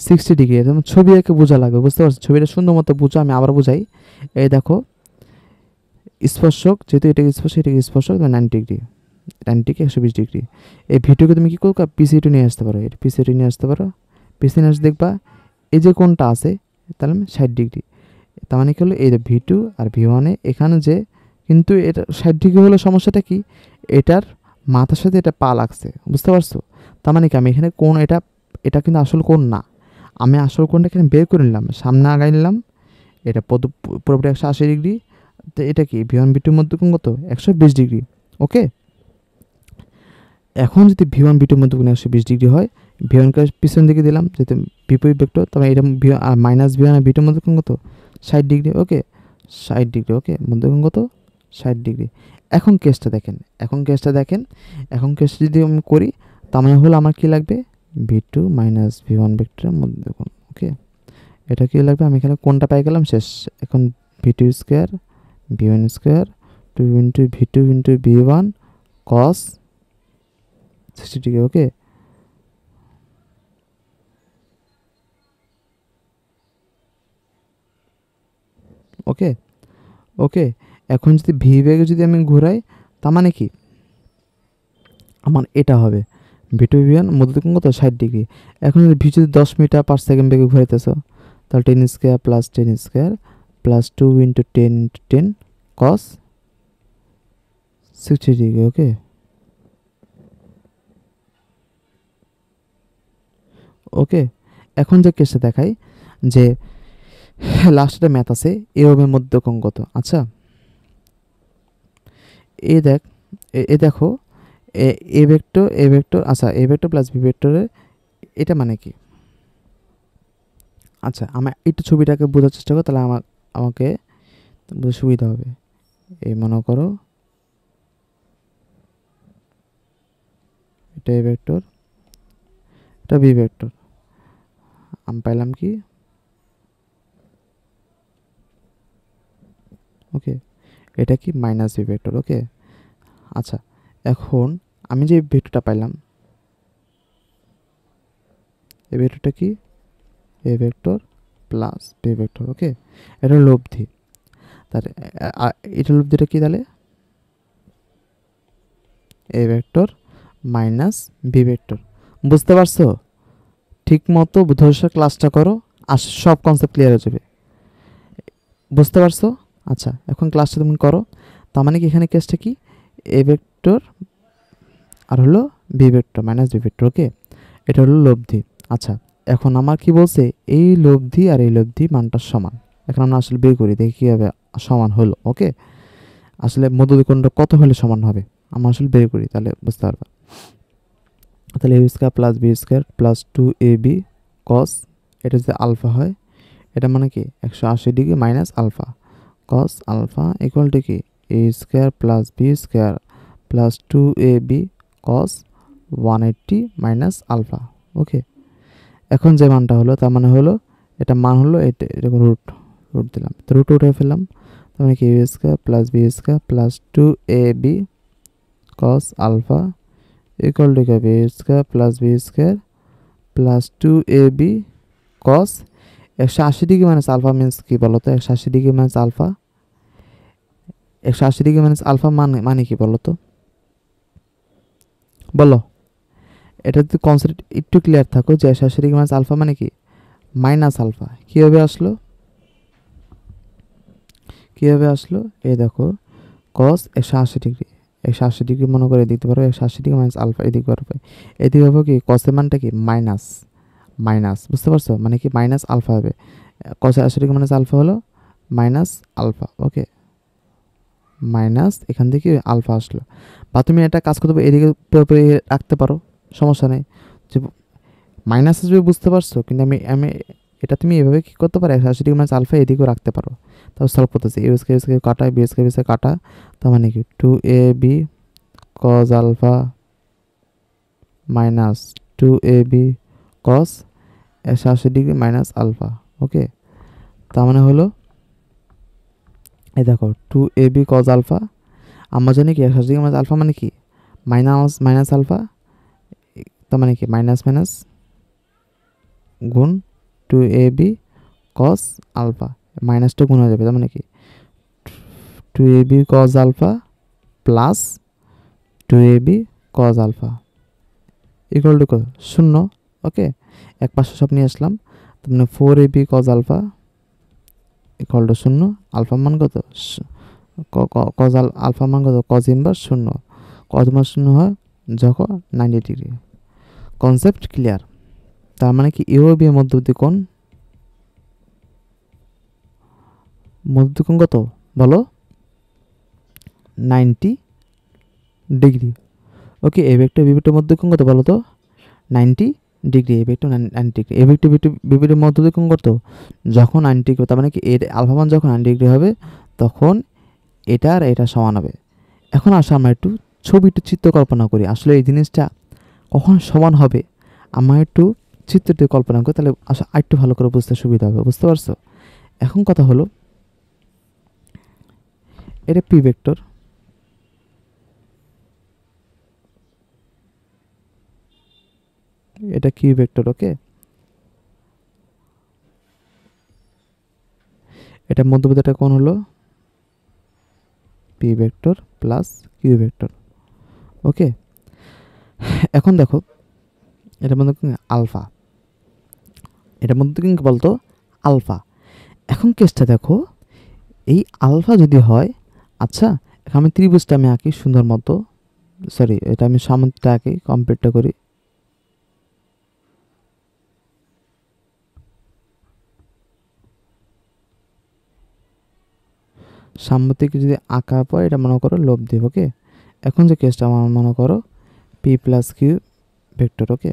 60 ডিগ্রি। যেমন ছবি এঁকে বোঝা লাগবে, বুঝতে পারছো? ছবিটা সুন্দর মতো বুঝো, আমি আবার বুঝাই। এই দেখো, স্পর্শক যেহেতু এটাকে স্পর্শক, এটাকে স্পর্শক 90 ডিগ্রি, 90কে 120 ডিগ্রি। এই ভিডিওকে তুমি কী করো? পিছিয়ে নিয়ে আসতে পারো, এটা পিছিয়ে নিয়ে আসতে পারো, পিছিয়ে নিয়ে আসতে দেখবা এই যে কোণটা আছে তাহলে 60 ডিগ্রি। তার মানে কি হলো এই V2 আর V1 এখানে যে, কিন্তু এটা 60 ডিগ্রি হলো সমস্যাটা কি, এটার মাথার সাথে এটা পা লাগছে, বুঝতে পারছো? তার মানে কি আমি এখানে কোণ, এটা কিন্তু আসল কোণ না, আমি আসল কোণটা এখানে বের করে নিলাম, সামনে আগাই নিলাম, এটা পুরোপুরি 180 ডিগ্রি। তো এটা কি V1 V2 মধ্যে কোণ কত? 120 ডিগ্রি, ওকে। এখন যদি V1 V2 মধ্যে কোণ 120 ডিগ্রি হয়, V1কে পিছন দিকে দিলাম যেহেতু বিপরীত ভেক্টর, তবে এটা আর মাইনাস V1 আর V2 মধ্যে কোণ কত? 60 ডিগ্রি, ওকে। 60 ডিগ্রি, ওকে, মধ্যে কোণ কত? 60 ডিগ্রি। এখন কেসটা দেখেন, এখন কেসটা যদি আমি করি, তার মানে হলো আমার কী লাগবে? V2 মাইনাস V1 ভেক্টরের মধ্যে কোণ, ওকে। এটা কী লাগবে? আমি এখানে কোণটা পাই গেলাম, শেষ। এখন V2 square V1 square 2 into V2 into V1 কস 60 ডিগ্রি, ওকে। ওকে ওকে এখন যদি ভি বেগে যদি আমি ঘোরাই, তার মানে কি আমার এটা হবে V2 V1 মধ্যে কোণ কত? 60 ডিগ্রি। এখন যদি ভি যদি 10 মিটার/সেকেন্ড বেগে ঘুরাইতেছ, তাহলে 10 square plus 10 square plus 2 into 10 into 10 কস 60 ডিগ্রি, ওকে। ওকে, এখন যে কেসটা দেখাই, যে লাস্টে ম্যাথ আছে এ ও বি মধ্যকোণ কত। আচ্ছা এ দেখো এ ভেক্টর আচ্ছা এ ভেক্টর প্লাস বি ভেক্টরের এটা মানে কি। আচ্ছা আমি একটু ছবিটাকে বোঝার চেষ্টা করো, তাহলে আমাকে বুঝতে সুবিধা হবে। এই মনে করো এটা এ ভেক্টর, এটা বি ভেক্টর, আমি পাইলাম কি ওকে এটা কি মাইনাস বি ভেক্টর। ওকে আচ্ছা এখন আমি যে ভেক্টরটা পাইলাম এই ভেক্টরটা কি A vector plus B vector. Okay এটা লব্ধি, তাহলে এটা লব্ধিটা কি তাহলে A vector minus B vector. বুঝতে পারছো? ঠিক মতো ধরে ক্লাসটা করো, আর সব কনসেপ্ট ক্লিয়ার হয়ে যাবে। বুঝতে পারছো? আচ্ছা এখন ক্লাসটা তুমি করো। তার মানে কি এখানে কেসটা কি এ ভেক্টর আর হলো B vector minus B vector. Okay এটা হলো লব্ধি। আচ্ছা এখন আমার কি বলছে এই লব্ধি আর এই লব্ধি মানটা সমান। এখন আমরা আসলে বের করি দেখি কীভাবে সমান হলো। ওকে আসলে মধ্যবিকোণটা কত হলে সমান হবে আমরা আসলে বের করি, তাহলে বুঝতে পারবা। তাহলে A square plus B square plus 2ab cos এটা যদি আলফা হয় এটা মানে কি 180 degree minus alpha cos alpha equal to কি A square plus B square plus 2ab cos 180 minus alpha. Okay এখন যে মানটা হলো তার মানে হলো এটা মান হলো এটা এরকম রুট দিলাম, তো রুট উঠে ফেললাম। তার মানে কি A square plus B square plus 2ab cos alpha equal to B square plus B square plus 2ab cos 180 degree minus alpha means কি বলো তো 180 degree minus alpha 180 degree minus alpha মানে কি বলো তো বলো। এটা যদি কনসেপ্ট একটু ক্লিয়ার থাকো যে 180 ডিগ্রি মাইনাস আলফা মানে কি মাইনাস আলফা কীভাবে আসলো এই দেখো কস 180 ডিগ্রি 180 ডিগ্রি মনে করে দিতে পারো 180 ডিগ্রি মাইনাস আলফা এদিকে পারবে এদিকে হবে কি কসের মানটা কি মাইনাস বুঝতে পারছো মানে কি মাইনাস আলফা হবে কস 80 ডিগ্রি মাইনাস আলফা হলো মাইনাস আলফা। ওকে মাইনাস এখান থেকে আলফা আসলো, বা তুমি একটা কাজ করতে পারো এদিকে পুরোপুরি রাখতে পারো সমস্যা নেই যে মাইনাস আসবে বুঝতে পারছো, কিন্তু আমি এটা তুমি এভাবে কী করতে পারো 180 ডিগ্রি মাইনাস আলফা এদিকেও রাখতে পারো। তারপর সলভ করতেছি এ কাটা বি এসকে কাটা তার মানে কি 2ab cos alpha minus 2ab cos 180 degree minus alpha. Okay তার মানে হলো এই দেখো 2ab কজ আলফা আমরা জানি কি 180 ডিগ্রি মাইনাস আলফা মানে কি মাইনাস আলফা, তার মানে কি মাইনাস গুণ 2ab কস আলফা মাইনাসটা গুণ হয়ে যাবে, তার মানে কি 2ab cos alpha plus 2ab cos alpha equal to 0। Okay এক পাশে সব নিয়ে আসলাম, তার মানে 4ab cos alpha equal to 0। Alpha মান কত কজ আলফা মান কত কজ ইনভার্স 0, কজ ইনভার্স 0 হয় যখন 90 ডিগ্রি। Concept clear? তার মানে কি এ ও বি এর মধ্যবর্তী কোণ কত বলো 90 degree. Okay A vector B vector মধ্যবর্তী কোণ কত বলো তো 90 degree. A vector 90 degree A vector B vector মধ্যবর্তী কোণ কত যখন 90 ডিগ্রি, তার মানে কি এর আলফা মান যখন 90 ডিগ্রি হবে তখন এটা আর এটা সমান হবে। এখন আসলে আমরা একটু চিত্র কল্পনা করি আসলে এই জিনিসটা কখন সমান হবে আমরা একটু চিত্রটি কল্পনা করি, তাহলে আসলে আরেকটু ভালো করে বুঝতে সুবিধা হবে। বুঝতে পারছো? এখন কথা হলো এটা পি ভেক্টর, এটা কিউ ভেক্টর। ওকে এটা মধ্যবিন্দুটা কোণ হলো P vector plus Q vector. Okay এখন দেখো এটার মধ্যে আলফা, এটার মধ্যে কি বলতো আলফা। এখন কেসটা দেখো এই আলফা যদি হয়, আচ্ছা এখন আমি ত্রিভুজটা আমি আঁকি সুন্দর মতো, সরি এটা আমি সামনেটা আঁকি কমপ্লিটটা করি। সাম্যতিক যদি আঁকা পয় এটা মনে করো লব্ধি। ওকে, এখন যে কেসটা আমার মনে করো পি প্লাস কিউ ভেক্টর। ওকে,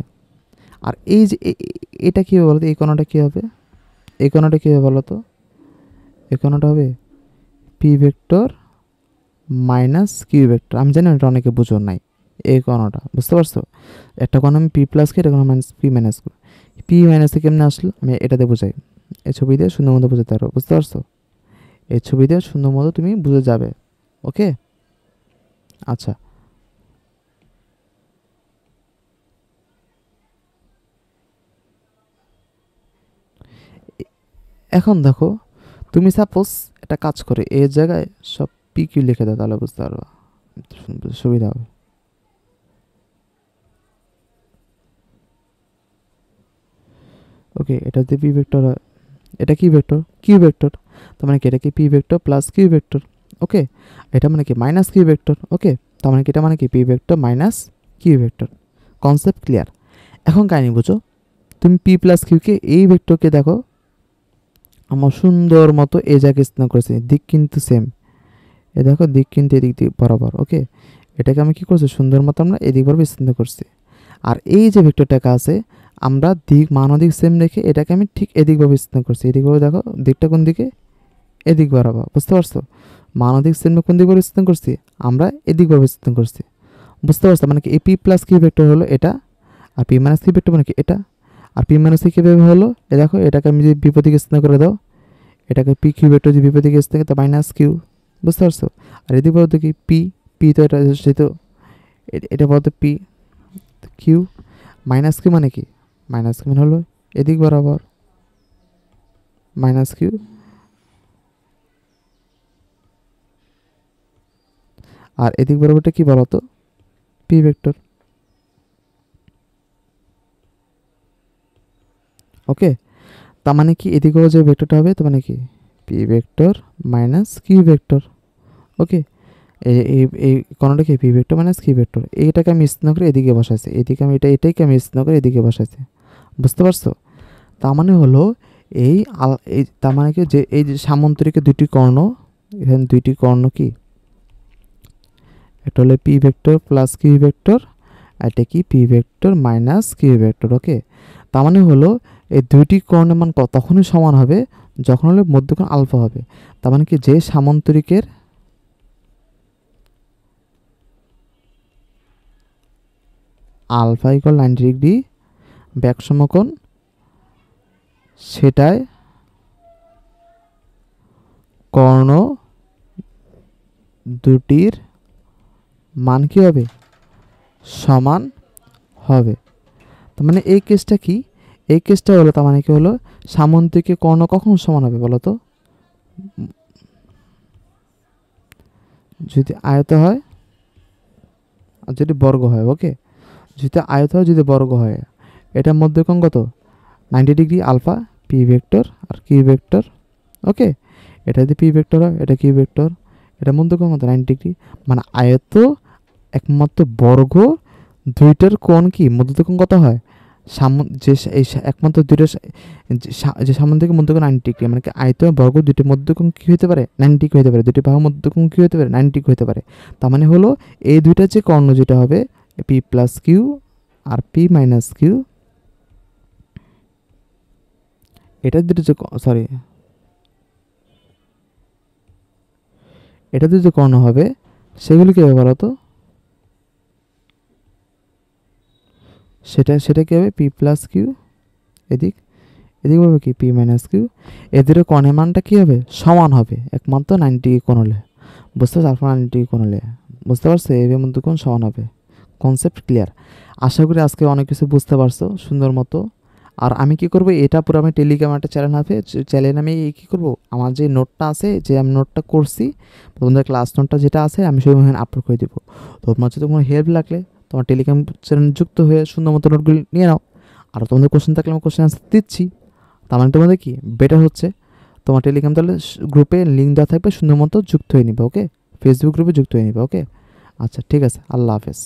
আর এই যে এটা কী হবে বলো তো, এই কোণটা কী হবে, এই কোণটা কী হবে বলো তো, এই কোণটা হবে P vector minus Q vector. আমি জানি এটা অনেকে বুঝো নাই, এই কোণটা বুঝতে পারছো? একটা কোণ আমি পি প্লাস কি, এটা কোণ minus P minus Q. P মাইনাসে কেমনে আসলো আমি এটাতে বোঝাই, এই ছবি দিয়ে সুন্দর মতো বোঝাতে পারো, বুঝতে পারছো? এই ছবি দিয়ে সুন্দর মতো তুমি বুঝে যাবে। ওকে, আচ্ছা এখন দেখো, তুমি সাপোজ একটা কাজ করে এর জায়গায় সব পি কিউ লিখে দাও, তাহলে বুঝতে পারবা, সুবিধা হবে। ওকে, এটা যদি পি ভেক্টর হয়, এটা কি ভেক্টর, কিউ ভেক্টর, তার মানে কি এটা কি P vector plus Q vector. Okay, এটা মানে কি মাইনাস কিউ ভেক্টর। ওকে, তার মানে কি এটা মানে কি P vector minus Q vector. Concept clear? এখন কাহিনি বুঝো, তুমি পি প্লাস কিউকে এই ভেক্টরকে দেখো আমার সুন্দর মতো এই জায়গায় স্থান করেছে, দিক কিন্তু সেম, এ দেখো দিক কিন্তু এদিক দিক বরাবর। ওকে, এটাকে আমি কি করছি সুন্দর মতো আমরা এদিক বরাবর স্থান করছি। আর এই যে ভেক্টরটাকে আছে আমরা দিক মান দিক সেম রেখে এটাকে আমি ঠিক এদিকভাবে স্থান করছি। এদিকভাবে দেখো দিকটা কোন দিকে, এদিক বরাবর, বুঝতে পারছো? মান দিক সেম কোন দিক বরাবর স্থান করছি, আমরা এদিকভাবে স্থান করছি, বুঝতে পারছো? মানে কি এই পি প্লাস কিউ ভেক্টর হলো এটা, আর পি মাইনাস কিউ ভেক্টর মানে কি এটা, আর পি মাইনাস কিউ কীভাবে হলো, এ দেখো এটাকে আমি যদি বিপরীত দিকে স্থান করে দাও, এটাকে পি কিউ ভেক্টর যদি বিপরীত দিকে স্থান তা মাইনাস কিউ, বুঝতে পারছো? আর এদিক বলতে কি পি, পি তো এটা যেহেতু এটা বলতে পি কিউ, মাইনাস কিউ মানে কি, মাইনাস কিউ মানে হলো এদিক বরাবর মাইনাস কিউ, আর এদিক বরাবরটা কি বলতো, পি ভেক্টর। ওকে, তার মানে কি এদিকেও যে ভেক্টরটা হবে তার মানে কি P vector minus Q vector. Okay, এই এই এই কোণটা কি P vector minus Q vector, এইটাকে আমি স্থান করে এদিকে বসাইছি, এদিকে আমি এটাকে আমি স্থান করে এদিকে বসাইছি, বুঝতে পারছো? তার মানে হলো এই এই তার মানে কি যে এই যে সামান্তরিকের দুটি কর্ণ, এখানে দুইটি কর্ণ কি, একটা হলো P vector plus Q vector, আর এটা কি P vector minus Q vector. Okay, তার মানে হলো এই দুইটি কর্ণের মান তখনই সমান হবে যখন হলো মধ্যকোণ আলফা হবে। তার মানে কি যে সামান্তরিকের আলফা ইকুয়াল 90 ডিগ্রি ব্যাক সমকোণ, সেটায় কর্ণ দুটির মান কি হবে, সমান হবে। তার মানে এই কেসটা কি, এই কেসটা হলো তার মানে কি হলো সামান্তরিকের কর্ণ কখন সমান হবে বলো তো, যদি আয়ত হয় আর যদি বর্গ হয়। ওকে, যদি আয়ত হয় যদি বর্গ হয়, এটার মধ্যকোণ কত 90 ডিগ্রি আলফা পি ভেক্টর আর কিউ ভেক্টর। ওকে, এটা যদি পি ভেক্টর হয় এটা কিউ ভেক্টর, এটা মধ্যকোণ কত 90 ডিগ্রি, মানে আয়ত একমাত্র বর্গ দুইটার কোণ কি মধ্যকোণ কত হয়, যে এই একমাত্র দুইটা যে সামনে থেকে মধ্যকোণ 90 ডিগ্রি, মানে কি আয়ত বর্গ দুইটির মধ্যকোণ কী হতে পারে 90 ডিগ্রি হতে পারে, দুটি বাহু মধ্যকোণ কী হতে পারে 90 ডিগ্রি হতে পারে। তার মানে হলো এই দুইটা যে কর্ণ যেটা হবে P plus Q R P minus Q, এটা দুটো যে সরি এটা দুটো যে কর্ণ হবে সেগুলি কী হবে বলো তো, সেটা কী হবে পি প্লাস কিউ, এদিক এদিক হবে কি পি মাইনাস কিউ, এদের কোণের মানটা কী হবে সমান হবে একমাত্র 90 ডিগ্রি কোণ হলে, বুঝতে পারছো? আলফা 90 ডিগ্রি কোণ হলে, বুঝতে পারছো? এর মধ্যে কোণ সমান হবে। Concept clear? আশা করি আজকে অনেক কিছু বুঝতে পারছো সুন্দর মতো। আর আমি কি করব, এটা পুরো আমি টেলিগ্রাম একটা চ্যানেল হবে, চ্যানেলে আমি কী করবো আমার যে নোটটা আছে, যে আমি নোটটা করছি তোমাদের ক্লাস নোটটা যেটা আছে আমি সেই আপলোড করে দেবো। তোমার যদি কোনো হেল্প লাগলে তোমার টেলিগ্রাম চ্যানেল যুক্ত হয়ে সুন্দর মতো নোটগুলি নিয়ে নাও। আর তোমাদের কোশ্চেন থাকলে আমি কোশ্চেন আনসার দিচ্ছি, তার মানে তোমাদের কি বেটার হচ্ছে তোমার টেলিগ্রাম তাহলে গ্রুপে লিঙ্ক দেওয়া থাকবে, সুন্দর মতো যুক্ত হয়ে নিবে। ওকে, ফেসবুক গ্রুপে যুক্ত হয়ে নিবে। ওকে, আচ্ছা ঠিক আছে, আল্লাহ হাফেজ।